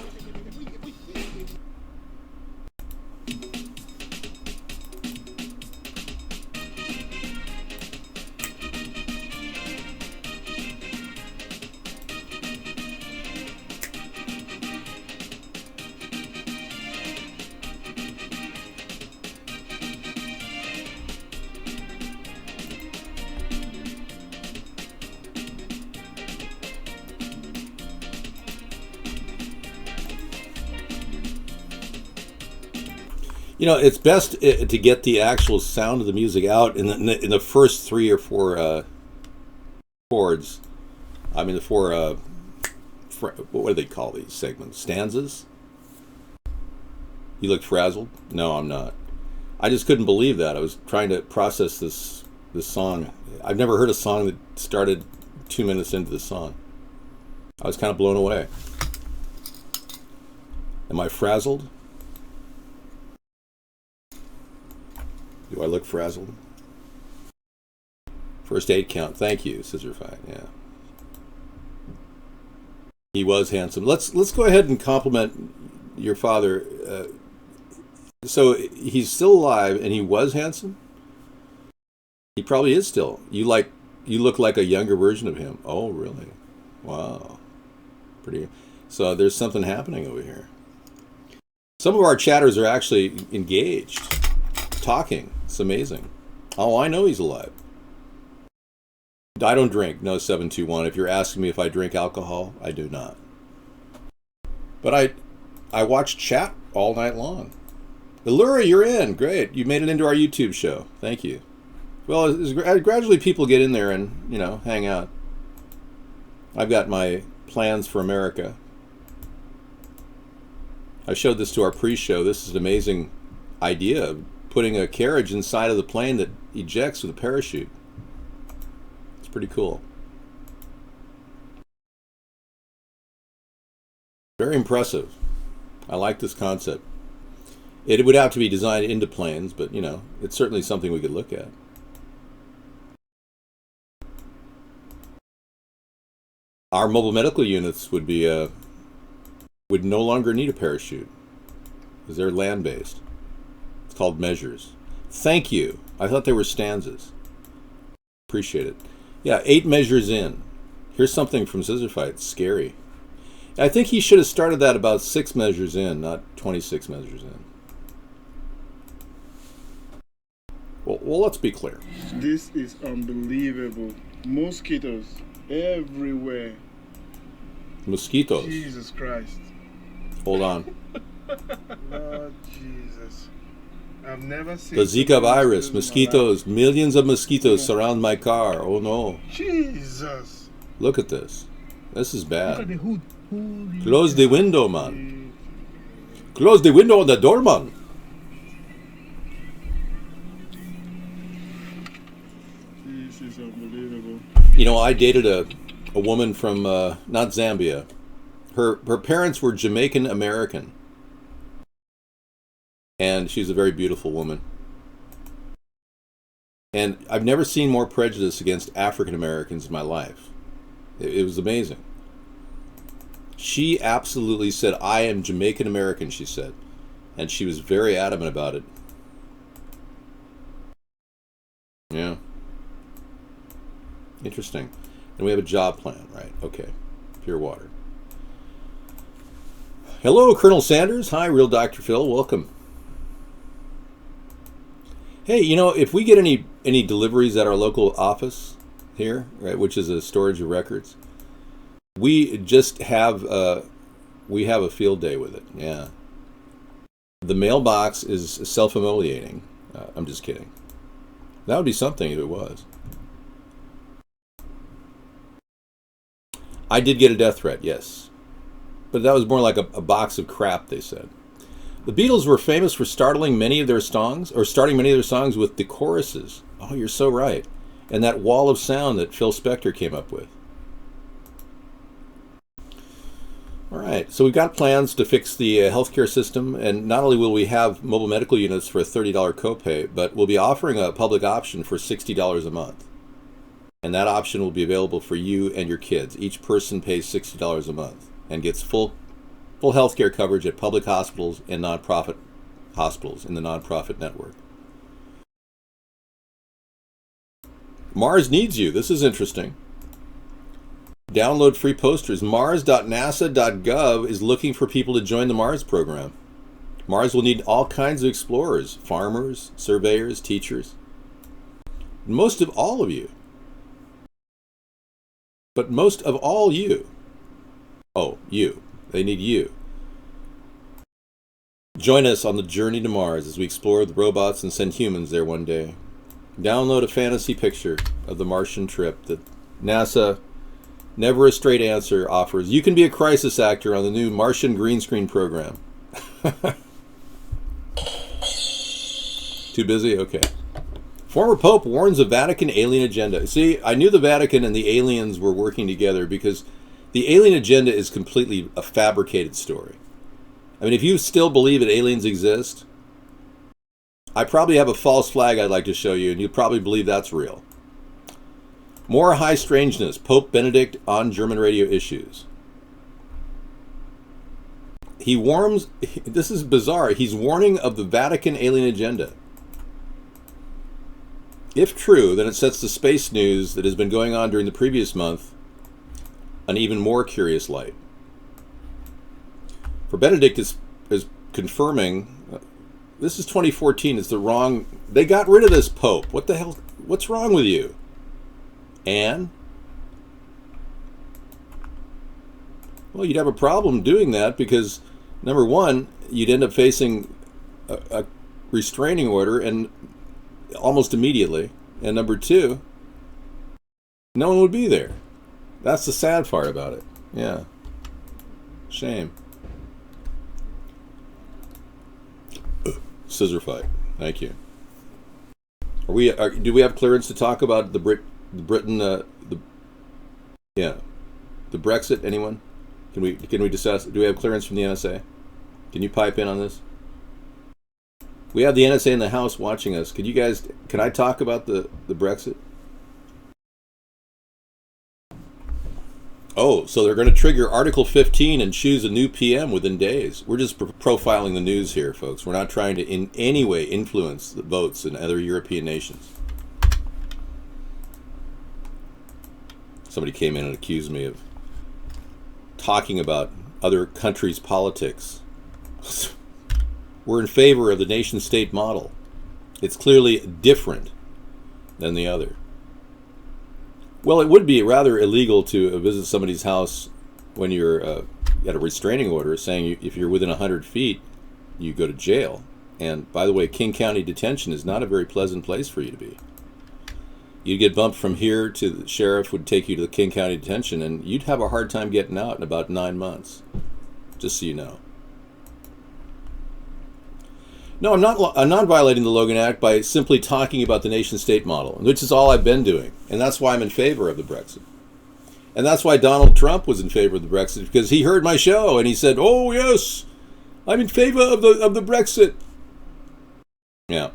Speaker 1: You know, it's best to get the actual sound of the music out in the first 3 or 4 chords. I mean, the 4 what do they call these segments? Stanzas? You look frazzled? No, I'm not. I just couldn't believe that. I was trying to process this song. I've never heard a song that started 2 minutes into the song. I was kind of blown away. Am I frazzled? Do I look frazzled? First aid count. Thank you, Scissorfight. Yeah. He was handsome. Let's go ahead and compliment your father. So he's still alive and he was handsome? He probably is still. You look like a younger version of him. Oh, really? Wow. Pretty. So there's something happening over here. Some of our chatters are actually engaged, talking. It's amazing. Oh, I know he's alive. I don't drink. No, 721. If you're asking me if I drink alcohol, I do not. But I watch chat all night long. Allura, you're in. Great. You made it into our YouTube show. Thank you. Well, gradually people get in there and, hang out. I've got my plans for America. I showed this to our pre-show. This is an amazing idea of putting a carriage inside of the plane that ejects with a parachute. It's pretty cool. Very impressive. I like this concept. It would have to be designed into planes, but it's certainly something we could look at. Our mobile medical units would no longer need a parachute because they're land-based. It's called measures. Thank you. I thought they were stanzas. Appreciate it. Yeah, 8 measures in. Here's something from Scissor Fight. Scary. I think he should have started that about 6 measures in, not 26 measures in. Well, let's be clear.
Speaker 4: This is unbelievable. Mosquitoes everywhere.
Speaker 1: Mosquitoes.
Speaker 4: Jesus Christ.
Speaker 1: Hold on.
Speaker 4: Lord Jesus. I've never seen
Speaker 1: The Zika virus,
Speaker 4: in my
Speaker 1: mosquitoes, millions of mosquitoes surround my car. Oh no.
Speaker 4: life. Jesus.
Speaker 1: Look at this. This is
Speaker 5: Look at
Speaker 1: bad.
Speaker 5: the hood. Holy
Speaker 1: Close the window, man. Close the window on the door, man.
Speaker 4: This is unbelievable.
Speaker 1: I dated a woman from not Zambia. Her parents were Jamaican American. And she's a very beautiful woman. And I've never seen more prejudice against African Americans in my life. It was amazing. She absolutely said, I am Jamaican American, she said. And she was very adamant about it. Yeah. Interesting. And we have a job plan, right? Okay. Pure water. Hello, Colonel Sanders. Hi, Real Dr. Phil. Welcome. Hey, if we get any deliveries at our local office here, right, which is a storage of records, we just have a field day with it. Yeah. The mailbox is self-immolating. I'm just kidding. That would be something if it was. I did get a death threat, yes. But that was more like a box of crap, they said. The Beatles were famous for starting many of their songs with the choruses. Oh, you're so right. And that wall of sound that Phil Spector came up with. All right, so we've got plans to fix the healthcare system, and not only will we have mobile medical units for a $30 copay, but we'll be offering a public option for $60 a month. And that option will be available for you and your kids. Each person pays $60 a month and gets full healthcare coverage at public hospitals and nonprofit hospitals in the nonprofit network. Mars needs you. This is interesting. Download free posters. Mars.nasa.gov is looking for people to join the Mars program. Mars will need all kinds of explorers, farmers, surveyors, teachers. Most of all of you. But most of all you. Oh, you. They need you. Join us on the journey to Mars as we explore the robots and send humans there one day. Download a fantasy picture of the Martian trip that NASA, Never a Straight Answer, offers. You can be a crisis actor on the new Martian green screen program. Too busy? Okay. Former Pope warns of Vatican alien agenda. See, I knew the Vatican and the aliens were working together because the alien agenda is completely a fabricated story. I mean, if you still believe that aliens exist, I probably have a false flag I'd like to show you, and you probably believe that's real. More high strangeness. Pope Benedict on German radio issues. He warns, this is bizarre, he's warning of the Vatican alien agenda. If true, then it sets the space news that has been going on during the previous month an even more curious light. For Benedict is confirming, this is 2014, it's the wrong, they got rid of this Pope. What the hell, what's wrong with you? And? Well, you'd have a problem doing that because, number one, you'd end up facing a restraining order and almost immediately. And number two, no one would be there. That's the sad part about it. Yeah. Shame. Scissor fight. Thank you. Do we have clearance to talk about the Britain the Brexit? Anyone? Can we discuss? Do we have clearance from the NSA? Can you pipe in on this? We have the NSA in the house watching us. Can I talk about the Brexit? Oh, so they're going to trigger Article 15 and choose a new PM within days. We're just profiling the news here, folks. We're not trying to in any way influence the votes in other European nations. Somebody came in and accused me of talking about other countries' politics. We're in favor of the nation-state model. It's clearly different than the other. Well, it would be rather illegal to visit somebody's house when you're at a restraining order saying if you're within 100 feet, you go to jail. And by the way, King County Detention is not a very pleasant place for you to be. You'd get bumped from here to the sheriff would take you to the King County Detention, and you'd have a hard time getting out in about 9 months, just so you know. No, I'm not violating the Logan Act by simply talking about the nation-state model, which is all I've been doing, and that's why I'm in favor of the Brexit. And that's why Donald Trump was in favor of the Brexit, because he heard my show and he said, "Oh yes, I'm in favor of the Brexit." Yeah.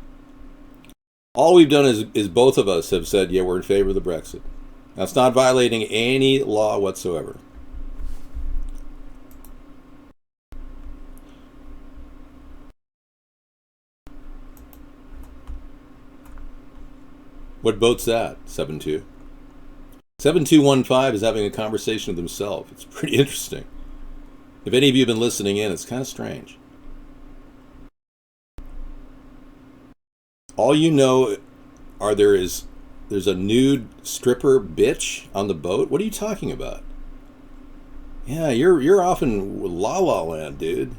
Speaker 1: All we've done is both of us have said, yeah, we're in favor of the Brexit. That's not violating any law whatsoever. What boat's that? 72. 7215 is having a conversation with himself. It's pretty interesting. If any of you have been listening in, it's kind of strange. All you know there's a nude stripper bitch on the boat? What are you talking about? Yeah, you're off in La La Land, dude.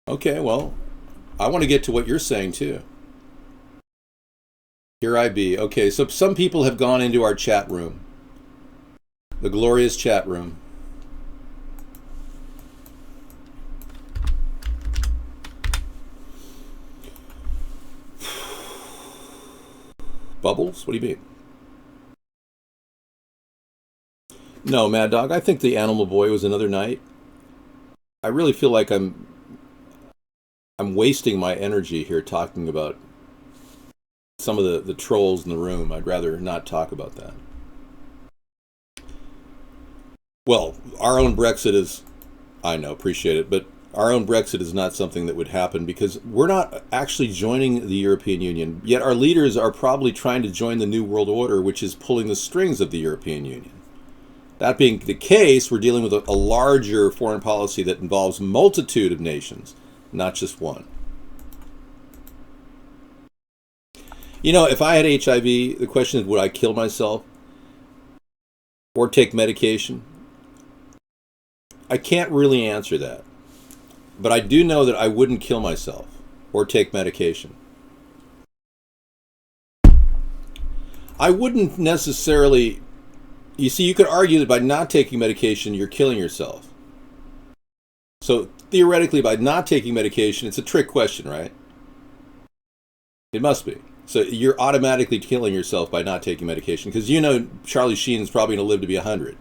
Speaker 1: Okay, well, I want to get to what you're saying too. Here I be. Okay, so some people have gone into our chat room. The glorious chat room. Bubbles? What do you mean? No, Mad Dog, I think the Animal Boy was another night. I really feel like I'm wasting my energy here talking about some of the trolls in the room. I'd rather not talk about that. Well, our own Brexit is, I know, appreciate it, but our own Brexit is not something that would happen because we're not actually joining the European Union, yet our leaders are probably trying to join the New World Order, which is pulling the strings of the European Union. That being the case, we're dealing with a larger foreign policy that involves a multitude of nations, not just one. You know, if I had HIV, the question is, would I kill myself or take medication? I can't really answer that. But I do know that I wouldn't kill myself or take medication. I wouldn't necessarily... You see, you could argue that by not taking medication, you're killing yourself. So theoretically, by not taking medication, it's a trick question, right? It must be. So you're automatically killing yourself by not taking medication because you know Charlie Sheen's probably going to live to be 100.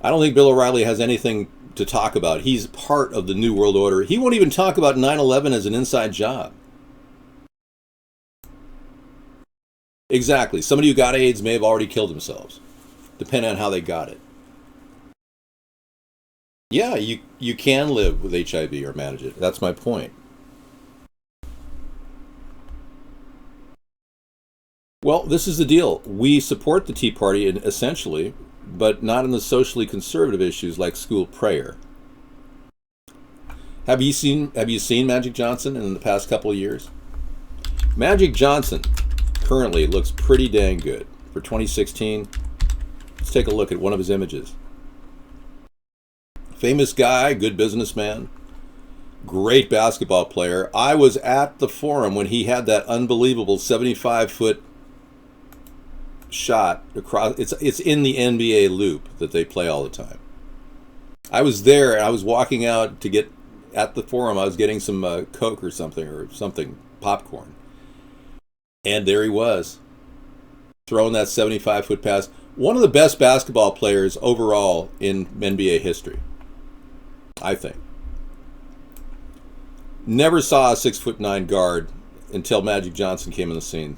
Speaker 1: I don't think Bill O'Reilly has anything to talk about. He's part of the New World Order. He won't even talk about 9/11 as an inside job. Exactly. Somebody who got AIDS may have already killed themselves, depending on how they got it. Yeah, you can live with HIV or manage it. That's my point. Well, this is the deal. We support the Tea Party essentially, but not in the socially conservative issues like school prayer. Have you seen Magic Johnson in the past couple of years? Magic Johnson currently looks pretty dang good for 2016. Let's take a look at one of his images. Famous guy, good businessman, great basketball player. I was at the Forum when he had that unbelievable 75-foot shot across. It's in the NBA loop that they play all the time. I was there, and I was walking out to get at the Forum. I was getting some Coke or something, popcorn, and there he was, throwing that 75-foot pass. One of the best basketball players overall in NBA history, I think. Never saw a 6'9" guard until Magic Johnson came on the scene.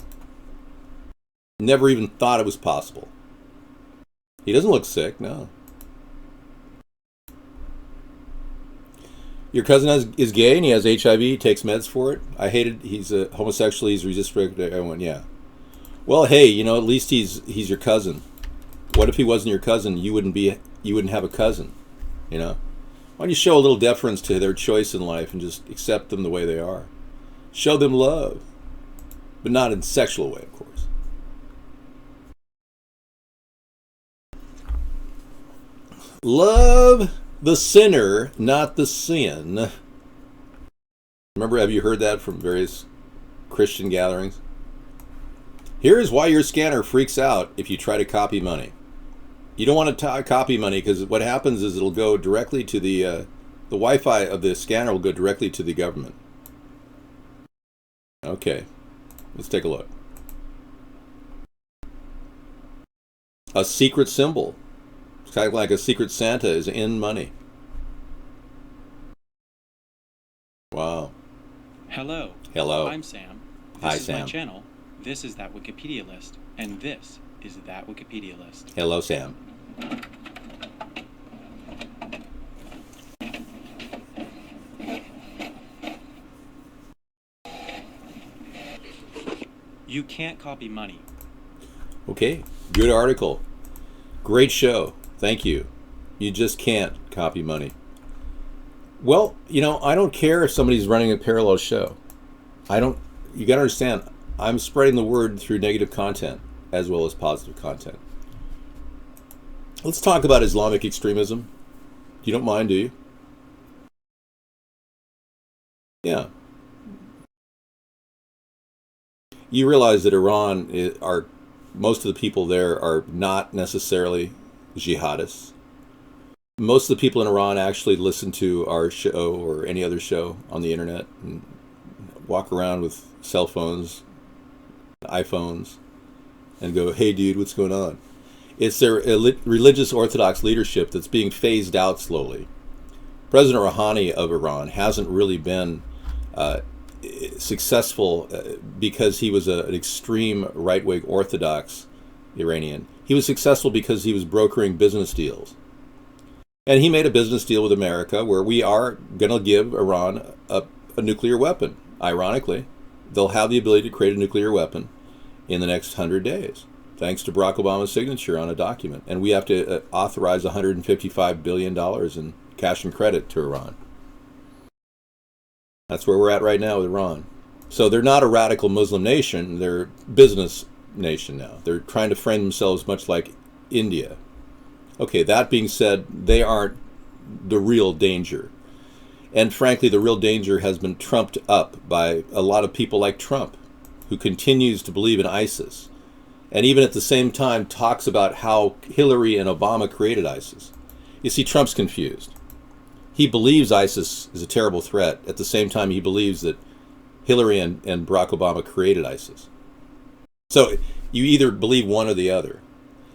Speaker 1: Never even thought it was possible. He doesn't look sick, no. Your cousin is gay and he has HIV, he takes meds for it. I hated, he's a homosexual, he's resistant. I went, yeah. Well, hey, you know, at least he's your cousin. What if he wasn't your cousin? You wouldn't have a cousin, you know? Why don't you show a little deference to their choice in life and just accept them the way they are? Show them love, but not in a sexual way, of course. Love the sinner, not the sin. Remember, have you heard that from various Christian gatherings? Here's why your scanner freaks out if you try to copy money. You don't want to copy money because what happens is it'll go directly to the Wi-Fi of the scanner will go directly to the government. Okay, let's take a look. A secret symbol. It's kind of like a secret Santa is in money. Wow.
Speaker 5: Hello.
Speaker 1: Hello.
Speaker 5: I'm Sam.
Speaker 1: Hi,
Speaker 5: This is
Speaker 1: Sam.
Speaker 5: my channel. This is That Wikipedia List. And this is That Wikipedia List.
Speaker 1: Hello, Sam.
Speaker 5: You can't copy money.
Speaker 1: Okay, good article. Great show. Thank you. You just can't copy money. Well, you know, I don't care if somebody's running a parallel show. You got to understand, I'm spreading the word through negative content as well as positive content. Let's talk about Islamic extremism. You don't mind, do you? Yeah. You realize that Iran most of the people there are not necessarily jihadists. Most of the people in Iran actually listen to our show or any other show on the internet and walk around with cell phones, iPhones, and go, hey dude, what's going on? It's their religious Orthodox leadership that's being phased out slowly. President Rouhani of Iran hasn't really been successful because he was an extreme right-wing Orthodox Iranian. He was successful because he was brokering business deals. And he made a business deal with America where we are going to give Iran a nuclear weapon. Ironically, they'll have the ability to create a nuclear weapon in the next 100 days, thanks to Barack Obama's signature on a document. And we have to authorize $155 billion in cash and credit to Iran. That's where we're at right now with Iran. So they're not a radical Muslim nation, they're a business nation now. They're trying to frame themselves much like India. Okay, that being said, they aren't the real danger. And frankly, the real danger has been trumped up by a lot of people like Trump, who continues to believe in ISIS. And even at the same time talks about how Hillary and Obama created ISIS. You see, Trump's confused. He believes ISIS is a terrible threat. At the same time, he believes that Hillary and Barack Obama created ISIS. So you either believe one or the other.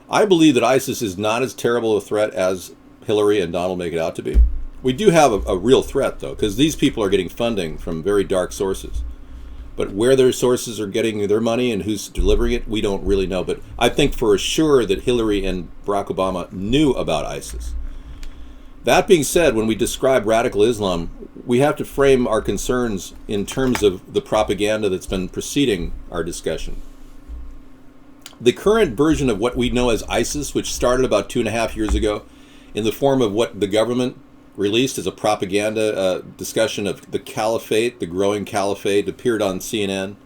Speaker 1: I believe that ISIS is not as terrible a threat as Hillary and Donald make it out to be. We do have a real threat, though, because these people are getting funding from very dark sources. But where their sources are getting their money and who's delivering it, we don't really know. But I think for sure that Hillary and Barack Obama knew about ISIS. That being said, when we describe radical Islam, we have to frame our concerns in terms of the propaganda that's been preceding our discussion. The current version of what we know as ISIS, which started about 2.5 years ago, in the form of what the government released as a propaganda discussion of the caliphate, the growing caliphate, appeared on CNN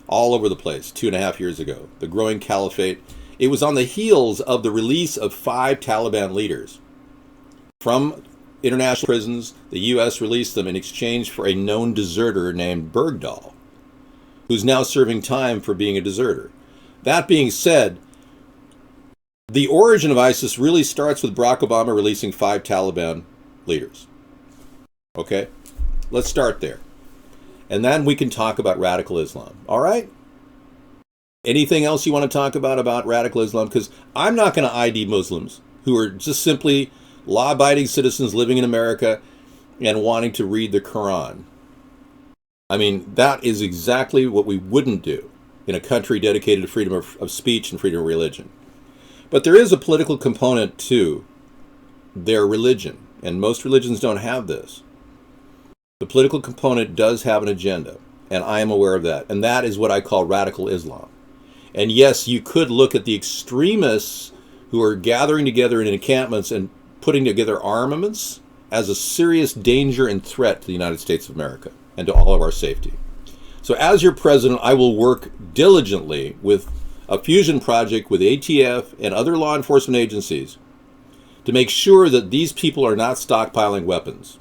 Speaker 1: all over the place 2.5 years ago. The growing caliphate. It was on the heels of the release of 5 Taliban leaders from international prisons. The U.S. released them in exchange for a known deserter named Bergdahl, who's now serving time for being a deserter. That being said, The origin of ISIS really starts with Barack Obama releasing 5 Taliban leaders. Okay? Let's start there. And then we can talk about radical Islam. All right? Anything else you want to talk about radical Islam? Because I'm not going to ID Muslims who are just simply law-abiding citizens living in America and wanting to read the Quran. I mean, that is exactly what we wouldn't do in a country dedicated to freedom of speech and freedom of religion. But there is a political component to their religion, and most religions don't have this. The political component does have an agenda, and I am aware of that, and that is what I call radical Islam. And yes, you could look at the extremists who are gathering together in encampments and putting together armaments as a serious danger and threat to the United States of America and to all of our safety. So as your president, I will work diligently with a fusion project with ATF and other law enforcement agencies to make sure that these people are not stockpiling weapons,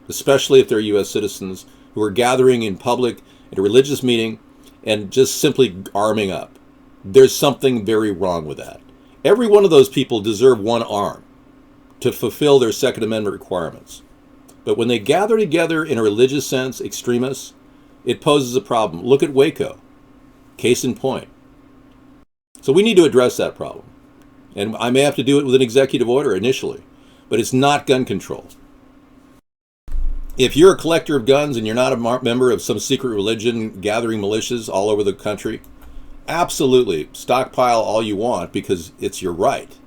Speaker 1: especially if they're U.S. citizens who are gathering in public at a religious meeting and just simply arming up. There's something very wrong with that. Every one of those people deserve one arm to fulfill their Second Amendment requirements. But when they gather together in a religious sense, extremists, it poses a problem. Look at Waco. Case in point. So we need to address that problem. And I may have to do it with an executive order initially, but it's not gun control. If you're a collector of guns and you're not a member of some secret religion gathering militias all over the country, absolutely stockpile all you want because it's your right.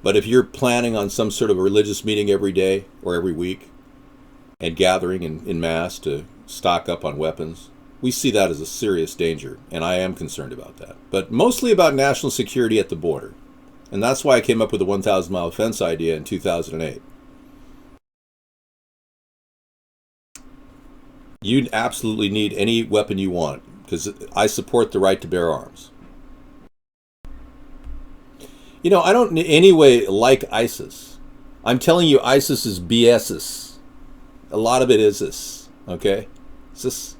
Speaker 1: But if you're planning on some sort of a religious meeting every day or every week and gathering in mass to stock up on weapons, we see that as a serious danger, and I am concerned about that. But mostly about national security at the border. And that's why I came up with the 1,000-mile fence idea in 2008. You absolutely need any weapon you want, because I support the right to bear arms. You know, I don't in any way like ISIS. I'm telling you, ISIS is BS's. A lot of it is this, okay? It's this.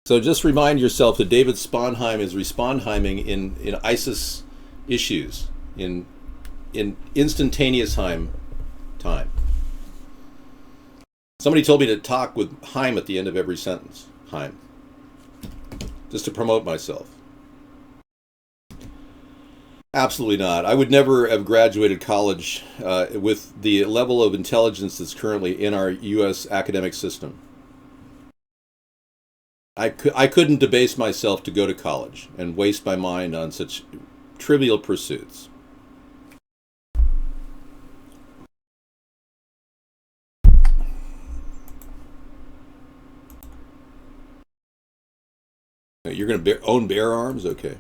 Speaker 1: So just remind yourself that David Sponheim is respondheiming in ISIS issues, in instantaneous time. Somebody told me to talk with Heim at the end of every sentence. Heim. Just to promote myself. Absolutely not. I would never have graduated college with the level of intelligence that's currently in our U.S. academic system. I couldn't debase myself to go to college and waste my mind on such trivial pursuits. You're going to own bear arms? Okay.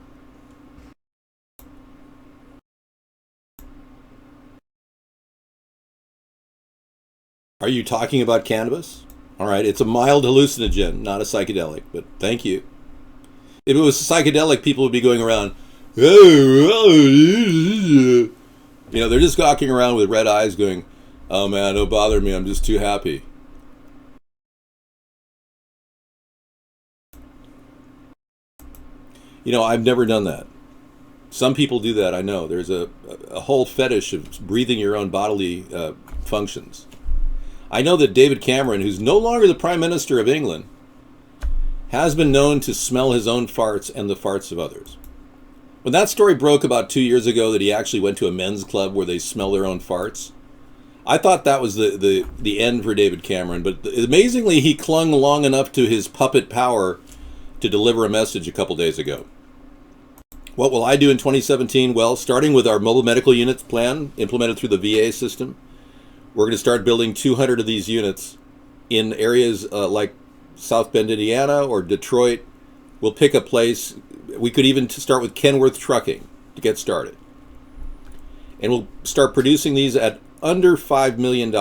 Speaker 1: Are you talking about cannabis? All right, it's a mild hallucinogen, not a psychedelic, but thank you. If it was psychedelic, people would be going around, you know, they're just walking around with red eyes going, oh man, don't bother me, I'm just too happy. You know, I've never done that. Some people do that, I know. There's a whole fetish of breathing your own bodily functions. I know that David Cameron, who's no longer the Prime Minister of England, has been known to smell his own farts and the farts of others. When that story broke about 2 years ago that he actually went to a men's club where they smell their own farts, I thought that was the end for David Cameron, but amazingly he clung long enough to his puppet power to deliver a message a couple days ago. What will I do in 2017? Well, starting with our mobile medical units plan implemented through the VA system, we're going to start building 200 of these units in areas like South Bend, Indiana, or Detroit. We'll pick a place. We could even start with Kenworth Trucking to get started. And we'll start producing these at under $5 million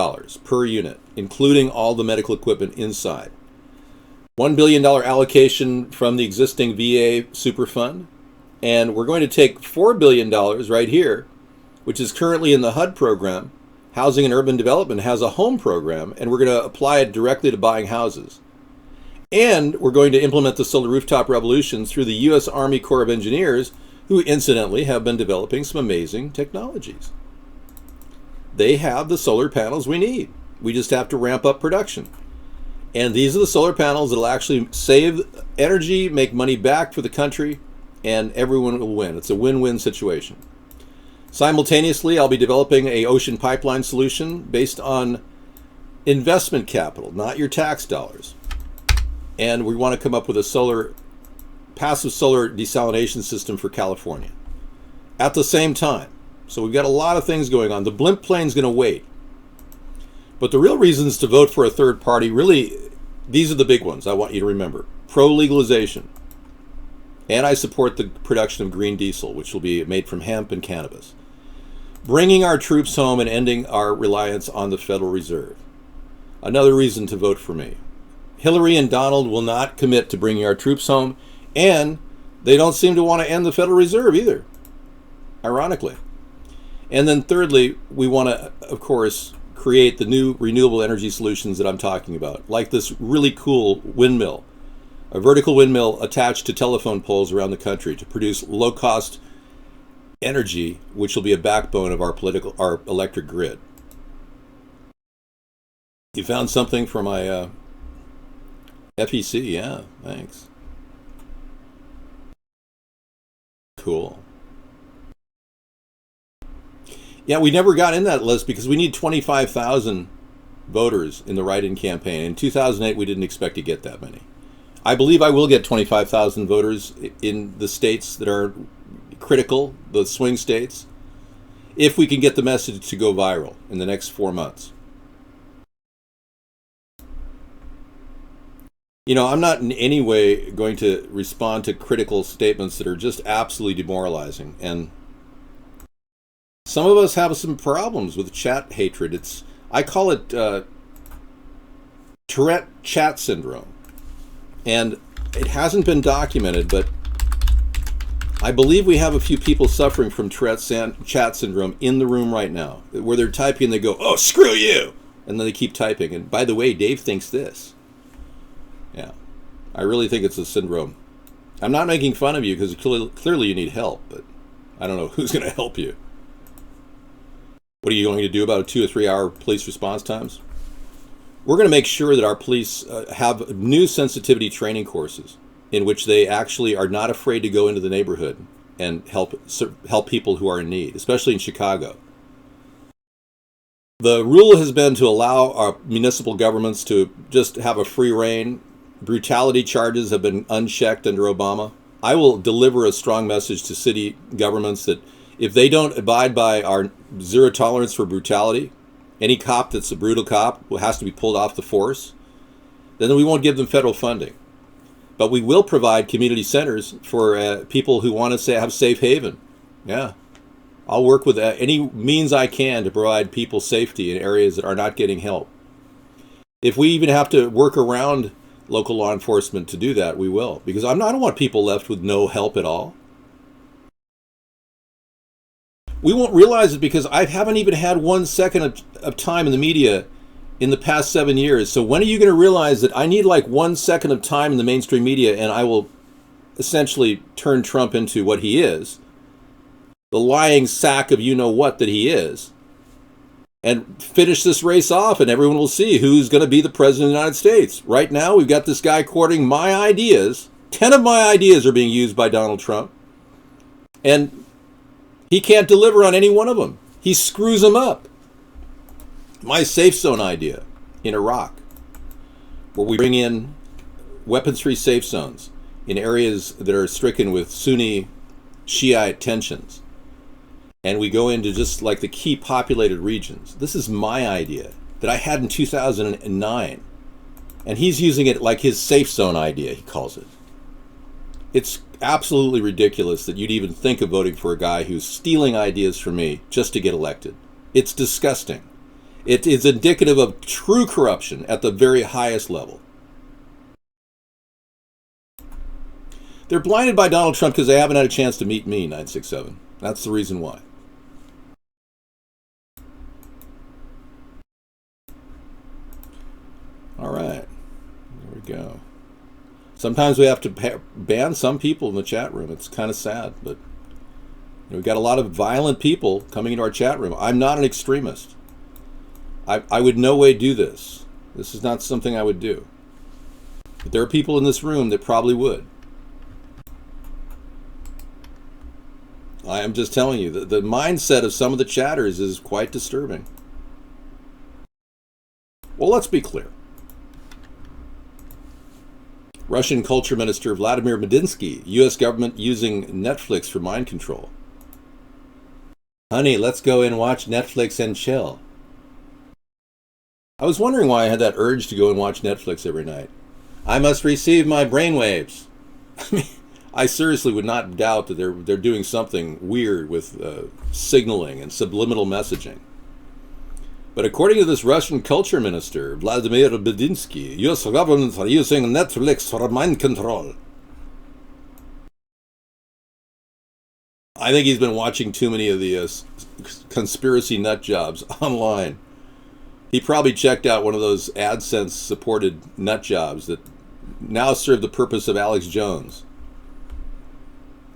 Speaker 1: per unit, including all the medical equipment inside. $1 billion allocation from the existing VA Superfund. And we're going to take $4 billion right here, which is currently in the HUD program. Housing and Urban Development has a home program, and we're going to apply it directly to buying houses. And we're going to implement the solar rooftop revolution through the U.S. Army Corps of Engineers who incidentally have been developing some amazing technologies. They have the solar panels we need. We just have to ramp up production. And these are the solar panels that will actually save energy, make money back for the country, and everyone will win. It's a win-win situation. Simultaneously, I'll be developing an ocean pipeline solution based on investment capital, not your tax dollars. And we want to come up with a passive solar desalination system for California at the same time. So we've got a lot of things going on. The blimp plane's going to wait. But the real reasons to vote for a third party, really, these are the big ones I want you to remember. Pro-legalization. And I support the production of green diesel, which will be made from hemp and cannabis. Bringing our troops home and ending our reliance on the Federal Reserve. Another reason to vote for me. Hillary and Donald will not commit to bringing our troops home, and they don't seem to want to end the Federal Reserve either, ironically. And then thirdly, we want to, of course, create the new renewable energy solutions that I'm talking about, like this really cool windmill, a vertical windmill attached to telephone poles around the country to produce low-cost energy, which will be a backbone of our electric grid. You found something for my FEC? Yeah, thanks. Cool. Yeah, we never got in that list because we need 25,000 voters in the write-in campaign. In 2008, we didn't expect to get that many. I believe I will get 25,000 voters in the states that are critical, the swing states, if we can get the message to go viral in the next 4 months. You know, I'm not in any way going to respond to critical statements that are just absolutely demoralizing. And some of us have some problems with chat hatred. I call it Tourette chat syndrome. And it hasn't been documented, but I believe we have a few people suffering from Tourette chat syndrome in the room right now, where they're typing and they go, "Oh, screw you!" And then they keep typing. And by the way, Dave thinks this. Yeah, I really think it's a syndrome. I'm not making fun of you because clearly you need help, but I don't know who's going to help you. What are you going to do about 2 or 3 hour police response times? We're going to make sure that our police have new sensitivity training courses in which they actually are not afraid to go into the neighborhood and help people who are in need, especially in Chicago. The rule has been to allow our municipal governments to just have a free rein. Brutality charges have been unchecked under Obama. I will deliver a strong message to city governments that if they don't abide by our zero tolerance for brutality, any cop that's a brutal cop has to be pulled off the force, then we won't give them federal funding. But we will provide community centers for people who want to have safe haven. Yeah. I'll work with any means I can to provide people safety in areas that are not getting help. If we even have to work around local law enforcement to do that, we will. Because I don't want people left with no help at all. We won't realize it because I haven't even had 1 second of time in the media in the past 7 years. So when are you going to realize that I need like 1 second of time in the mainstream media and I will essentially turn Trump into what he is, the lying sack of you-know-what that he is, and finish this race off and everyone will see who's going to be the president of the United States. Right now, we've got this guy courting my ideas. 10 of my ideas are being used by Donald Trump. And he can't deliver on any one of them. He screws them up. My safe zone idea in Iraq, where we bring in weapons-free safe zones in areas that are stricken with Sunni Shiite tensions, and we go into just like the key populated regions. This is my idea that I had in 2009, and he's using it like his safe zone idea, he calls it. It's absolutely ridiculous that you'd even think of voting for a guy who's stealing ideas from me just to get elected. It's disgusting. It is indicative of true corruption at the very highest level. They're blinded by Donald Trump because they haven't had a chance to meet me, 967. That's the reason why. All right. There we go. Sometimes we have to ban some people in the chat room. It's kind of sad, but We've got a lot of violent people coming into our chat room. I'm not an extremist. I would no way do this. This is not something I would do. But there are people in this room that probably would. I am just telling you, the mindset of some of the chatters is quite disturbing. Well, let's be clear. Russian Culture Minister Vladimir Medinsky, U.S. government using Netflix for mind control. Honey, let's go and watch Netflix and chill. I was wondering why I had that urge to go and watch Netflix every night. I must receive my brainwaves. I mean, I seriously would not doubt that they're doing something weird with signaling and subliminal messaging. But according to this Russian culture minister, Vladimir Medinsky, U.S. government are using Netflix for mind control. I think he's been watching too many of the conspiracy nut jobs online. He probably checked out one of those AdSense-supported nut jobs that now serve the purpose of Alex Jones.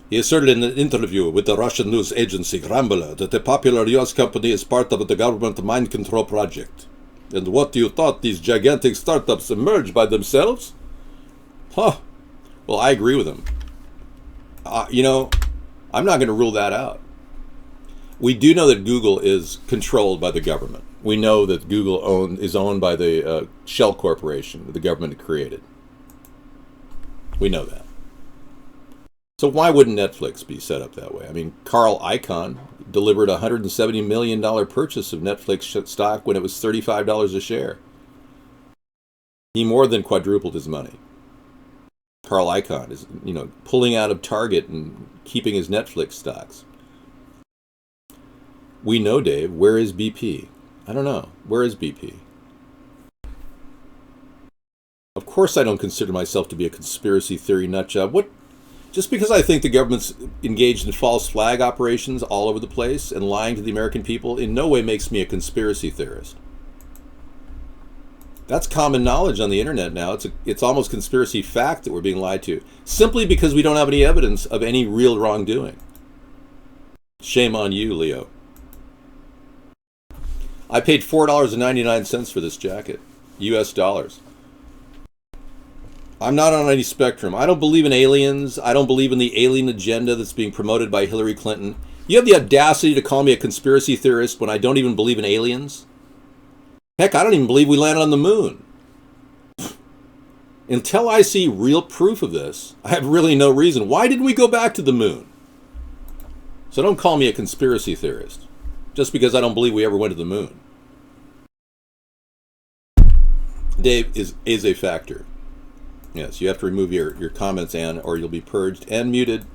Speaker 1: He asserted in an interview with the Russian news agency Rambler that the popular U.S. company is part of the government mind control project. And what you thought, these gigantic startups emerged by themselves? Huh. Well, I agree with him. I'm not going to rule that out. We do know that Google is controlled by the government. We know that Google is owned by the Shell Corporation that the government created. We know that. So why wouldn't Netflix be set up that way? I mean, Carl Icahn delivered a $170 million purchase of Netflix stock when it was $35 a share. He more than quadrupled his money. Carl Icahn is, pulling out of Target and keeping his Netflix stocks. We know, Dave, where is BP? I don't know. Where is BP? Of course I don't consider myself to be a conspiracy theory nutjob. Just because I think the government's engaged in false flag operations all over the place and lying to the American people in no way makes me a conspiracy theorist. That's common knowledge on the internet now. It's almost conspiracy fact that we're being lied to, simply because we don't have any evidence of any real wrongdoing. Shame on you, Leo. I paid $4.99 for this jacket, US dollars. I'm not on any spectrum. I don't believe in aliens. I don't believe in the alien agenda that's being promoted by Hillary Clinton. You have the audacity to call me a conspiracy theorist when I don't even believe in aliens? Heck, I don't even believe we landed on the moon. Until I see real proof of this, I have really no reason. Why didn't we go back to the moon? So don't call me a conspiracy theorist, just because I don't believe we ever went to the moon. Dave is a factor. Yes, you have to remove your comments, Ann, or you'll be purged and muted.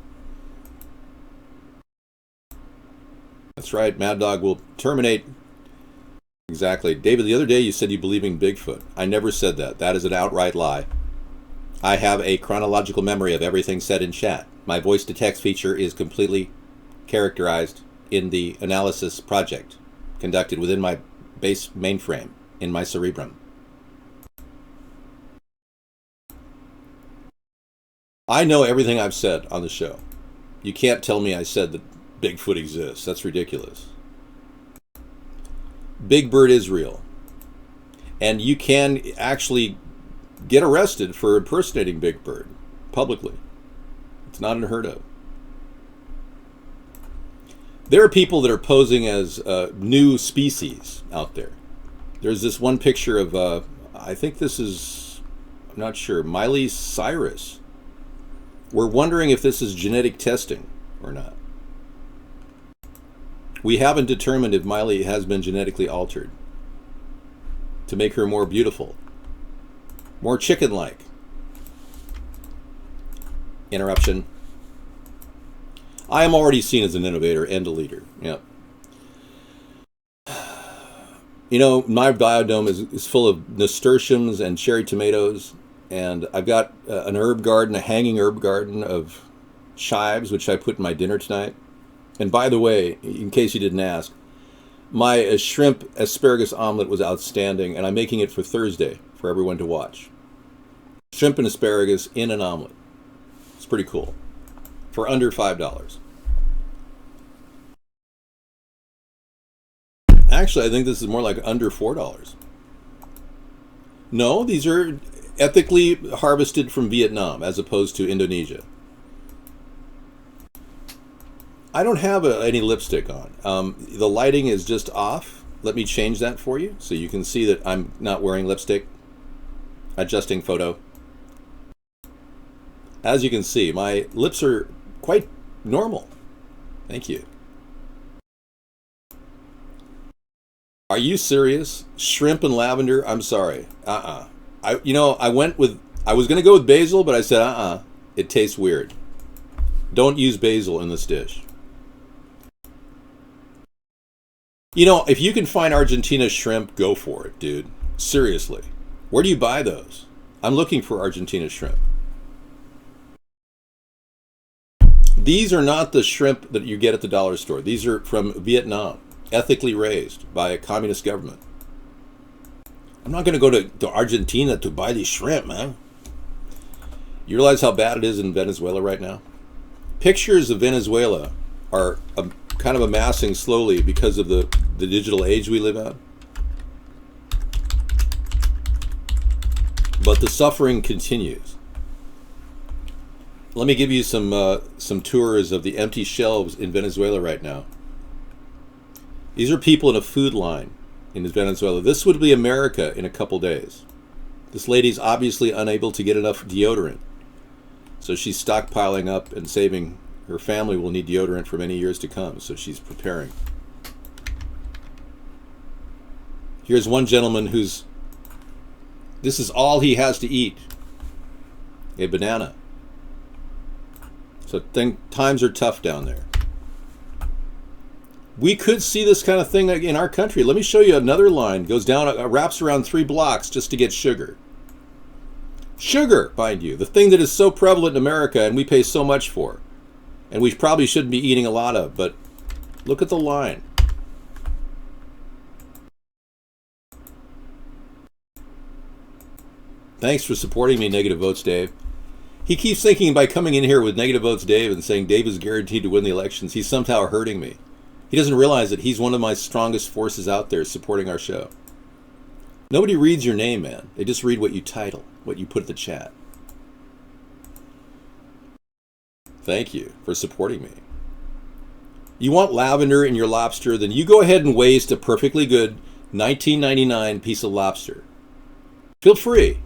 Speaker 1: That's right, Mad Dog will terminate. Exactly. David, the other day you said you believe in Bigfoot. I never said that. That is an outright lie. I have a chronological memory of everything said in chat. My voice-to-text feature is completely characterized in the analysis project conducted within my base mainframe, in my cerebrum. I know everything I've said on the show. You can't tell me I said that Bigfoot exists. That's ridiculous. Big Bird is real. And you can actually get arrested for impersonating Big Bird publicly. It's not unheard of. There are people that are posing as new species out there. There's this one picture of, I think this is, I'm not sure, Miley Cyrus. We're wondering if this is genetic testing or not. We haven't determined if Miley has been genetically altered to make her more beautiful, more chicken-like. Interruption. I am already seen as an innovator and a leader. Yep. My biodome is full of nasturtiums and cherry tomatoes. And I've got an herb garden, a hanging herb garden of chives, which I put in my dinner tonight. And by the way, in case you didn't ask, my shrimp asparagus omelet was outstanding, and I'm making it for Thursday for everyone to watch. Shrimp and asparagus in an omelet. It's pretty cool. For under $5. Actually, I think this is more like under $4. No, these are ethically harvested from Vietnam as opposed to Indonesia. I don't have any lipstick on. The lighting is just off. Let me change that for you so you can see that I'm not wearing lipstick. Adjusting photo. As you can see, my lips are quite normal. Thank you. Are you serious? Shrimp and lavender? I'm sorry. I was going to go with basil, but I said, it tastes weird. Don't use basil in this dish. If you can find Argentina shrimp, go for it, dude. Seriously. Where do you buy those? I'm looking for Argentina shrimp. These are not the shrimp that you get at the dollar store. These are from Vietnam, ethically raised by a communist government. I'm not going to go to Argentina to buy these shrimp, man. You realize how bad it is in Venezuela right now? Pictures of Venezuela are kind of amassing slowly because of the digital age we live in. But the suffering continues. Let me give you some tours of the empty shelves in Venezuela right now. These are people in a food line in Venezuela. This would be America in a couple days. This lady's obviously unable to get enough deodorant. So she's stockpiling up and saving. Her family will need deodorant for many years to come, so she's preparing. Here's one gentleman this is all he has to eat. A banana. So times are tough down there. We could see this kind of thing in our country. Let me show you another line. Goes down, wraps around 3 blocks just to get sugar. Sugar, mind you, the thing that is so prevalent in America and we pay so much for. And we probably shouldn't be eating a lot of, but look at the line. Thanks for supporting me, Negative Votes Dave. He keeps thinking by coming in here with Negative Votes Dave and saying Dave is guaranteed to win the elections, he's somehow hurting me. He doesn't realize that he's one of my strongest forces out there supporting our show. Nobody reads your name, man. They just read what you title, what you put in the chat. Thank you for supporting me. You want lavender in your lobster, then you go ahead and waste a perfectly good $19.99 piece of lobster. Feel free.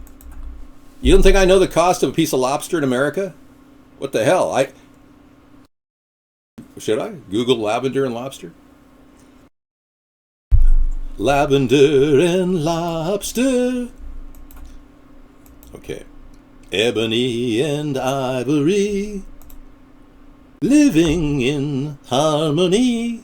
Speaker 1: You don't think I know the cost of a piece of lobster in America? What the hell? Should I Google lavender and lobster? Lavender and lobster. Okay. Ebony and ivory, living in harmony.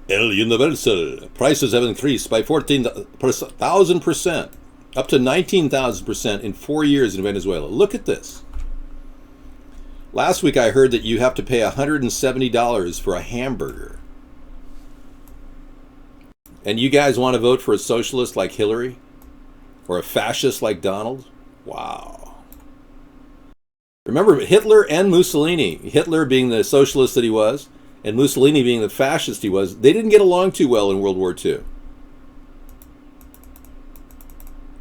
Speaker 1: El Universal. Prices have increased by 14,000%, up to 19,000% in 4 years in Venezuela. Look at this. Last week I heard that you have to pay $170 for a hamburger. And you guys want to vote for a socialist like Hillary? Or a fascist like Donald? Wow. Remember Hitler and Mussolini. Hitler being the socialist that he was, and Mussolini being the fascist he was, they didn't get along too well in World War II.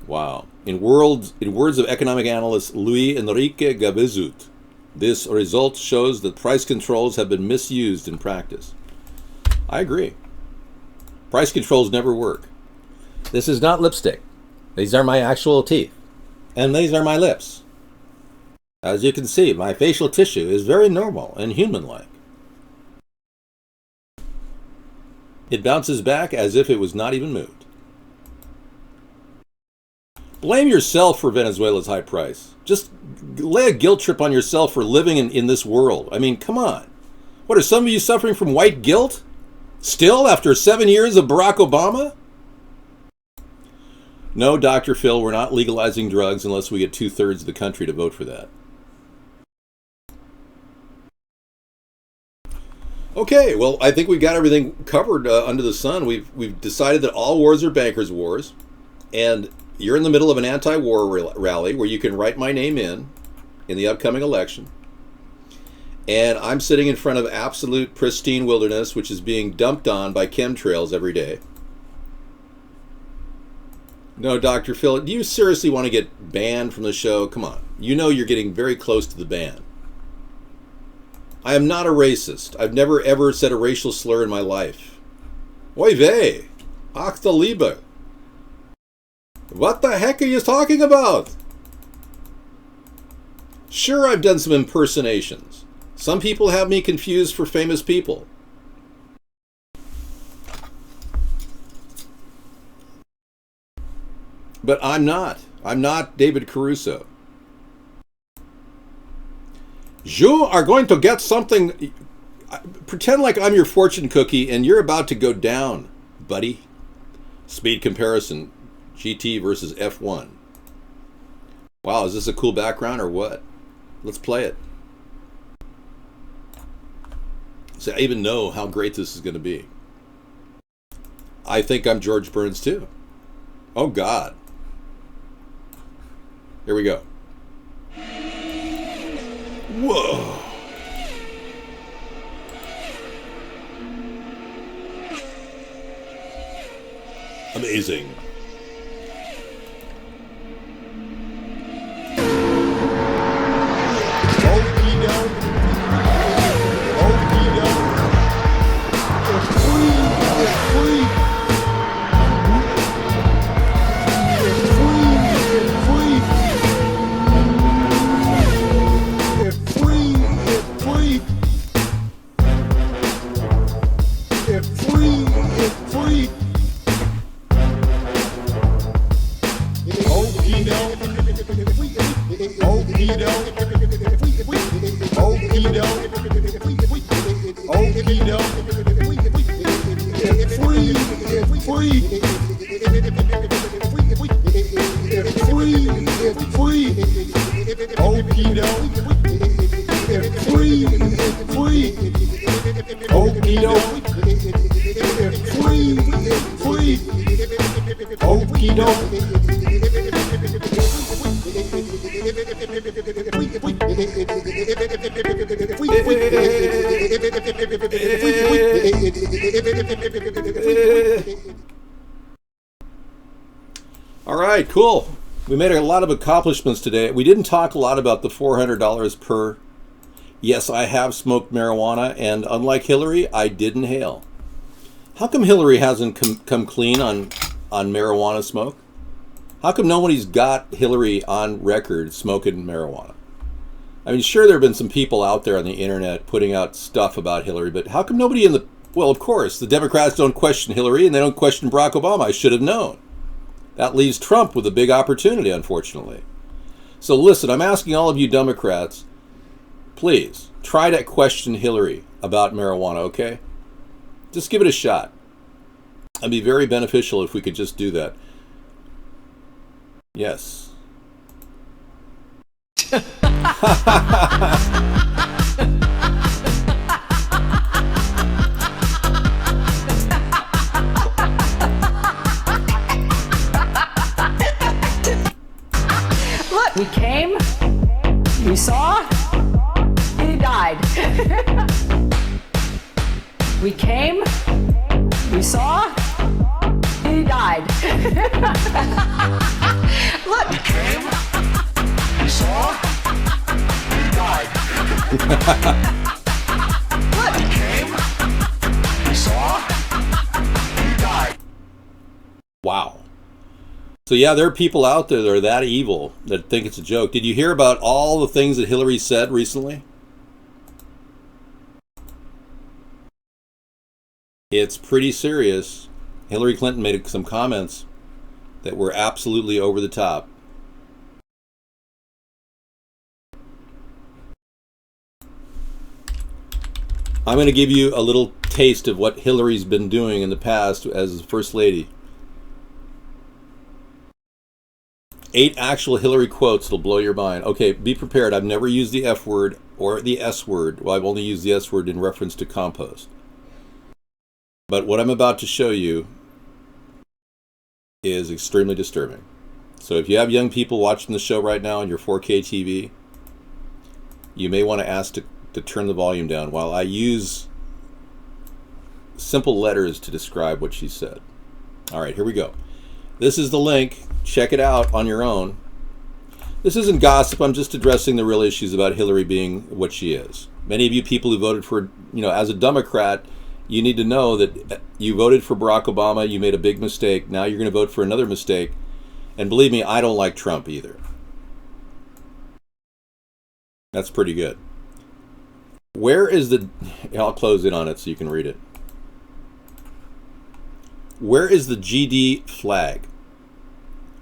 Speaker 1: Wow. In words of economic analyst Luis Enrique Gavizut, this result shows that price controls have been misused in practice. I agree. Price controls never work. This is not lipstick. These are my actual teeth. And these are my lips. As you can see, my facial tissue is very normal and human-like. It bounces back as if it was not even moved. Blame yourself for Venezuela's high price. Just lay a guilt trip on yourself for living in this world. I mean, come on. What, are some of you suffering from white guilt? Still, after 7 years of Barack Obama? No, Dr. Phil, we're not legalizing drugs unless we get 2/3 of the country to vote for that. Okay, well, I think we've got everything covered under the sun. We've decided that all wars are bankers' wars, and you're in the middle of an anti-war rally where you can write my name in the upcoming election. And I'm sitting in front of absolute pristine wilderness, which is being dumped on by chemtrails every day. No, Dr. Phil, do you seriously want to get banned from the show? Come on. You know you're getting very close to the ban. I am not a racist. I've never ever said a racial slur in my life. Oy vey. Ach the Liebe. What the heck are you talking about? Sure, I've done some impersonations. Some people have me confused for famous people. But I'm not. I'm not David Caruso. You are going to get something. Pretend like I'm your fortune cookie and you're about to go down, buddy. Speed comparison. GT versus F1. Wow, is this a cool background or what? Let's play it. So I even know how great this is going to be. I think I'm George Burns too. Oh God. Here we go. Whoa. Amazing. All right, cool. We made a lot of accomplishments today. We didn't talk a lot about the $400 per. Yes, I have smoked marijuana, and unlike Hillary, I did inhale. How come Hillary hasn't come clean on marijuana smoke? How come nobody's got Hillary on record smoking marijuana? I mean, sure, there have been some people out there on the internet putting out stuff about Hillary, but how come nobody in the... Well, of course, the Democrats don't question Hillary, and they don't question Barack Obama. I should have known. That leaves Trump with a big opportunity, unfortunately. So listen, I'm asking all of you Democrats, please, try to question Hillary about marijuana, okay? Just give it a shot. It'd be very beneficial if we could just do that. Yes.
Speaker 6: Look, we came, we saw, he died. We came, we saw, he died. Look, we came, we saw, he died. Look, we came, we saw, he died.
Speaker 1: Wow. So yeah, there are people out there that are that evil that think it's a joke. Did you hear about all the things that Hillary said recently? It's pretty serious. Hillary Clinton made some comments that were absolutely over the top. I'm going to give you a little taste of what Hillary's been doing in the past as First Lady. 8 actual Hillary quotes that'll blow your mind. Okay, be prepared. I've never used the F word or the S word. Well, I've only used the S word in reference to compost. But what I'm about to show you is extremely disturbing. So if you have young people watching the show right now on your 4K TV, you may want to ask to to turn the volume down while I use simple letters to describe what she said. All right, here we go. This is the link. Check it out on your own. This isn't gossip. I'm just addressing the real issues about Hillary being what she is. Many of you people who voted for, as a Democrat, you need to know that you voted for Barack Obama. You made a big mistake. Now you're going to vote for another mistake. And believe me, I don't like Trump either. That's pretty good. Where is the... I'll close in on it so you can read it. Where is the GD flag?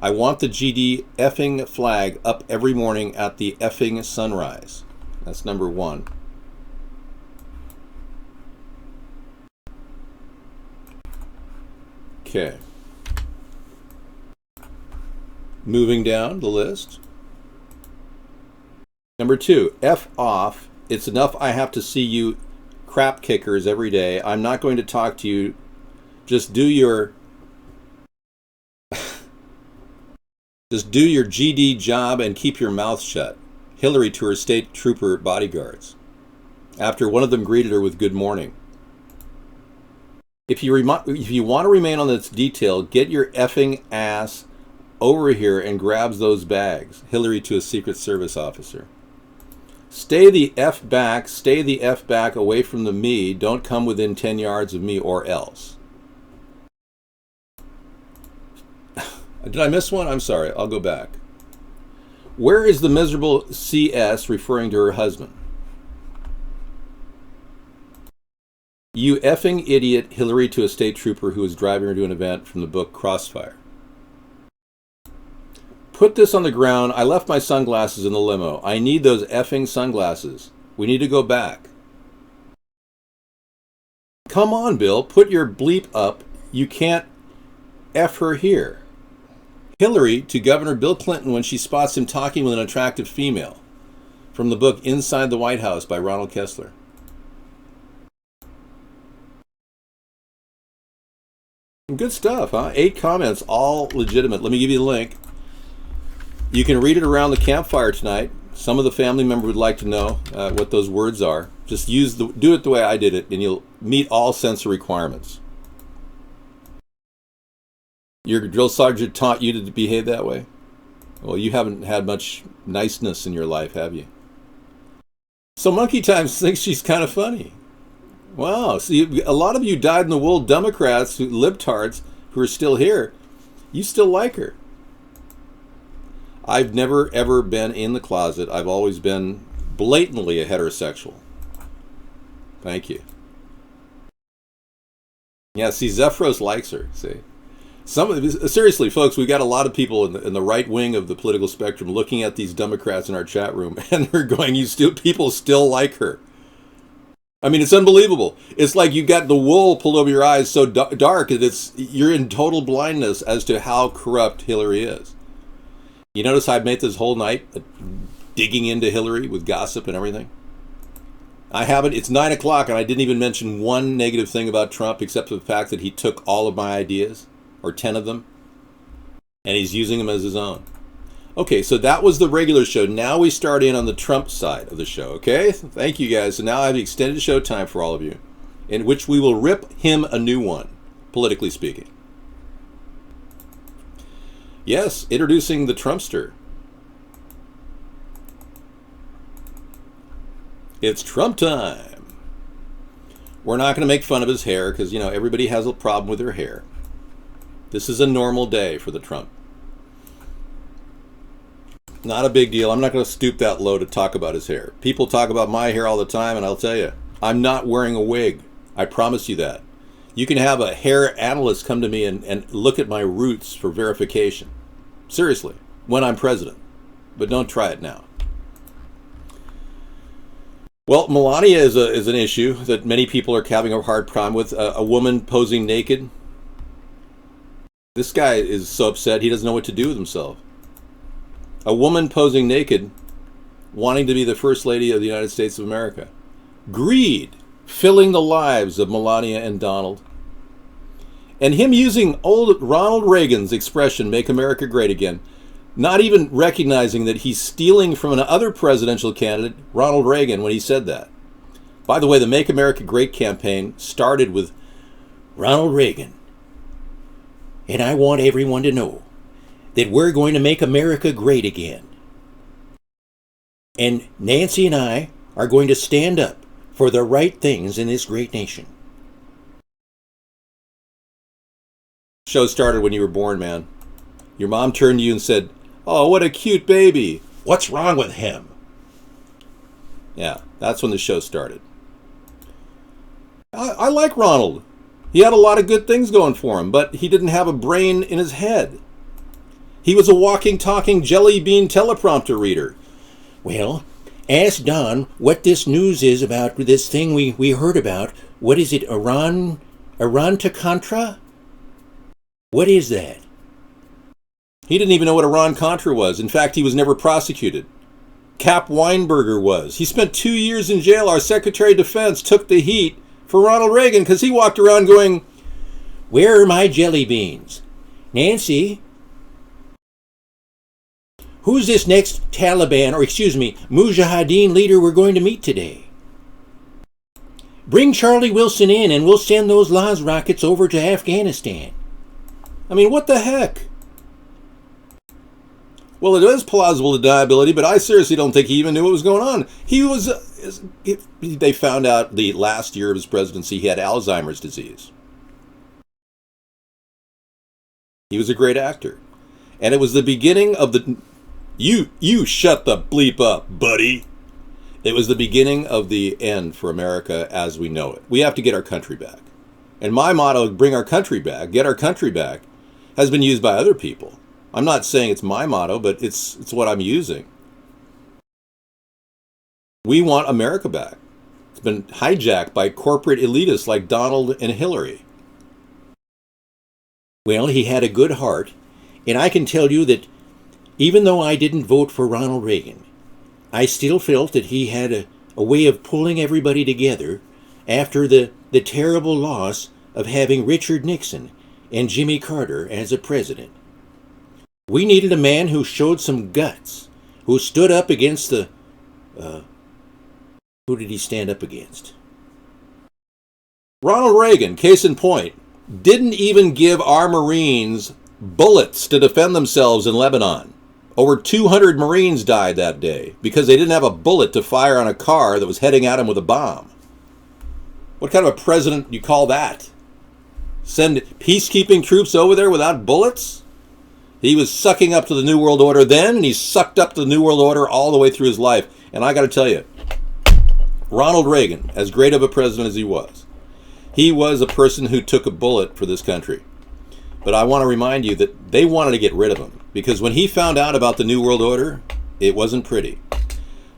Speaker 1: I want the GD effing flag up every morning at the effing sunrise. That's number one. Okay. Moving down the list. Number two, F off. It's enough I have to see you crap kickers every day. I'm not going to talk to you. Just do your GD job and keep your mouth shut. Hillary to her state trooper bodyguards, after one of them greeted her with good morning. If you want to remain on this detail, get your effing ass over here and grabs those bags. Hillary to a Secret Service officer. Stay the F back away from the me. Don't come within 10 yards of me or else. Did I miss one? I'm sorry. I'll go back. Where is the miserable CS referring to her husband? You effing idiot, Hillary to a state trooper who was driving her to an event, from the book Crossfire. Put this on the ground. I left my sunglasses in the limo. I need those effing sunglasses. We need to go back. Come on, Bill. Put your bleep up. You can't F her here. Hillary to Governor Bill Clinton when she spots him talking with an attractive female, from the book Inside the White House by Ronald Kessler. Good stuff, huh? 8 comments, all legitimate. Let me give you the link. You can read it around the campfire tonight. Some of the family member would like to know what those words are. Just do it the way I did it, and you'll meet all censor requirements. Your drill sergeant taught you to behave that way? Well, you haven't had much niceness in your life, have you? So Monkey Times thinks she's kind of funny. Wow. See, a lot of you dyed-in-the-wool Democrats, libtards, who are still here, you still like her. I've never, ever been in the closet. I've always been blatantly a heterosexual. Thank you. Yeah, see, Zephyros likes her, see. Seriously, folks, we've got a lot of people in the right wing of the political spectrum looking at these Democrats in our chat room, and they're going, people still like her. I mean, it's unbelievable. It's like you got the wool pulled over your eyes so dark that you're in total blindness as to how corrupt Hillary is. You notice I've made this whole night digging into Hillary with gossip and everything? I haven't. It's 9 o'clock, and I didn't even mention one negative thing about Trump except for the fact that he took all of my ideas, or 10 of them, and he's using them as his own. Okay, so that was the regular show. Now we start in on the Trump side of the show, okay? Thank you, guys. So now I have extended show time for all of you, in which we will rip him a new one, politically speaking. Yes, introducing the Trumpster. It's Trump time. We're not going to make fun of his hair because, everybody has a problem with their hair. This is a normal day for the Trump. Not a big deal. I'm not going to stoop that low to talk about his hair. People talk about my hair all the time, and I'll tell you, I'm not wearing a wig. I promise you that. You can have a hair analyst come to me and look at my roots for verification. Seriously, when I'm president. But don't try it now. Well, Melania is an issue that many people are having a hard problem with. A woman posing naked. This guy is so upset he doesn't know what to do with himself. A woman posing naked, wanting to be the First Lady of the United States of America. Greed filling the lives of Melania and Donald. And him using old Ronald Reagan's expression, "Make America Great Again," not even recognizing that he's stealing from another presidential candidate, Ronald Reagan, when he said that. By the way, the Make America Great campaign started with Ronald Reagan. And I want everyone to know that we're going to make America great again. And Nancy and I are going to stand up for the right things in this great nation. Show started when you were born, man. Your mom turned to you and said, "Oh, what a cute baby. What's wrong with him?" Yeah, that's when the show started. I like Ronald. He had a lot of good things going for him, but he didn't have a brain in his head. He was a walking, talking jelly bean teleprompter reader. Well, ask Don what this news is about this thing we heard about. What is it, Iran to Contra? What is that? He didn't even know what Iran-Contra was. In fact, he was never prosecuted. Cap Weinberger was. He spent 2 years in jail. Our Secretary of Defense took the heat for Ronald Reagan because he walked around going, "Where are my jelly beans? Nancy, who's this next Mujahideen leader we're going to meet today? Bring Charlie Wilson in and we'll send those Laz rockets over to Afghanistan." I mean, what the heck? Well, it is plausible deniability, but I seriously don't think he even knew what was going on. They found out the last year of his presidency he had Alzheimer's disease. He was a great actor. And it was the beginning of the... You shut the bleep up, buddy. It was the beginning of the end for America as we know it. We have to get our country back. And my motto, bring our country back, get our country back, has been used by other people. I'm not saying it's my motto, but it's what I'm using. We want America back. It's been hijacked by corporate elitists like Donald and Hillary. Well, he had a good heart, and I can tell you that even though I didn't vote for Ronald Reagan, I still felt that he had a way of pulling everybody together after the terrible loss of having Richard Nixon and Jimmy Carter as a president. We needed a man who showed some guts, who stood up against the... who did he stand up against? Ronald Reagan, case in point, didn't even give our Marines bullets to defend themselves in Lebanon. Over 200 Marines died that day because they didn't have a bullet to fire on a car that was heading at them with a bomb. What kind of a president do you call that? Send peacekeeping troops over there without bullets? He was sucking up to the New World Order then, and he sucked up to the New World Order all the way through his life. And I got to tell you, Ronald Reagan, as great of a president as he was a person who took a bullet for this country. But I want to remind you that they wanted to get rid of him, because when he found out about the New World Order, it wasn't pretty.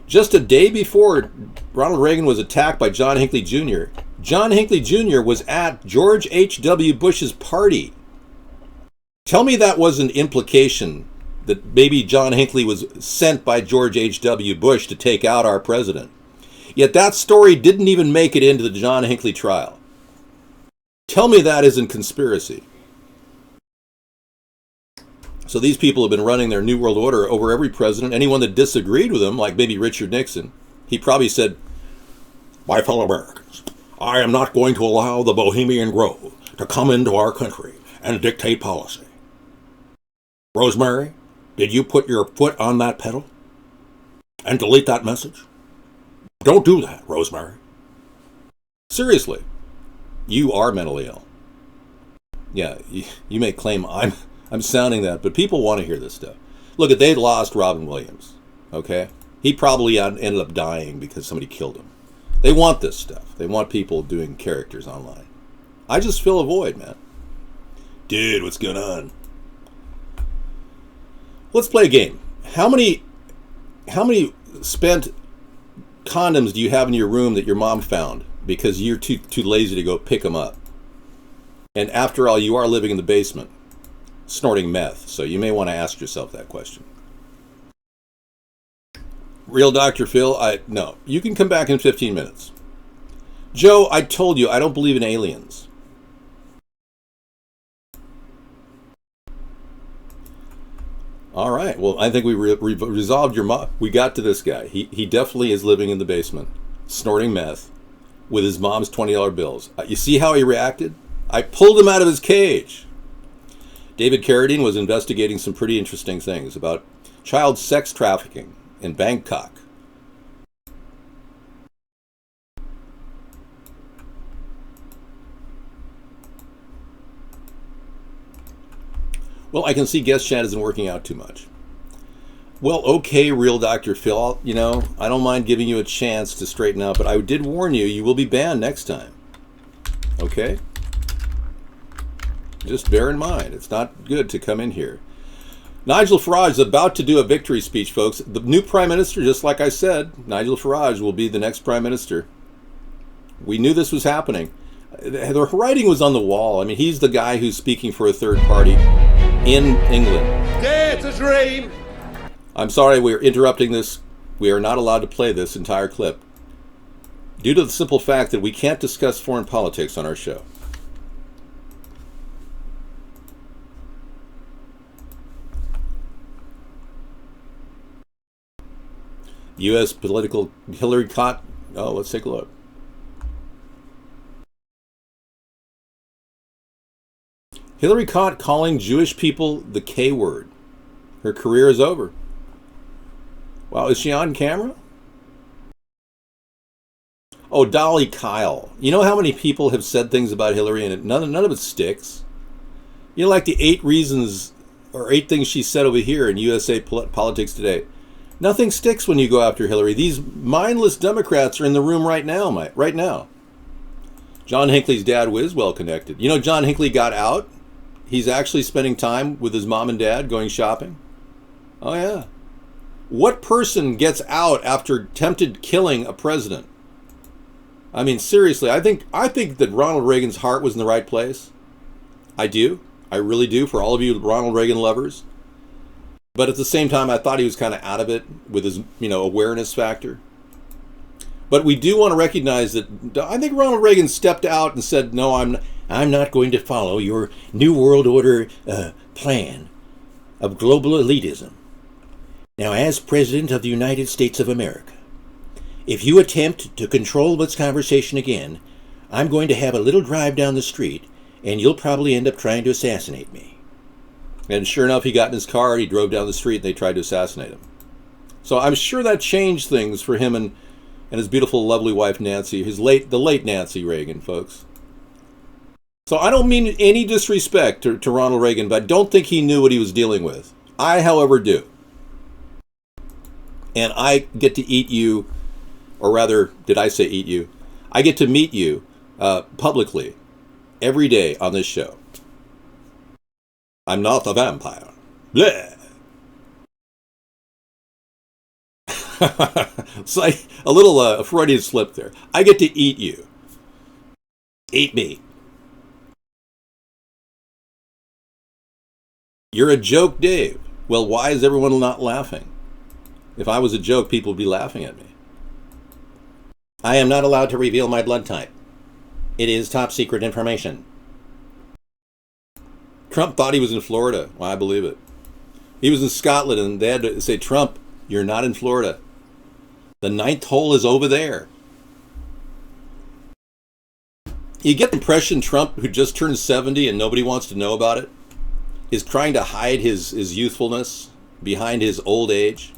Speaker 1: Just a day before Ronald Reagan was attacked by John Hinckley Jr., John Hinckley Jr. was at George H.W. Bush's party. Tell me that wasn't implication that maybe John Hinckley was sent by George H.W. Bush to take out our president. Yet that story didn't even make it into the John Hinckley trial. Tell me that isn't conspiracy. So these people have been running their New World Order over every president. Anyone that disagreed with them, like maybe Richard Nixon, he probably said, "My fellow Americans, I am not going to allow the Bohemian Grove to come into our country and dictate policy. Rosemary, did you put your foot on that pedal and delete that message? Don't do that, Rosemary." Seriously, you are mentally ill. Yeah, you may claim I'm sounding that, but people want to hear this stuff. Look, they lost Robin Williams, okay? He probably ended up dying because somebody killed him. They want this stuff. They want people doing characters online. I just fill a void, man. Dude, what's going on? Let's play a game. How many spent condoms do you have in your room that your mom found because you're too lazy to go pick them up? And after all, you are living in the basement, snorting meth, so you may want to ask yourself that question. Real Dr. Phil, no. You can come back in 15 minutes. Joe, I told you I don't believe in aliens. All right. Well, I think we resolved your we got to this guy. He definitely is living in the basement, snorting meth, with his mom's $20 bills. You see how he reacted? I pulled him out of his cage. David Carradine was investigating some pretty interesting things about child sex trafficking in Bangkok. Well, I can see guest chat isn't working out too much. Well, okay, real Dr. Phil, I don't mind giving you a chance to straighten out, but I did warn you, you will be banned next time. Okay? Just bear in mind, it's not good to come in here. Nigel Farage is about to do a victory speech, folks. The new prime minister, just like I said, Nigel Farage will be the next prime minister. We knew this was happening. The writing was on the wall. I mean, he's the guy who's speaking for a third party in England.
Speaker 6: Dare to dream.
Speaker 1: I'm sorry we're interrupting this. We are not allowed to play this entire clip due to the simple fact that we can't discuss foreign politics on our show. U.S. political Hillary Clinton. Oh, let's take a look. Hillary caught calling Jewish people the K word. Her career is over. Wow, is she on camera? Oh, Dolly Kyle. You know how many people have said things about Hillary and none of it sticks? Like the 8 reasons or 8 things she said over here in USA Politics Today. Nothing sticks when you go after Hillary. These mindless Democrats are in the room right now, right now. John Hinckley's dad was well connected. John Hinckley got out. He's actually spending time with his mom and dad going shopping. Oh, yeah. What person gets out after attempted killing a president? I mean, seriously, I think that Ronald Reagan's heart was in the right place. I do. I really do, for all of you Ronald Reagan lovers. But at the same time, I thought he was kind of out of it with his, awareness factor. But we do want to recognize that I think Ronald Reagan stepped out and said, no, I'm not going to follow your New World Order plan of global elitism. Now, as President of the United States of America, if you attempt to control this conversation again, I'm going to have a little drive down the street, and you'll probably end up trying to assassinate me. And sure enough, he got in his car, and he drove down the street, and they tried to assassinate him. So I'm sure that changed things for him and his beautiful, lovely wife, Nancy, the late Nancy Reagan, folks. So I don't mean any disrespect to Ronald Reagan, but I don't think he knew what he was dealing with. I, however, do. And I get to eat you, or rather, did I say eat you? I get to meet you publicly every day on this show. I'm not a vampire. Bleh. It's like a little Freudian slip there. I get to eat you. Eat me. You're a joke, Dave. Well, why is everyone not laughing? If I was a joke, people would be laughing at me. I am not allowed to reveal my blood type. It is top secret information. Trump thought he was in Florida. Well, I believe it. He was in Scotland, and they had to say, Trump, you're not in Florida. The 9th hole is over there. You get the impression Trump, who just turned 70 and nobody wants to know about it, is trying to hide his youthfulness behind his old age.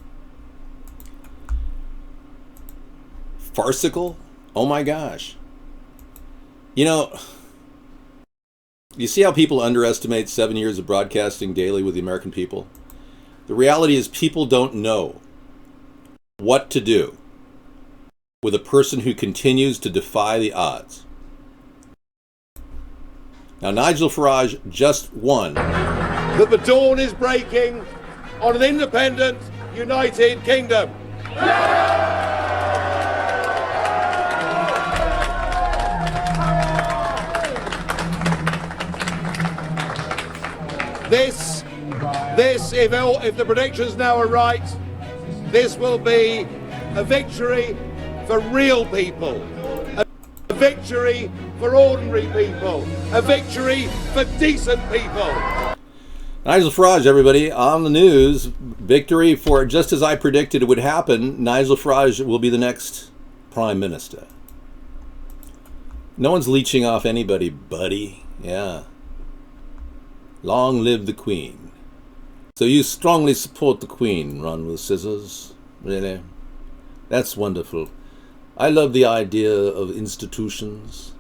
Speaker 1: Farcical? Oh my gosh. You see how people underestimate 7 years of broadcasting daily with the American people? The reality is people don't know what to do with a person who continues to defy the odds. Now, Nigel Farage just won.
Speaker 6: That the dawn is breaking on an independent, united kingdom. This, if the predictions now are right, this will be a victory for real people, a victory for ordinary people, a victory for decent people.
Speaker 1: Nigel Farage, everybody, on the news. Victory for, just as I predicted it would happen, Nigel Farage will be the next prime minister. No one's leeching off anybody, buddy. Yeah. Long live the Queen. So you strongly support the Queen, Ron with Scissors? Really? That's wonderful. I love the idea of institutions.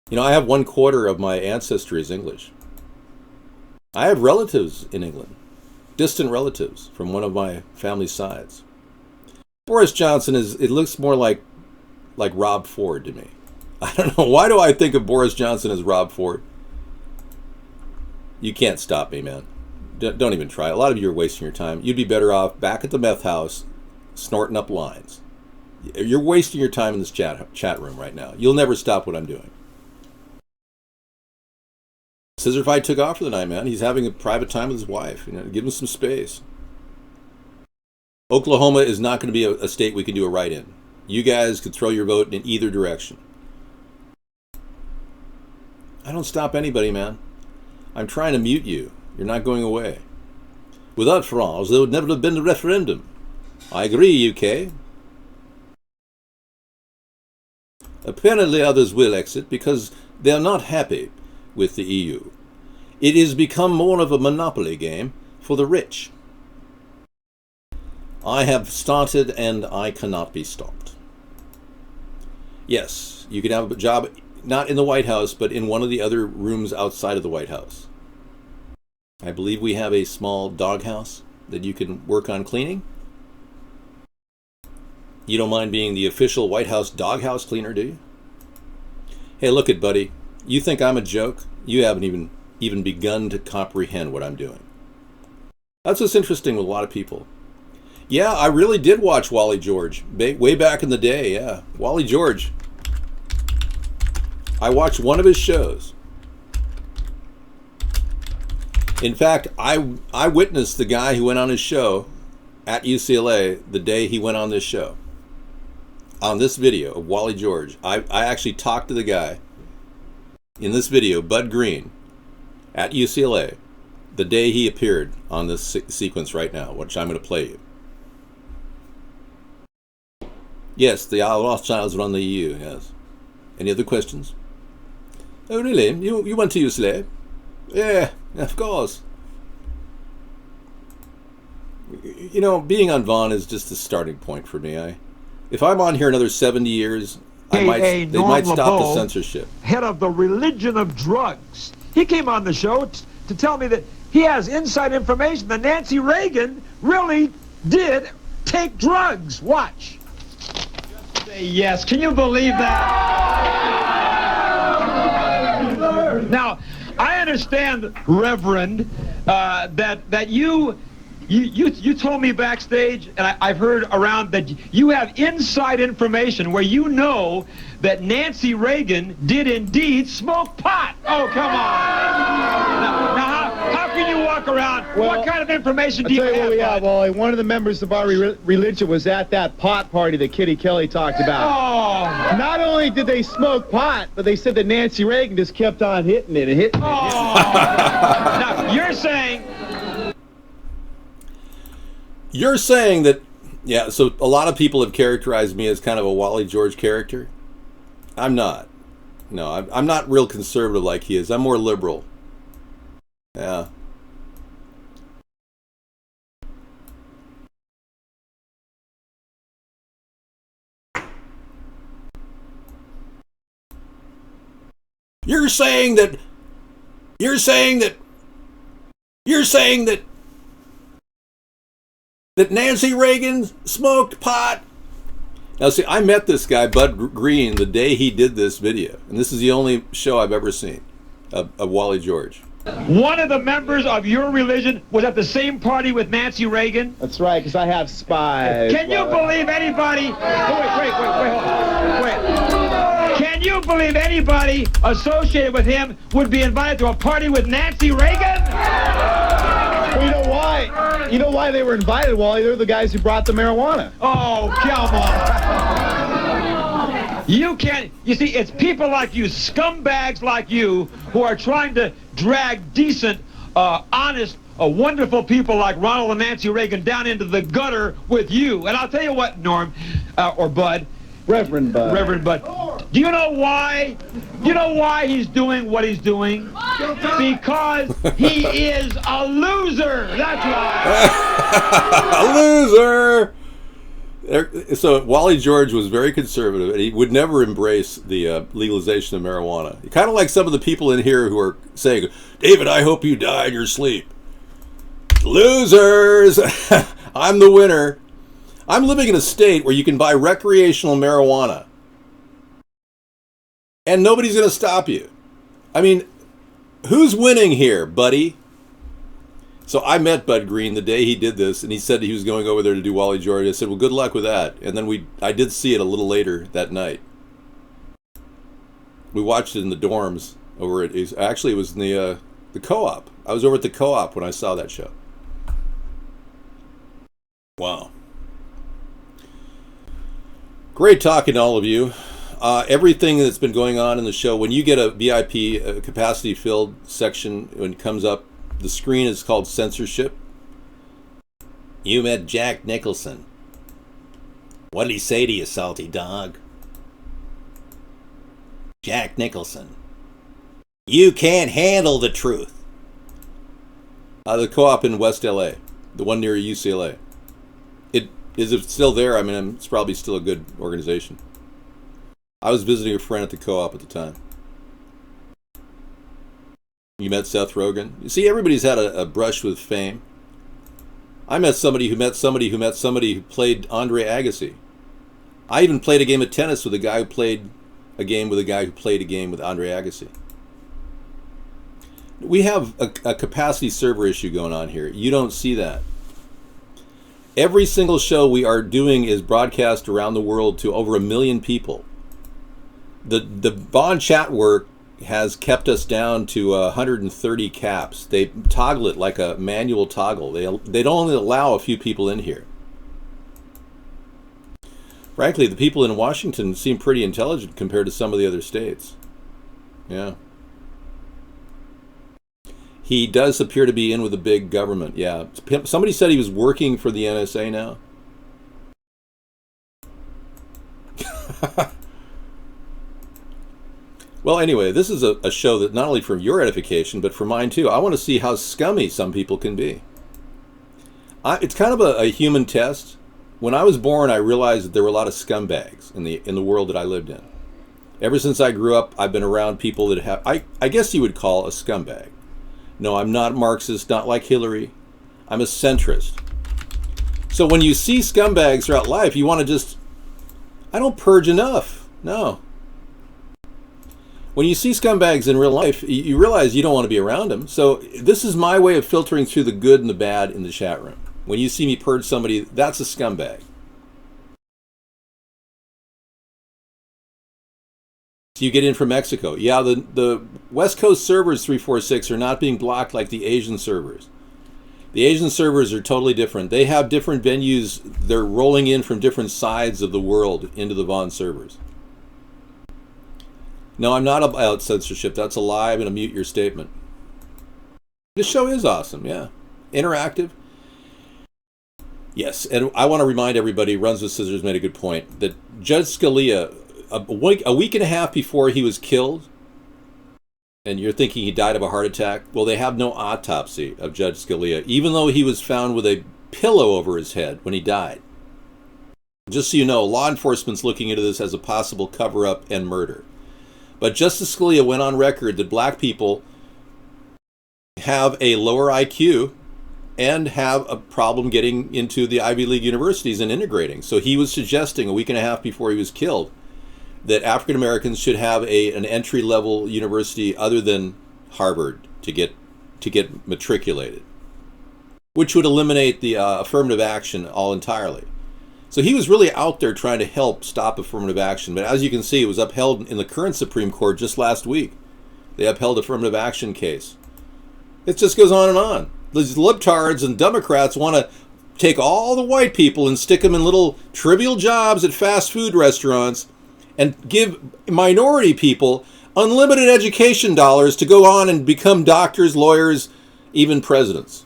Speaker 1: You know, I have 1/4 of my ancestry is English. I have relatives in England. Distant relatives from one of my family sides. Boris Johnson it looks more like Rob Ford to me. I don't know. Why do I think of Boris Johnson as Rob Ford? You can't stop me, man. Don't even try. A lot of you are wasting your time. You'd be better off back at the meth house snorting up lines. You're wasting your time in this chat room right now. You'll never stop what I'm doing. Scissor Fight took off for the night, man. He's having a private time with his wife. You know, give him some space. Oklahoma is not going to be a state we can do a write-in. You guys could throw your vote in either direction. I don't stop anybody, man. I'm trying to mute you. You're not going away. Without France, there would never have been a referendum. I agree, UK. Apparently others will exit because they are not happy with the EU. It has become more of a monopoly game for the rich. I have started and I cannot be stopped. Yes, you can have a job not in the White House, but in one of the other rooms outside of the White House. I believe we have a small doghouse that you can work on cleaning. You don't mind being the official White House doghouse cleaner, do you? Hey, look it, buddy. You think I'm a joke? You haven't even begun to comprehend what I'm doing. That's what's interesting with a lot of people. Yeah, I really did watch Wally George way back in the day. Yeah, Wally George. I watched one of his shows. In fact, I witnessed the guy who went on his show at UCLA the day he went on this show. On this video of Wally George, I actually talked to the guy in this video, Bud Green, at UCLA, the day he appeared on this sequence right now, which I'm going to play you. Yes, the Rothschilds run the EU, yes. Any other questions? Oh, really? You went to UCLA? Yeah, of course. You know, being on Vaughn is just the starting point for me. If I'm on here another 70 years, they might stop the censorship.
Speaker 7: Head of the religion of drugs. He came on the show to tell me that he has inside information that Nancy Reagan really did take drugs. Watch. Just say yes. Can you believe that? Now, I understand, Reverend, that you told me backstage, and I've heard around that you have inside information where you know that Nancy Reagan did indeed smoke pot. Oh, come on. Now how can you walk around?
Speaker 8: Well,
Speaker 7: what kind of information do you have?
Speaker 8: Well, one of the members of our religion was at that pot party that Kitty Kelly talked about.
Speaker 7: Oh.
Speaker 8: Not only did they smoke pot, but they said that Nancy Reagan just kept on hitting it and hitting it.
Speaker 7: Now, you're saying
Speaker 1: that, yeah, so a lot of people have characterized me as kind of a Wally George character. I'm not. No, I'm not real conservative like he is. I'm more liberal. Yeah. You're saying that Nancy Reagan smoked pot. Now, see, I met this guy, Bud Green, the day he did this video. And this is the only show I've ever seen of Wally George.
Speaker 7: One of the members of your religion was at the same party with Nancy Reagan?
Speaker 8: That's right, because I have spies.
Speaker 7: Can you believe anybody... Wait, hold on. Wait. Can you believe anybody associated with him would be invited to a party with Nancy Reagan?
Speaker 8: Well, you know why? You know why they were invited, Wally? They're the guys who brought the marijuana.
Speaker 7: Oh, come on. You can't... You see, it's people like you, scumbags like you, who are trying to drag decent, honest, wonderful people like Ronald and Nancy Reagan down into the gutter with you. And I'll tell you what, Norm, or Bud.
Speaker 8: Reverend Bud.
Speaker 7: Reverend Bud. Do you know why? Do you know why he's doing what he's doing? Because he is a loser. That's why.
Speaker 1: A loser. So Wally George was very conservative, and he would never embrace the legalization of marijuana. Kind of like some of the people in here who are saying, "David, I hope you die in your sleep." Losers. I'm the winner. I'm living in a state where you can buy recreational marijuana, and nobody's going to stop you. I mean, who's winning here, buddy? So I met Bud Green the day he did this, and he said he was going over there to do Wally George. I said, well, good luck with that. And then I did see it a little later that night. We watched it in the dorms over at, actually it was in the co-op. I was over at the co-op when I saw that show. Wow. Great talking to all of you. Everything that's been going on in the show, when you get a VIP capacity-filled section, when it comes up, the screen is called censorship. You met Jack Nicholson. What did he say to you, salty dog? Jack Nicholson. You can't handle the truth. The co-op in West LA, the one near UCLA. Is it still there? I mean, it's probably still a good organization. I was visiting a friend at the co-op at the time. You met Seth Rogen. You see, everybody's had a brush with fame. I met somebody who met somebody who met somebody who played Andre Agassi. I even played a game of tennis with a guy who played a game with a guy who played a game with Andre Agassi. We have a capacity server issue going on here. You don't see that. Every single show we are doing is broadcast around the world to over 1 million people. The Bond chat work has kept us down to 130 caps. They toggle it like a manual toggle. They don't only allow a few people in here. Frankly, the people in Washington seem pretty intelligent compared to some of the other states. Yeah. He does appear to be in with the big government. Yeah. Somebody said he was working for the NSA now. Well, anyway, this is a show that not only for your edification, but for mine too. I want to see how scummy some people can be. It's kind of a human test. When I was born, I realized that there were a lot of scumbags in the world that I lived in. Ever since I grew up, I've been around people that have, I guess you would call a scumbag. No, I'm not Marxist, not like Hillary. I'm a centrist. So when you see scumbags throughout life, you want to just, I don't purge enough. No. When you see scumbags in real life, you realize you don't want to be around them. So this is my way of filtering through the good and the bad in the chat room. When you see me purge somebody, that's a scumbag. So you get in from Mexico. Yeah, the West Coast servers 346 are not being blocked like the Asian servers. The Asian servers are totally different. They have different venues. They're rolling in from different sides of the world into the Vaughn servers. No, I'm not about censorship. That's a lie. I'm going to mute your statement. This show is awesome, yeah. Interactive. Yes, and I want to remind everybody, Runs with Scissors made a good point, that Judge Scalia, a week and a half before he was killed, and you're thinking he died of a heart attack, well, they have no autopsy of Judge Scalia, even though he was found with a pillow over his head when he died. Just so you know, law enforcement's looking into this as a possible cover-up and murder. But Justice Scalia went on record that black people have a lower IQ and have a problem getting into the Ivy League universities and integrating. So he was suggesting a week and a half before he was killed that African Americans should have an entry-level university other than Harvard to get matriculated, which would eliminate the affirmative action all entirely. So he was really out there trying to help stop affirmative action. But as you can see, it was upheld in the current Supreme Court just last week. They upheld affirmative action case. It just goes on and on. These libtards and Democrats want to take all the white people and stick them in little trivial jobs at fast food restaurants and give minority people unlimited education dollars to go on and become doctors, lawyers, even presidents.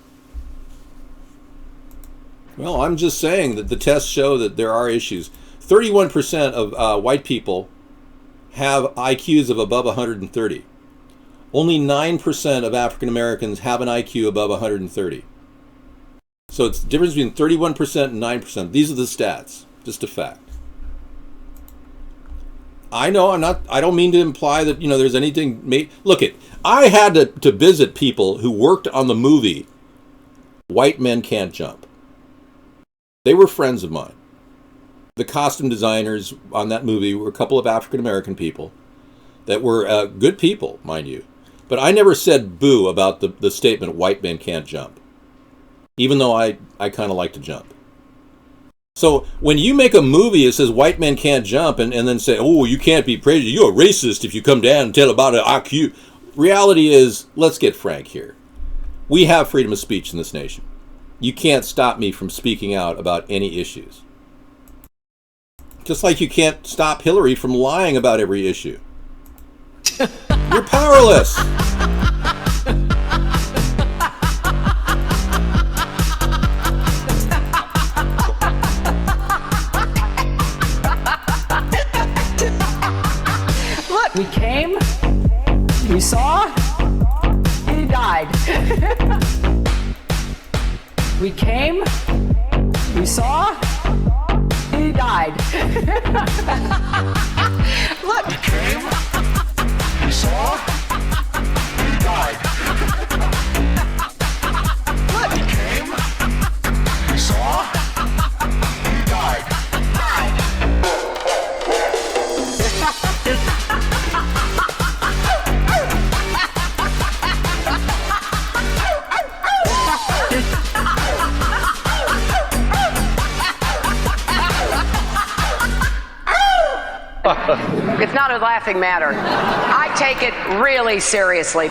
Speaker 1: Well, I'm just saying that the tests show that there are issues. 31% of white people have IQs of above 130. Only 9% of African Americans have an IQ above 130. So it's the difference between 31% and 9%. These are the stats. Just a fact. I know I don't mean to imply that, there's anything look I had to visit people who worked on the movie White Men Can't Jump. They were friends of mine. The costume designers on that movie were a couple of African American people that were good people, mind you. But I never said boo about the statement white men can't jump. Even though I kind of like to jump. So when you make a movie that says white men can't jump and then say, oh, you can't be prejudiced, you're a racist if you come down and tell about an IQ. Reality is, let's get frank here. We have freedom of speech in this nation. You can't stop me from speaking out about any issues. Just like you can't stop Hillary from lying about every issue. You're powerless.
Speaker 9: Look, we came, we saw, he died. We came, we saw, he died. Look, we came, we saw, he died. Look, we came, we saw, he died.
Speaker 10: It's not a laughing matter. I take it really seriously.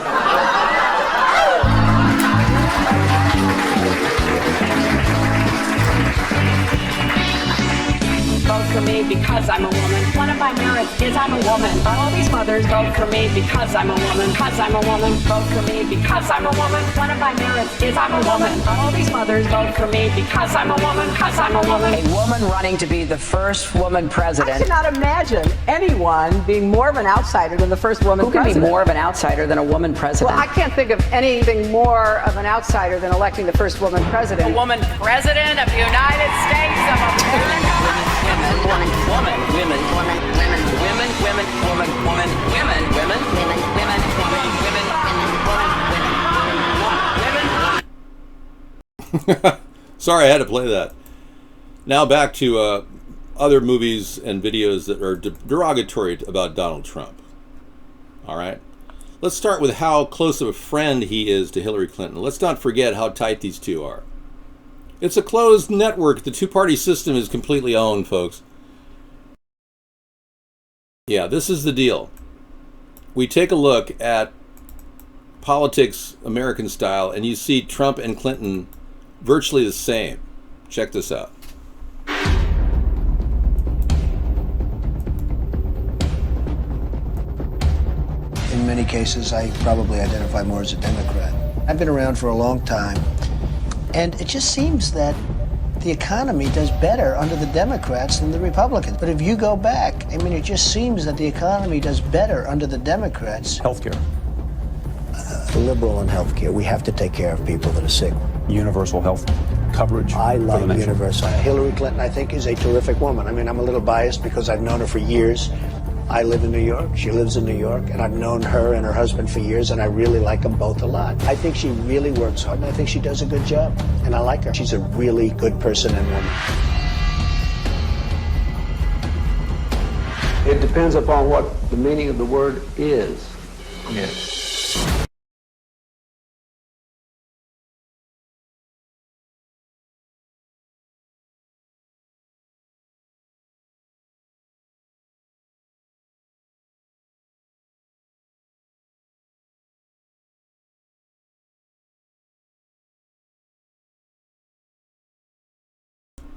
Speaker 9: Vote for me because I'm a woman. One of my merits is I'm a woman. All these mothers vote for me because I'm a woman. Because I'm a woman. Vote for me because I'm a woman. One of my merits is I'm a woman. All these mothers vote for me because I'm a woman. Because I'm a woman.
Speaker 10: A woman running to be the first woman president.
Speaker 9: I cannot imagine anyone being more of an outsider than the first woman
Speaker 10: Who can
Speaker 9: president.
Speaker 10: be more of an outsider than a woman president?
Speaker 9: Well, I can't think of anything more of an outsider than electing the first woman president.
Speaker 10: A woman president of the United States of America. Woman, woman, women, woman, women, women, women, woman, woman, women, women, women, women, women, women, women.
Speaker 1: Sorry, I had to play that. Now back to other movies and videos that are derogatory about Donald Trump. All right? Let's start with how close of a friend he is to Hillary Clinton. Let's not forget how tight these two are. It's a closed network. The two-party system is completely owned, folks. Yeah, this is the deal. We take a look at politics American style, and you see Trump and Clinton virtually the same. Check this out.
Speaker 11: In many cases, I probably identify more as a Democrat. I've been around for a long time, and it just seems that the economy does better under the Democrats than the Republicans. But if you go back, I mean, it just seems that the economy does better under the Democrats.
Speaker 12: Healthcare.
Speaker 11: Liberal in healthcare. We have to take care of people that are sick.
Speaker 12: Universal health coverage.
Speaker 11: I
Speaker 12: for the
Speaker 11: love
Speaker 12: nation.
Speaker 11: universal. Hillary Clinton, I think, is a terrific woman. I mean, I'm a little biased because I've known her for years. I live in New York, she lives in New York, and I've known her and her husband for years, and I really like them both a lot. I think she really works hard, and I think she does a good job, and I like her. She's a really good person and woman.
Speaker 13: It depends upon what the meaning of the word is.
Speaker 12: Yes.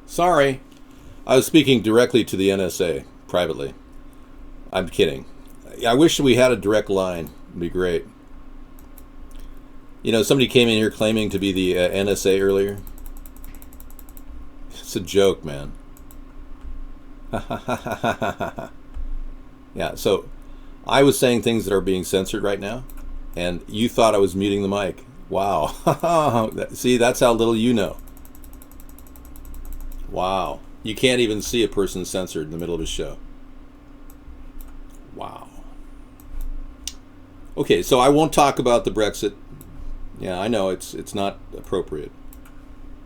Speaker 1: Sorry, I was speaking directly to the NSA, privately. I'm kidding. I wish we had a direct line. It'd be great. You know, somebody came in here claiming to be the NSA earlier. It's a joke, man. Yeah, so I was saying things that are being censored right now, and you thought I was muting the mic. Wow. See, that's how little you know. Wow. You can't even see a person censored in the middle of a show. Wow. Okay, so I won't talk about the Brexit. Yeah, I know it's not appropriate.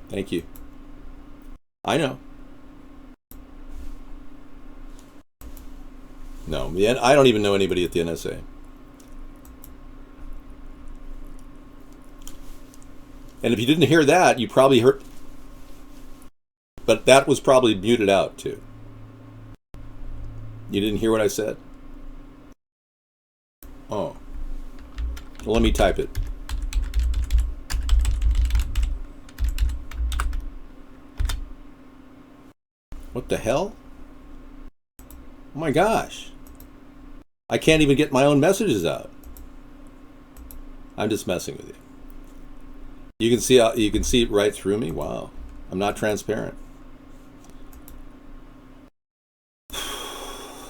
Speaker 1: Thank you. I know. No, I don't even know anybody at the NSA. And if you didn't hear that, you probably heard. But that was probably muted out too. You didn't hear what I said? Oh. Well, let me type it. What the hell? Oh my gosh. I can't even get my own messages out. I'm just messing with you. You can see it right through me. Wow. I'm not transparent.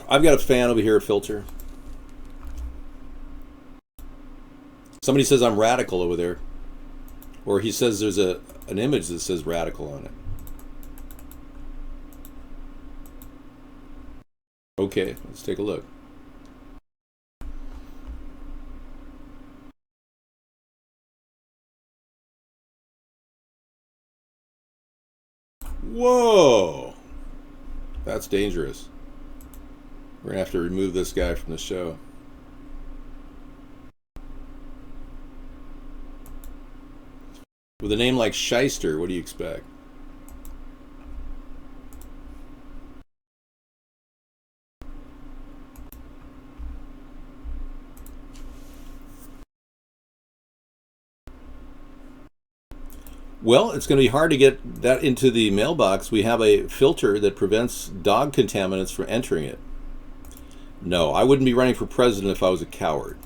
Speaker 1: I've got a fan over here, a filter. Somebody says I'm radical over there. Or he says there's an image that says radical on it. Okay, let's take a look. Whoa! That's dangerous. We're going to have to remove this guy from the show. With a name like Shyster, what do you expect? Well, it's going to be hard to get that into the mailbox. We have a filter that prevents dog contaminants from entering it. No, I wouldn't be running for president if I was a coward.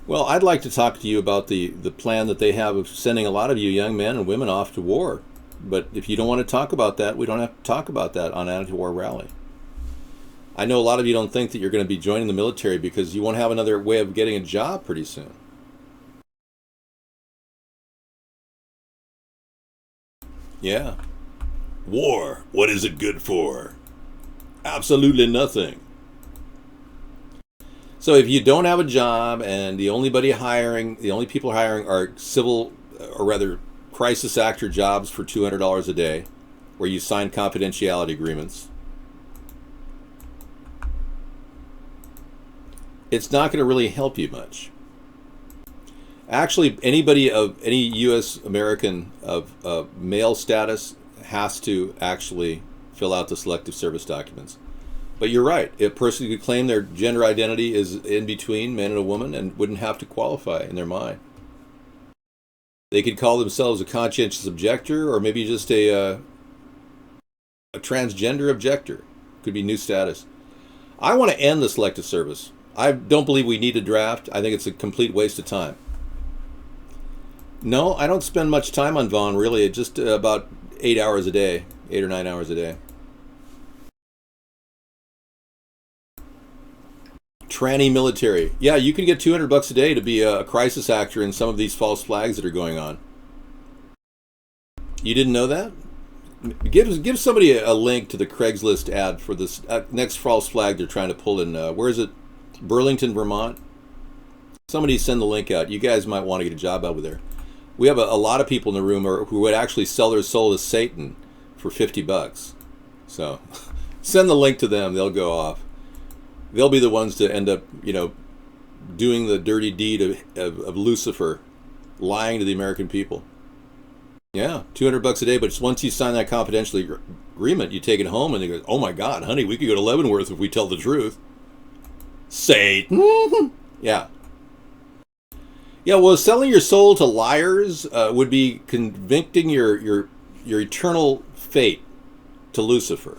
Speaker 1: Well, I'd like to talk to you about the plan that they have of sending a lot of you young men and women off to war. But if you don't want to talk about that, we don't have to talk about that on Anti-War Rally. I know a lot of you don't think that you're going to be joining the military because you won't have another way of getting a job pretty soon. Yeah. War, what is it good for? Absolutely nothing. So if you don't have a job and the only people hiring are civil, or rather crisis actor jobs for $200 a day, where you sign confidentiality agreements, it's not going to really help you much. Actually, anybody of any U.S. American of male status has to actually fill out the selective service documents. But you're right. A person could claim their gender identity is in between man and a woman and wouldn't have to qualify in their mind. They could call themselves a conscientious objector or maybe just a transgender objector. Could be new status. I want to end the selective service. I don't believe we need a draft. I think it's a complete waste of time. No, I don't spend much time on Vaughn, really. Just about 8 hours a day, 8 or 9 hours a day. Tranny military. Yeah, you can get $200 a day to be a crisis actor in some of these false flags that are going on. You didn't know that? Give somebody a link to the Craigslist ad for this next false flag they're trying to pull in. Where is it? Burlington, Vermont. Somebody send the link out. You guys might want to get a job over there. We have a lot of people in the room who would actually sell their soul to Satan for $50. So send the link to them. They'll go off. They'll be the ones to end up, doing the dirty deed of Lucifer, lying to the American people. Yeah, $200 a day, but it's once you sign that confidential agreement, you take it home and they go, oh my God, honey, we could go to Leavenworth if we tell the truth. Satan! Yeah. Yeah, well, selling your soul to liars would be convicting your eternal fate to Lucifer.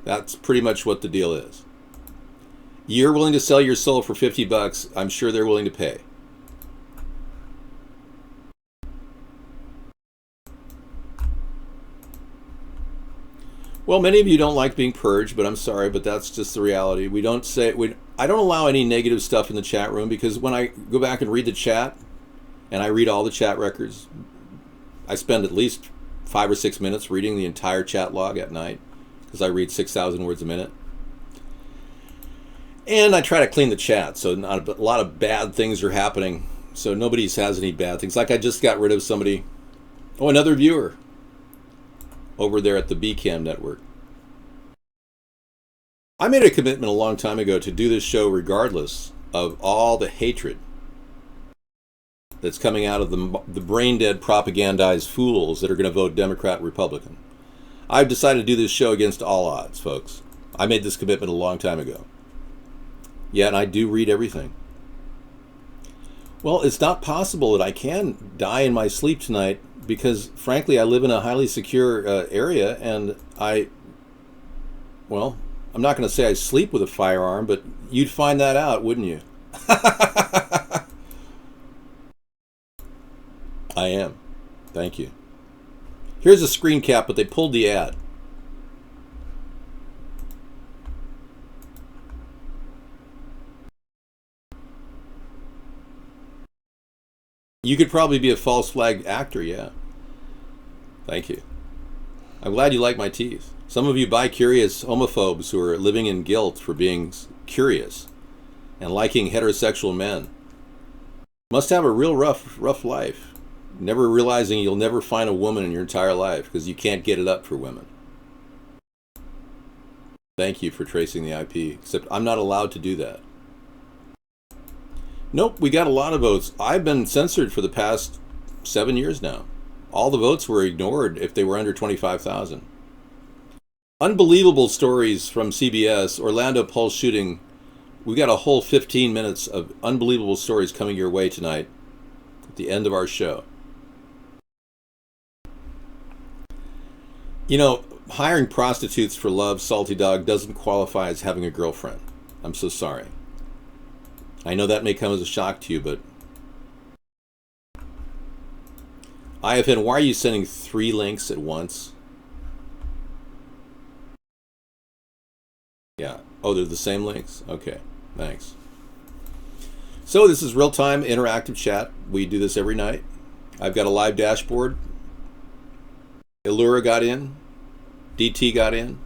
Speaker 1: That's pretty much what the deal is. You're willing to sell your soul for $50, I'm sure they're willing to pay. Well, many of you don't like being purged, but I'm sorry, but that's just the reality. I don't allow any negative stuff in the chat room, because when I go back and read the chat, and I read all the chat records, I spend at least 5 or 6 minutes reading the entire chat log at night, because I read 6,000 words a minute. And I try to clean the chat, so not a lot of bad things are happening, so nobody has any bad things. Like I just got rid of somebody, another viewer over there at the BCAM network. I made a commitment a long time ago to do this show regardless of all the hatred that's coming out of the brain-dead propagandized fools that are going to vote Democrat, Republican. I've decided to do this show against all odds, folks. I made this commitment a long time ago. Yeah, and I do read everything. Well, it's not possible that I can die in my sleep tonight, because, frankly, I live in a highly secure area, and I'm not going to say I sleep with a firearm, but you'd find that out, wouldn't you? I am. Thank you. Here's a screen cap, but they pulled the ad. You could probably be a false flag actor, yeah. Thank you. I'm glad you like my teeth. Some of you bi-curious homophobes who are living in guilt for being curious and liking heterosexual men must have a real rough life, never realizing you'll never find a woman in your entire life because you can't get it up for women. Thank you for tracing the IP, except I'm not allowed to do that. Nope, we got a lot of votes. I've been censored for the past 7 years now. All the votes were ignored if they were under 25,000. Unbelievable stories from CBS, Orlando Pulse shooting. We got a whole 15 minutes of unbelievable stories coming your way tonight at the end of our show. You know, hiring prostitutes for love, Salty Dog, doesn't qualify as having a girlfriend. I'm so sorry. I know that may come as a shock to you, but IFN, why are you sending 3 links at once? Yeah. Oh, they're the same links? Okay. Thanks. So this is real-time interactive chat. We do this every night. I've got a live dashboard. Elura got in. DT got in.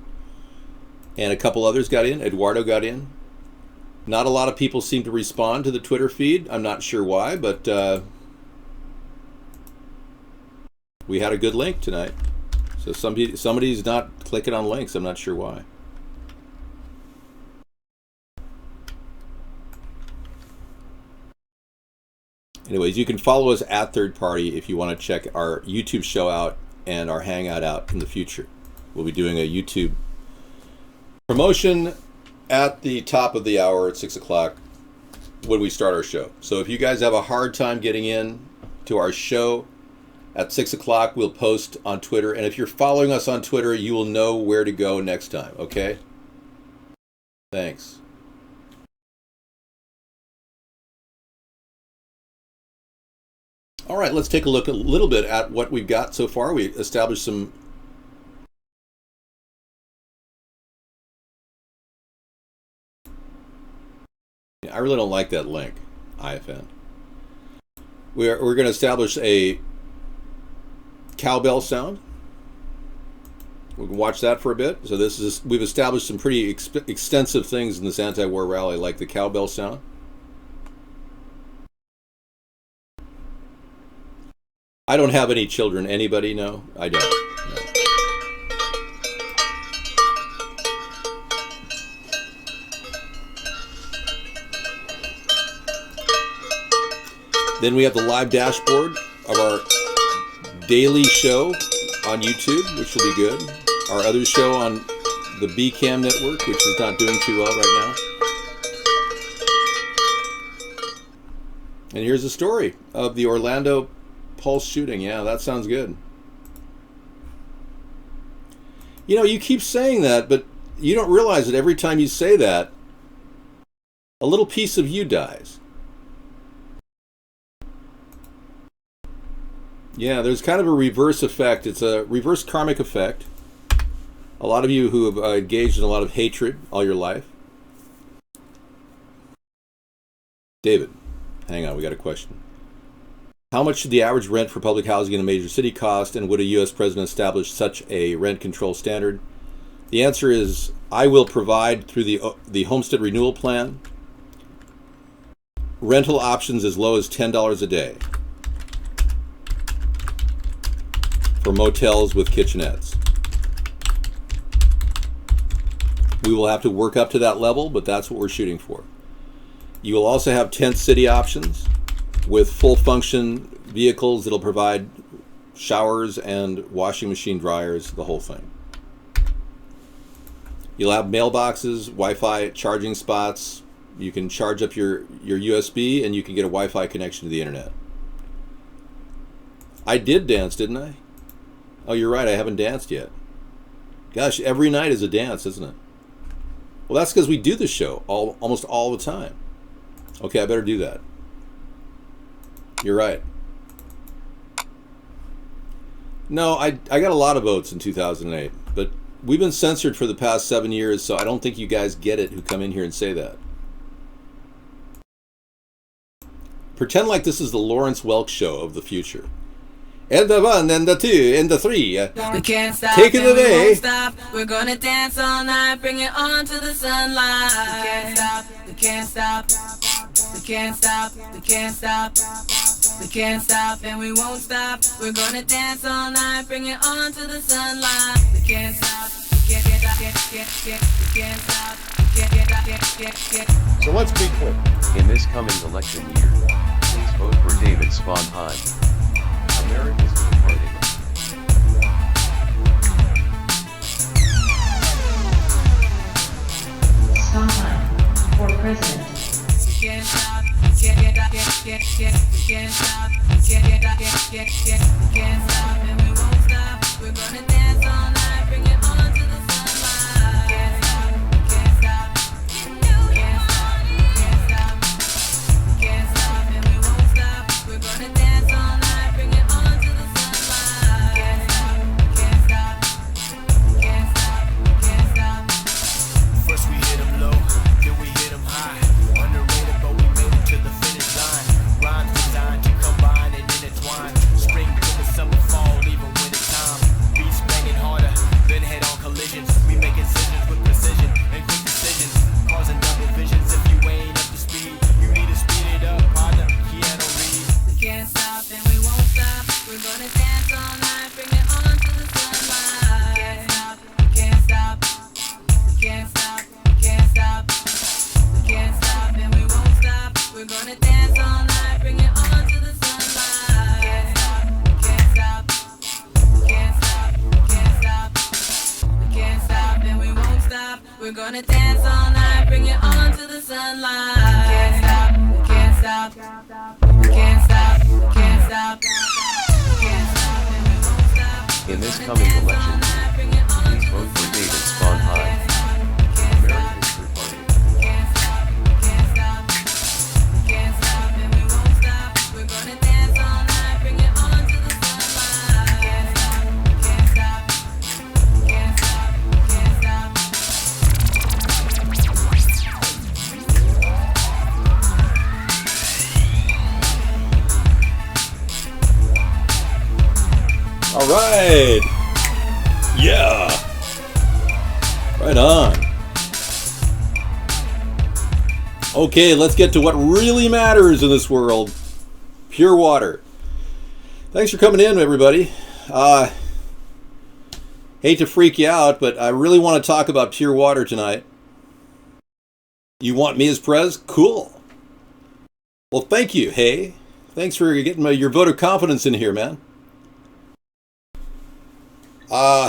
Speaker 1: And a couple others got in. Eduardo got in. Not a lot of people seem to respond to the Twitter feed. I'm not sure why, but we had a good link tonight. So somebody's not clicking on links. I'm not sure why. Anyways, you can follow us at Third Party if you want to check our YouTube show out and our Hangout out in the future. We'll be doing a YouTube promotion at the top of the hour at 6 o'clock when we start our show. So if you guys have a hard time getting in to our show at 6 o'clock, we'll post on Twitter. And if you're following us on Twitter, you will know where to go next time, okay? Thanks. All right, let's take a look a little bit at what we've got so far. We established some I really don't like that link, IFN. We're going to establish a cowbell sound. We can watch that for a bit. So we've established some pretty extensive things in this anti-war rally, like the cowbell sound. I don't have any children. Anybody? No, I don't. No. Then we have the live dashboard of our daily show on YouTube, which will be good. Our other show on the BCAM network, which is not doing too well right now. And here's a story of the Orlando Pulse shooting. Yeah, that sounds good. You know, you keep saying that, but you don't realize that every time you say that, a little piece of you dies. Yeah, there's kind of a reverse effect. It's a reverse karmic effect. A lot of you who have engaged in a lot of hatred all your life. David, hang on, we got a question. How much should the average rent for public housing in a major city cost, and would a U.S. president establish such a rent control standard? The answer is, I will provide through the Homestead Renewal Plan rental options as low as $10 a day for motels with kitchenettes. We will have to work up to that level, but that's what we're shooting for. You will also have tent city options with full function vehicles that'll provide showers and washing machine dryers, the whole thing. You'll have mailboxes, Wi-Fi charging spots. You can charge up your USB and you can get a Wi-Fi connection to the internet. I did dance, didn't I? Oh, you're right, I haven't danced yet. Gosh, every night is a dance, isn't it? Well, that's because we do the show almost all the time. Okay, I better do that. You're right. No, I got a lot of votes in 2008, but we've been censored for the past 7 years, so I don't think you guys get it who come in here and say that. Pretend like this is the Lawrence Welk show of the future. And the 1, and the 2, and the 3.
Speaker 14: We can't stop,
Speaker 1: take it away.
Speaker 14: We won't stop. We're gonna dance all night, bring it on to the sunlight. We can't stop, we can't stop. We can't stop, we can't stop. We can't stop and we won't stop. We're gonna dance all night, bring it on to the sunlight. We can't stop, we can't stop, we can't stop, we can't.
Speaker 15: So let's be clear. In this coming election year, please vote for David Sponheim. America's Tea Party.
Speaker 16: Sponheim for president.
Speaker 14: We can't stop, we can't stop, we can't stop and we won't stop. We're gonna dance all night, bring it on to the sunlight. We can't stop, we can't stop, we can't stop, we can't stop and we won't stop. We're gonna dance all night, bring it on to the sunlight. We can't stop, we can't stop, we can't stop, we can't stop.
Speaker 17: First we hit 'em low, then we hit 'em high. Underrated, but we made it to the finish line. Rhymes designed to combine and intertwine. Spring to the summer, fall, even winter time. Beats banging harder than head-on collisions. We make incisions with precision and quick decisions, causing double visions. If you ain't up to speed, you need to speed it up, partner. Keanu Reeves.
Speaker 14: We can't stop and we won't stop. We're gonna dance all night, bring it on to the sunlight. We can't stop, we can't stop, we can't stop, we can't stop and we won't stop. We're gonna dance all night, bring it on to the sunlight. We can't stop, we can't stop, we can't stop, we can't stop and we won't stop. We're gonna dance all night, bring it on to the sunlight. We can't stop, we can't stop, we can't stop, we can't stop, we can't stop and we won't stop.
Speaker 15: In this coming election year, please vote for David Sponheim. America's Tea Party.
Speaker 14: We can't stop, we can't stop, we can't stop and we won't stop. We're gonna dance all night, bring it on to the sunlight. We can't stop, we can't stop, we can't stop, we can't stop.
Speaker 1: All right. Yeah. Right on. Okay, let's get to what really matters in this world. Pure water. Thanks for coming in, everybody. Hate to freak you out, but I really want to talk about pure water tonight. You want me as prez? Cool. Well, thank you. Hey, thanks for getting your vote of confidence in here, man.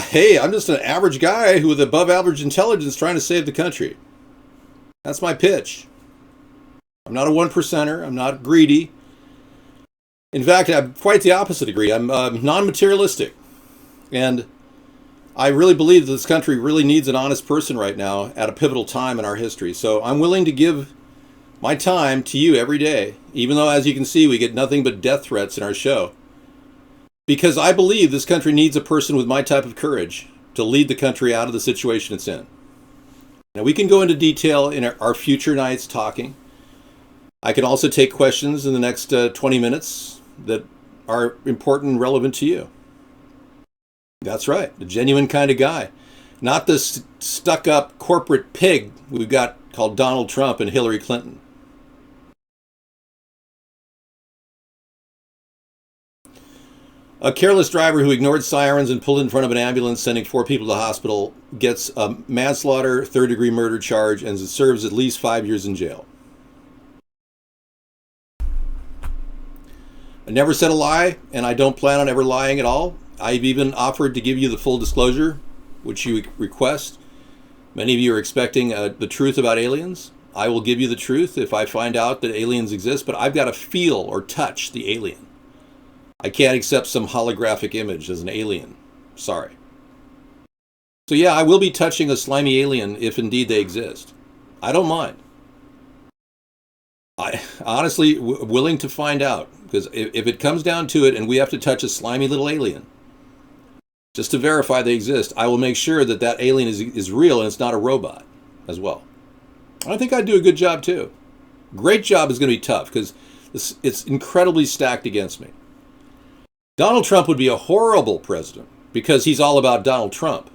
Speaker 1: Hey, I'm just an average guy who with above average intelligence trying to save the country. That's my pitch. I'm not a 1%er. I'm not greedy. In fact, I'm quite the opposite degree. I'm non-materialistic. And I really believe that this country really needs an honest person right now at a pivotal time in our history. So I'm willing to give my time to you every day, even though, as you can see, we get nothing but death threats in our show. Because I believe this country needs a person with my type of courage to lead the country out of the situation it's in. Now, we can go into detail in our future nights talking. I can also take questions in the next 20 minutes that are important and relevant to you. That's right, the genuine kind of guy. Not this stuck-up corporate pig we've got called Donald Trump and Hillary Clinton. A careless driver who ignored sirens and pulled in front of an ambulance sending 4 people to the hospital gets a manslaughter, third-degree murder charge, and serves at least 5 years in jail. I never said a lie, and I don't plan on ever lying at all. I've even offered to give you the full disclosure, which you request. Many of you are expecting the truth about aliens. I will give you the truth if I find out that aliens exist, but I've got to feel or touch the alien. I can't accept some holographic image as an alien. Sorry. So yeah, I will be touching a slimy alien if indeed they exist. I don't mind. I honestly willing to find out, because if it comes down to it and we have to touch a slimy little alien just to verify they exist, I will make sure that that alien is real and it's not a robot as well. I think I'd do a good job too. Great job is going to be tough because it's incredibly stacked against me. Donald Trump would be a horrible president because he's all about Donald Trump.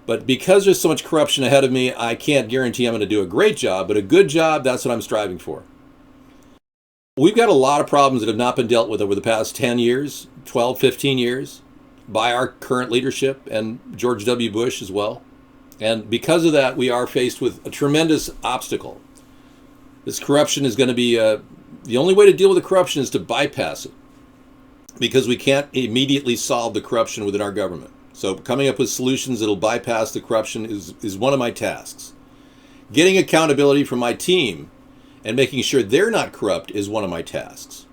Speaker 1: But because there's so much corruption ahead of me, I can't guarantee I'm going to do a great job, but a good job, that's what I'm striving for. We've got a lot of problems that have not been dealt with over the past 10 years, 12, 15 years by our current leadership and George W. Bush as well. And because of that, we are faced with a tremendous obstacle. This corruption is going to be, the only way to deal with the corruption is to bypass it, because we can't immediately solve the corruption within our government. So coming up with solutions that'll bypass the corruption is one of my tasks. Getting accountability from my team and making sure they're not corrupt is one of my tasks.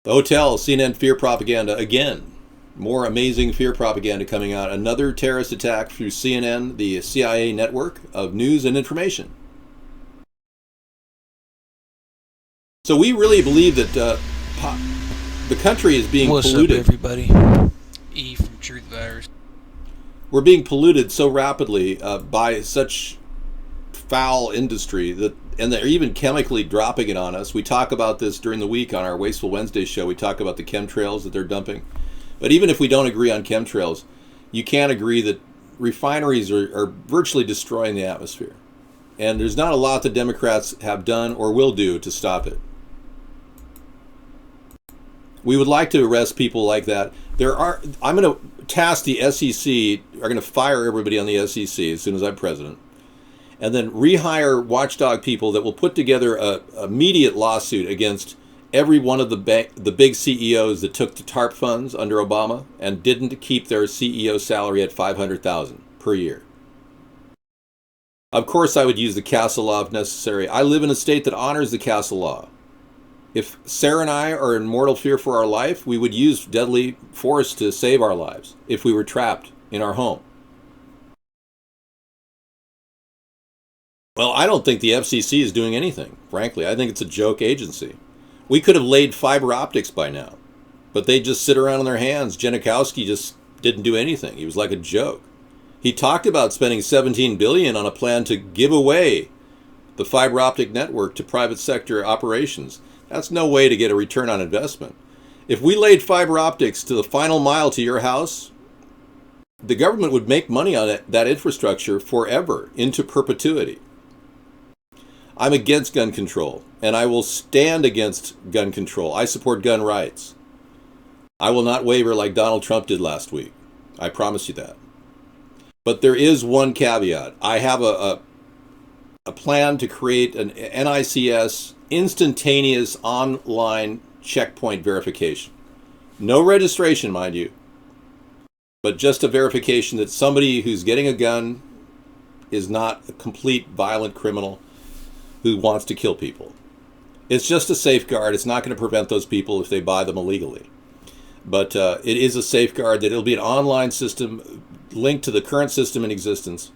Speaker 1: The hotel, CNN fear propaganda, again. More amazing fear propaganda coming out. Another terrorist attack through CNN, the CIA network of news and information. So we really believe that the country is being polluted.
Speaker 18: What's up, everybody? E from Truth Virus.
Speaker 1: We're being polluted so rapidly by such foul industry and they're even chemically dropping it on us. We talk about this during the week on our Wasteful Wednesday show. We talk about the chemtrails that they're dumping. But even if we don't agree on chemtrails, you can't agree that refineries are virtually destroying the atmosphere. And there's not a lot the Democrats have done or will do to stop it. We would like to arrest people like that. I'm going to task the SEC, are going to fire everybody on the SEC as soon as I'm president, and then rehire watchdog people that will put together a immediate lawsuit against every one of the big CEOs that took the TARP funds under Obama and didn't keep their CEO salary at $500,000 per year. Of course, I would use the Castle Law if necessary. I live in a state that honors the Castle Law. If Sarah and I are in mortal fear for our life, we would use deadly force to save our lives if we were trapped in our home. Well, I don't think the FCC is doing anything, frankly. I think it's a joke agency. We could have laid fiber optics by now, but they just sit around on their hands. Janikowski just didn't do anything. He was like a joke. He talked about spending $17 billion on a plan to give away the fiber optic network to private sector operations. That's no way to get a return on investment. If we laid fiber optics to the final mile to your house, the government would make money on that infrastructure forever, into perpetuity. I'm against gun control, and I will stand against gun control. I support gun rights. I will not waver like Donald Trump did last week. I promise you that. But there is one caveat. I have a plan to create an NICS instantaneous online checkpoint verification. No registration, mind you, but just a verification that somebody who's getting a gun is not a complete violent criminal who wants to kill people. It's just a safeguard. It's not going to prevent those people if they buy them illegally. But it is a safeguard that it'll be an online system linked to the current system in existence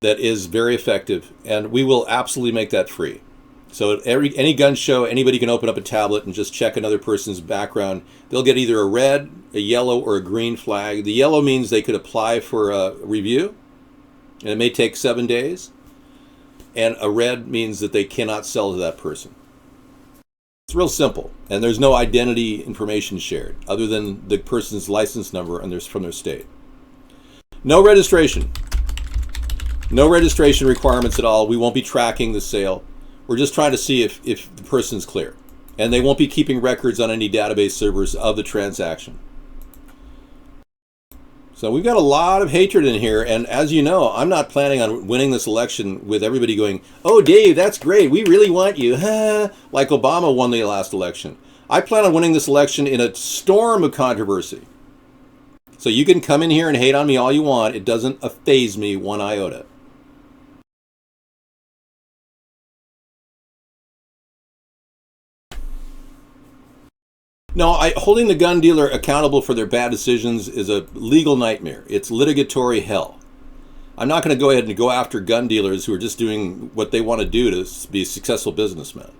Speaker 1: that is very effective, and we will absolutely make that free. So at any gun show, anybody can open up a tablet and just check another person's background. They'll get either a red, a yellow, or a green flag. The yellow means they could apply for a review, and it may take 7 days. And a red means that they cannot sell to that person. It's real simple, and there's no identity information shared other than the person's license number and there's from their state. No registration. No registration requirements at all. We won't be tracking the sale. We're just trying to see if the person's clear. And they won't be keeping records on any database servers of the transaction. So we've got a lot of hatred in here, and as you know, I'm not planning on winning this election with everybody going, "Oh, Dave, that's great. We really want you." Like Obama won the last election. I plan on winning this election in a storm of controversy. So you can come in here and hate on me all you want. It doesn't faze me one iota. No, holding the gun dealer accountable for their bad decisions is a legal nightmare. It's litigatory hell. I'm not going to go ahead and go after gun dealers who are just doing what they want to do to be successful businessmen.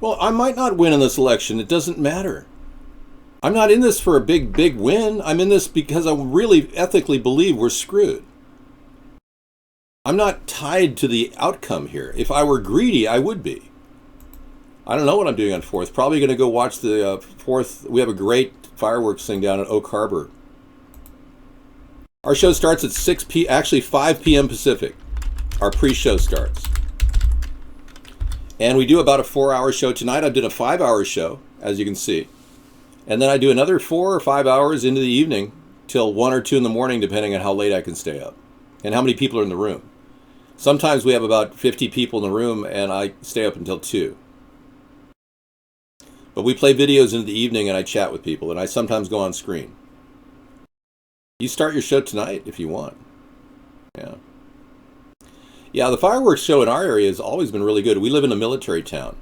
Speaker 1: Well, I might not win in this election. It doesn't matter. I'm not in this for a big win. I'm in this because I really ethically believe we're screwed. I'm not tied to the outcome here. If I were greedy, I would be. I don't know what I'm doing on 4th. Probably going to go watch the 4th. We have a great fireworks thing down at Oak Harbor. Our show starts at 5 p.m. Pacific. Our pre-show starts. And we do about a 4-hour show. Tonight I did a 5-hour show, as you can see. And then I do another 4 or 5 hours into the evening till 1 or 2 in the morning, depending on how late I can stay up and how many people are in the room. Sometimes we have about 50 people in the room, and I stay up until 2. But we play videos into the evening, and I chat with people, and I sometimes go on screen. You start your show tonight if you want. Yeah. Yeah, the fireworks show in our area has always been really good. We live in a military town.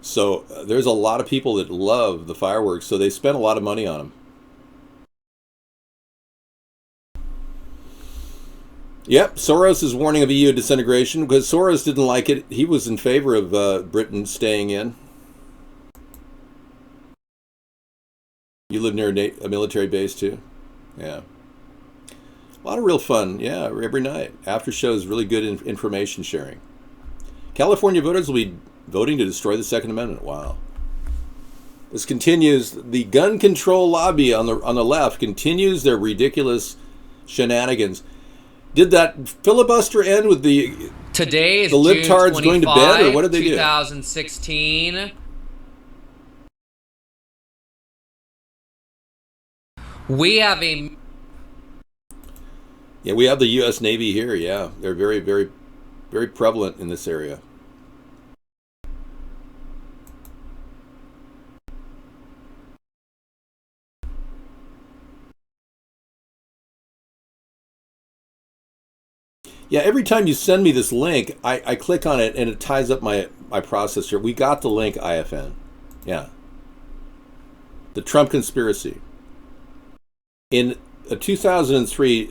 Speaker 1: So there's a lot of people that love the fireworks, so they spend a lot of money on them. Yep, Soros is warning of EU disintegration because Soros didn't like it. He was in favor of Britain staying in. You live near a military base too? Yeah. A lot of real fun, yeah, every night. After shows, really good information sharing. California voters will be voting to destroy the Second Amendment. Wow. This continues. The gun control lobby on the left continues their ridiculous shenanigans. Did that filibuster end with the
Speaker 19: Today is
Speaker 1: the libtards going to bed, or what did they do?
Speaker 19: 2016. We have a...
Speaker 1: Yeah, we have the U.S. Navy here, yeah. They're very, very, very prevalent in this area. Yeah, every time you send me this link, I click on it and it ties up my processor. We got the link, IFN. Yeah. The Trump conspiracy. In a 2003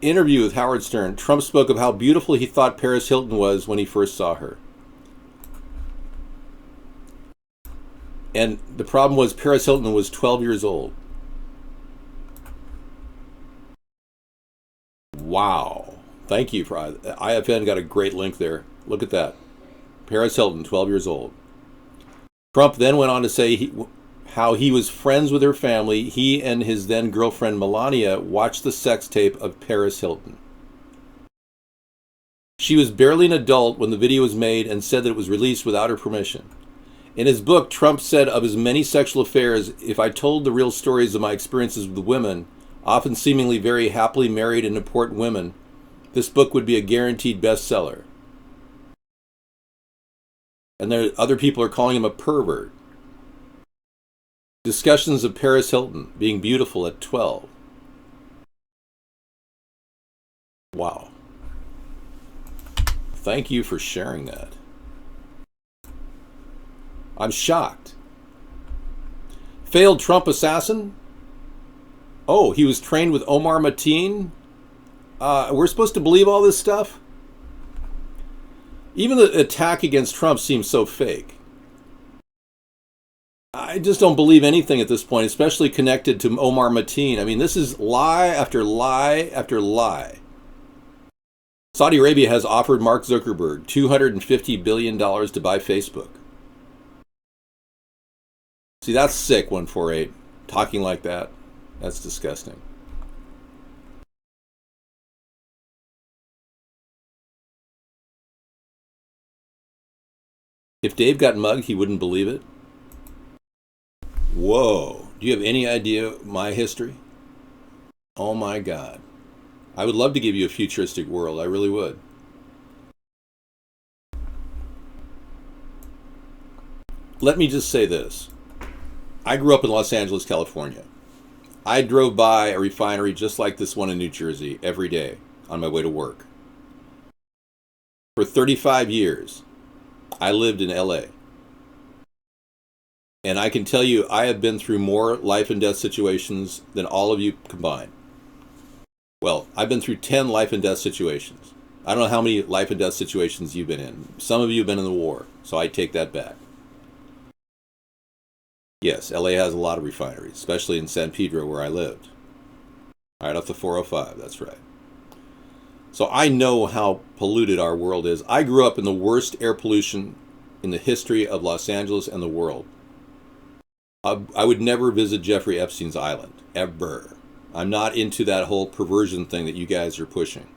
Speaker 1: interview with Howard Stern, Trump spoke of how beautiful he thought Paris Hilton was when he first saw her. And the problem was Paris Hilton was 12 years old. Wow. Thank you for IFN got a great link there. Look at that. Paris Hilton, 12 years old. Trump then went on to say how he was friends with her family. He and his then girlfriend Melania watched the sex tape of Paris Hilton. She was barely an adult when the video was made and said that it was released without her permission. In his book, Trump said of his many sexual affairs, "If I told the real stories of my experiences with women, often seemingly very happily married and important women, this book would be a guaranteed bestseller." And other people are calling him a pervert. Discussions of Paris Hilton being beautiful at 12. Wow. Thank you for sharing that. I'm shocked. Failed Trump assassin? Oh, he was trained with Omar Mateen? We're supposed to believe all this stuff? Even the attack against Trump seems so fake. I just don't believe anything at this point, especially connected to Omar Mateen. I mean, this is lie after lie after lie. Saudi Arabia has offered Mark Zuckerberg $250 billion to buy Facebook. See, that's sick, 148. Talking like that, that's disgusting. If Dave got mugged, he wouldn't believe it. Whoa. Do you have any idea my history? Oh my God. I would love to give you a futuristic world. I really would. Let me just say this. I grew up in Los Angeles, California. I drove by a refinery just like this one in New Jersey every day on my way to work. For 35 years, I lived in LA. And I can tell you, I have been through more life and death situations than all of you combined. Well, I've been through 10 life and death situations. I don't know how many life and death situations you've been in. Some of you have been in the war, so I take that back. Yes, LA has a lot of refineries, especially in San Pedro where I lived. Right off the 405, that's right. So I know how polluted our world is. I grew up in the worst air pollution in the history of Los Angeles and the world. I would never visit Jeffrey Epstein's island, ever. I'm not into that whole perversion thing that you guys are pushing.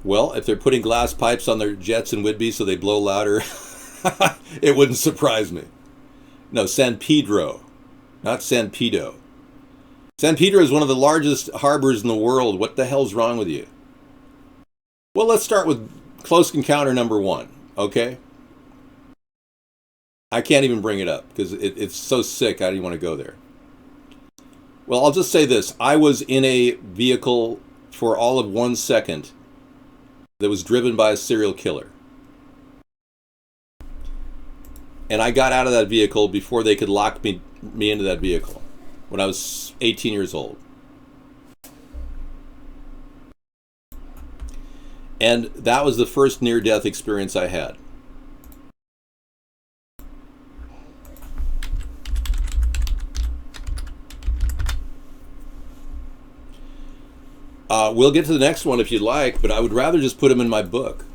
Speaker 1: Well, if they're putting glass pipes on their jets in Whidbey so they blow louder, it wouldn't surprise me. No, San Pedro, not San Pedro. San Pedro is one of the largest harbors in the world. What the hell's wrong with you? Well, let's start with close encounter number 1, okay? I can't even bring it up because it's so sick I don't even want to go there. Well, I'll just say this. I was in a vehicle for all of 1 second that was driven by a serial killer. And I got out of that vehicle before they could lock me into that vehicle when I was 18 years old. And that was the first near-death experience I had. We'll get to the next one if you'd like, but I would rather just put him in my book.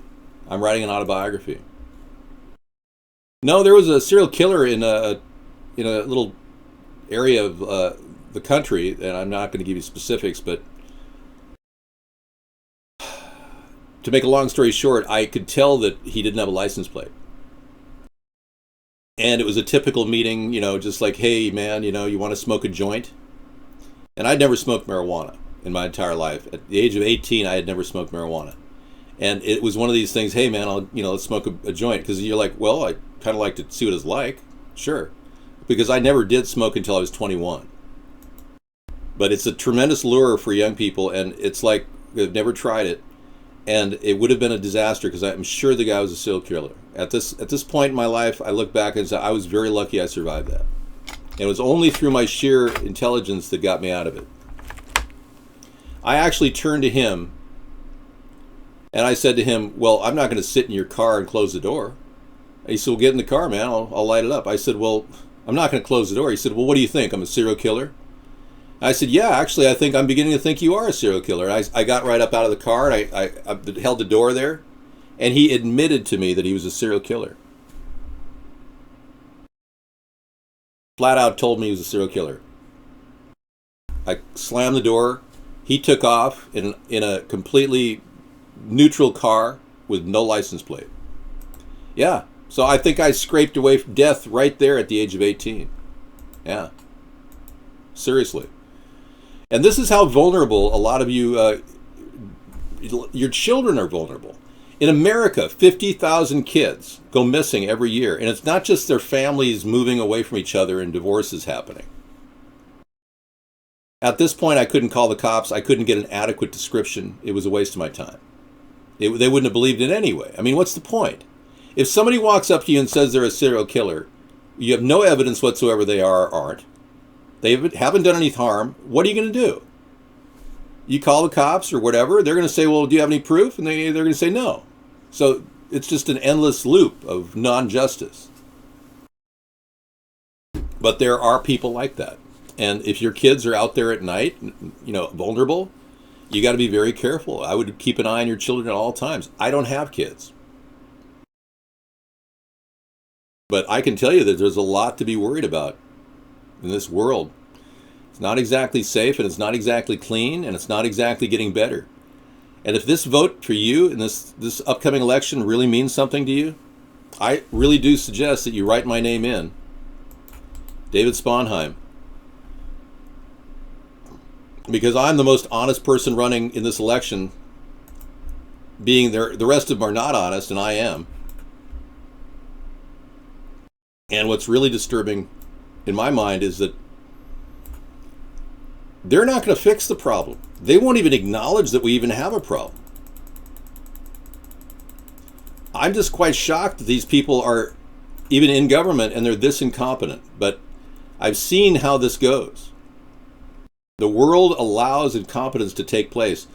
Speaker 1: I'm writing an autobiography. No, there was a serial killer in a little area of the country, and I'm not going to give you specifics, but to make a long story short, I could tell that he didn't have a license plate. And it was a typical meeting, just like, hey, man, you want to smoke a joint? And I'd never smoked marijuana in my entire life. At the age of 18, I had never smoked marijuana. And it was one of these things, hey, man, let's smoke a joint. Because you're like, well, I kind of like to see what it's like. Sure. Because I never did smoke until I was 21. But it's a tremendous lure for young people, and it's like they've never tried it. And it would have been a disaster because I'm sure the guy was a serial killer. At this point in my life, I look back and say I was very lucky I survived that. And it was only through my sheer intelligence that got me out of it. I actually turned to him and I said to him, well, I'm not going to sit in your car and close the door. He said, well, get in the car, man. I'll light it up. I said, well, I'm not going to close the door. He said, well, what do you think? I'm a serial killer? I said, yeah, actually, I think I'm beginning to think you are a serial killer. I got right up out of the car, and I held the door there, and he admitted to me that he was a serial killer. Flat out told me he was a serial killer. I slammed the door. He took off in a completely neutral car with no license plate. Yeah, so I think I scraped away from death right there at the age of 18. Yeah, seriously. And this is how vulnerable a lot of you, your children are vulnerable. In America, 50,000 kids go missing every year. And it's not just their families moving away from each other and divorces happening. At this point, I couldn't call the cops. I couldn't get an adequate description. It was a waste of my time. They wouldn't have believed it anyway. I mean, what's the point? If somebody walks up to you and says they're a serial killer, you have no evidence whatsoever they are or aren't. They haven't done any harm. What are you going to do? You call the cops or whatever. They're going to say, well, do you have any proof? And they're going to say no. So it's just an endless loop of non-justice. But there are people like that. And if your kids are out there at night, vulnerable, you got to be very careful. I would keep an eye on your children at all times. I don't have kids. But I can tell you that there's a lot to be worried about in this world. It's not exactly safe, and it's not exactly clean, and it's not exactly getting better. And if this vote for you in this upcoming election really means something to you, I really do suggest that you write my name in. David Sponheim. Because I'm the most honest person running in this election, being there, the rest of them are not honest, and I am. And what's really disturbing in my mind is that they're not going to fix the problem. They won't even acknowledge that we even have a problem. I'm just quite shocked that these people are even in government and they're this incompetent. But I've seen how this goes. The world allows incompetence to take place.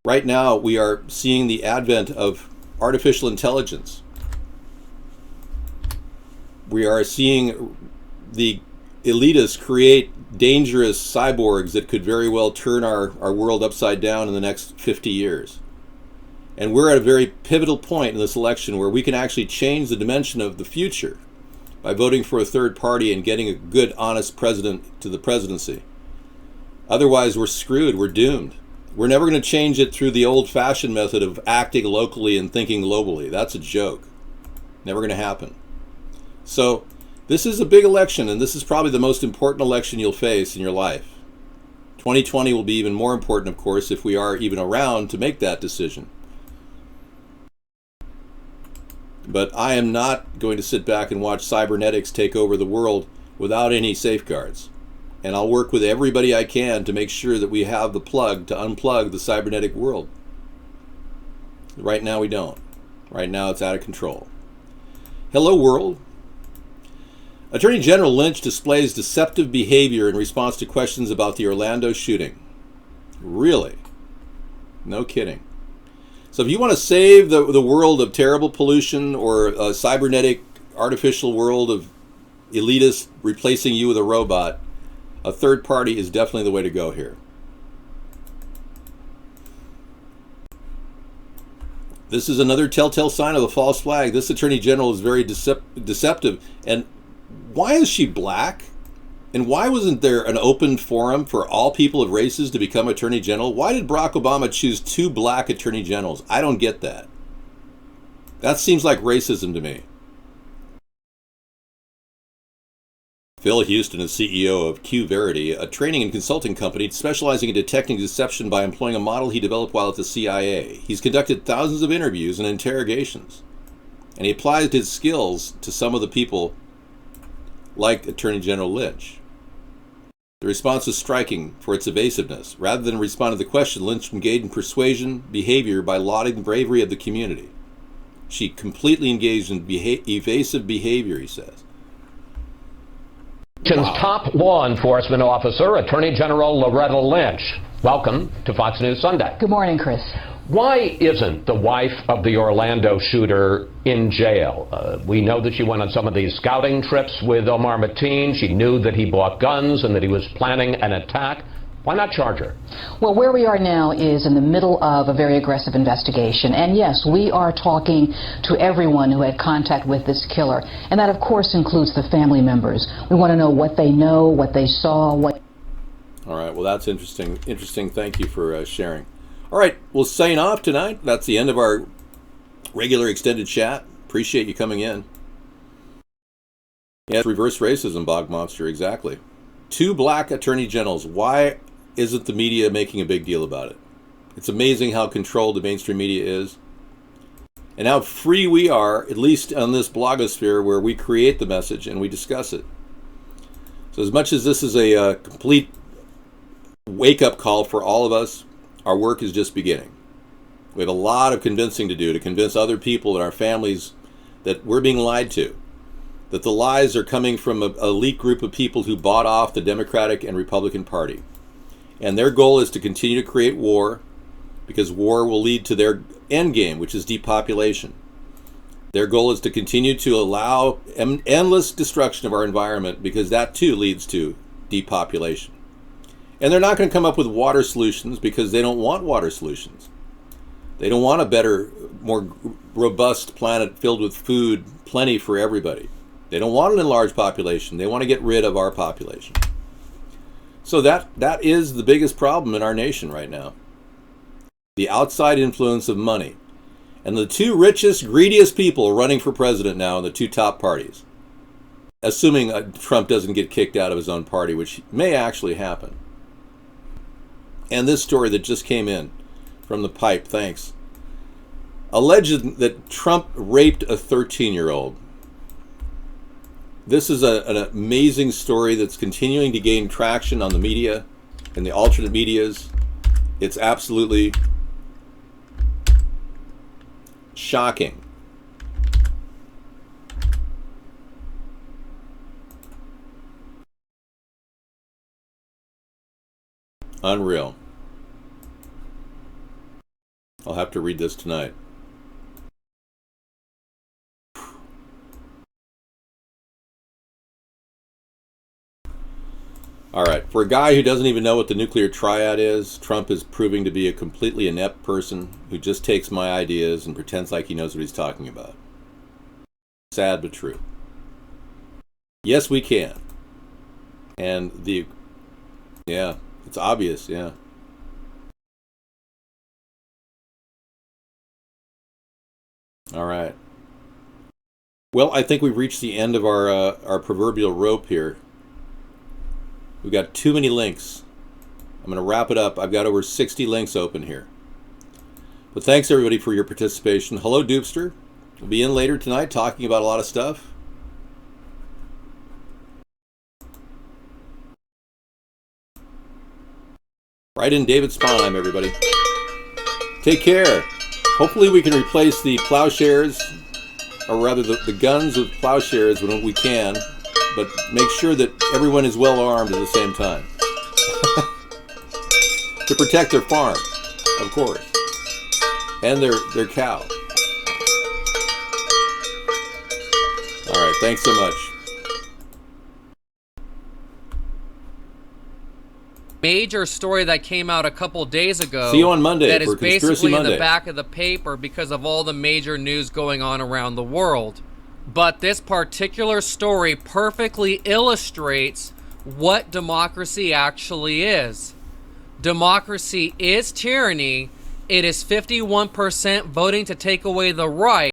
Speaker 1: Right now, we are seeing the advent of artificial intelligence. We are seeing the elitists create dangerous cyborgs that could very well turn our world upside down in the next 50 years. And we're at a very pivotal point in this election where we can actually change the dimension of the future by voting for a third party and getting a good, honest president to the presidency. Otherwise, we're screwed. We're doomed. We're never going to change it through the old-fashioned method of acting locally and thinking globally. That's a joke. Never going to happen. So this is a big election, and this is probably the most important election you'll face in your life. 2020 will be even more important, of course, if we are even around to make that decision. But I am not going to sit back and watch cybernetics take over the world without any safeguards. And I'll work with everybody I can to make sure that we have the plug to unplug the cybernetic world. Right now we don't. Right now it's out of control. Hello, world. Attorney General Lynch displays deceptive behavior in response to questions about the Orlando shooting. Really? No kidding. So if you want to save the world of terrible pollution or a cybernetic artificial world of elitists replacing you with a robot, a third party is definitely the way to go here. This is another telltale sign of a false flag. This Attorney General is very deceptive. And why is she black? And why wasn't there an open forum for all people of races to become Attorney General? Why did Barack Obama choose 2 black Attorney Generals? I don't get that. That seems like racism to me. Phil Houston is CEO of QVerity, a training and consulting company specializing in detecting deception by employing a model he developed while at the CIA. He's conducted thousands of interviews and interrogations, and he applied his skills to some of the people like Attorney General Lynch. The response was striking for its evasiveness. Rather than respond to the question, Lynch engaged in persuasion behavior by lauding the bravery of the community. She completely engaged in evasive behavior, he says.
Speaker 20: Top law enforcement officer, Attorney General Loretta Lynch. Welcome to Fox News Sunday.
Speaker 21: Good morning, Chris.
Speaker 20: Why isn't the wife of the Orlando shooter in jail? We know that she went on some of these scouting trips with Omar Mateen. She knew that he bought guns and that he was planning an attack. Why not charge her?
Speaker 21: Well, where we are now is in the middle of a very aggressive investigation. And yes, we are talking to everyone who had contact with this killer. And that, of course, includes the family members. We want to know what they know, what they saw, what...
Speaker 1: All right, well, that's interesting. Thank you for sharing. All right, we'll sign off tonight. That's the end of our regular extended chat. Appreciate you coming in. Yeah, reverse racism, Bog Monster, exactly. 2 black attorney generals. Why isn't the media making a big deal about it? It's amazing how controlled the mainstream media is. And how free we are, at least on this blogosphere, where we create the message and we discuss it. So as much as this is a complete wake-up call for all of us, our work is just beginning. We have a lot of convincing to do to convince other people and our families that we're being lied to. that the lies are coming from an elite group of people who bought off the Democratic and Republican Party. And their goal is to continue to create war, because war will lead to their end game, which is depopulation. Their goal is to continue to allow endless destruction of our environment, because that too leads to depopulation. And they're not going to come up with water solutions, because they don't want water solutions. They don't want a better, more robust planet filled with food, plenty for everybody. They don't want an enlarged population. They want to get rid of our population. So that is the biggest problem in our nation right now. The outside influence of money. And the two richest, greediest people running for president now in the two top parties. Assuming Trump doesn't get kicked out of his own party, which may actually happen. And this story that just came in from the pipe, thanks. Alleged that Trump raped a 13-year-old. This is an amazing story that's continuing to gain traction on the media and the alternate medias. It's absolutely shocking. Unreal. I'll have to read this tonight. All right, for a guy who doesn't even know what the nuclear triad is, Trump is proving to be a completely inept person who just takes my ideas and pretends like he knows what he's talking about. Sad but true. Yes, we can. And yeah, it's obvious, yeah. All right. Well, I think we've reached the end of our proverbial rope here. We've got too many links. I'm going to wrap it up. I've got over 60 links open here. But thanks everybody for your participation. Hello, Doopster. We'll be in later tonight talking about a lot of stuff. Write in David Sponheim, everybody. Take care. Hopefully we can replace the plowshares, or rather the guns with plowshares when we can. But make sure that everyone is well armed at the same time. To protect their farm, of course. And their cow. Alright, thanks so much.
Speaker 19: Major story that came out a couple days ago.
Speaker 1: See you on Monday
Speaker 19: that
Speaker 1: for
Speaker 19: is
Speaker 1: Conspiracy
Speaker 19: basically
Speaker 1: Monday.
Speaker 19: in the back of the paper because of all the major news going on around the world. But this particular story perfectly illustrates what democracy actually is. Democracy is tyranny. It is 51% voting to take away the right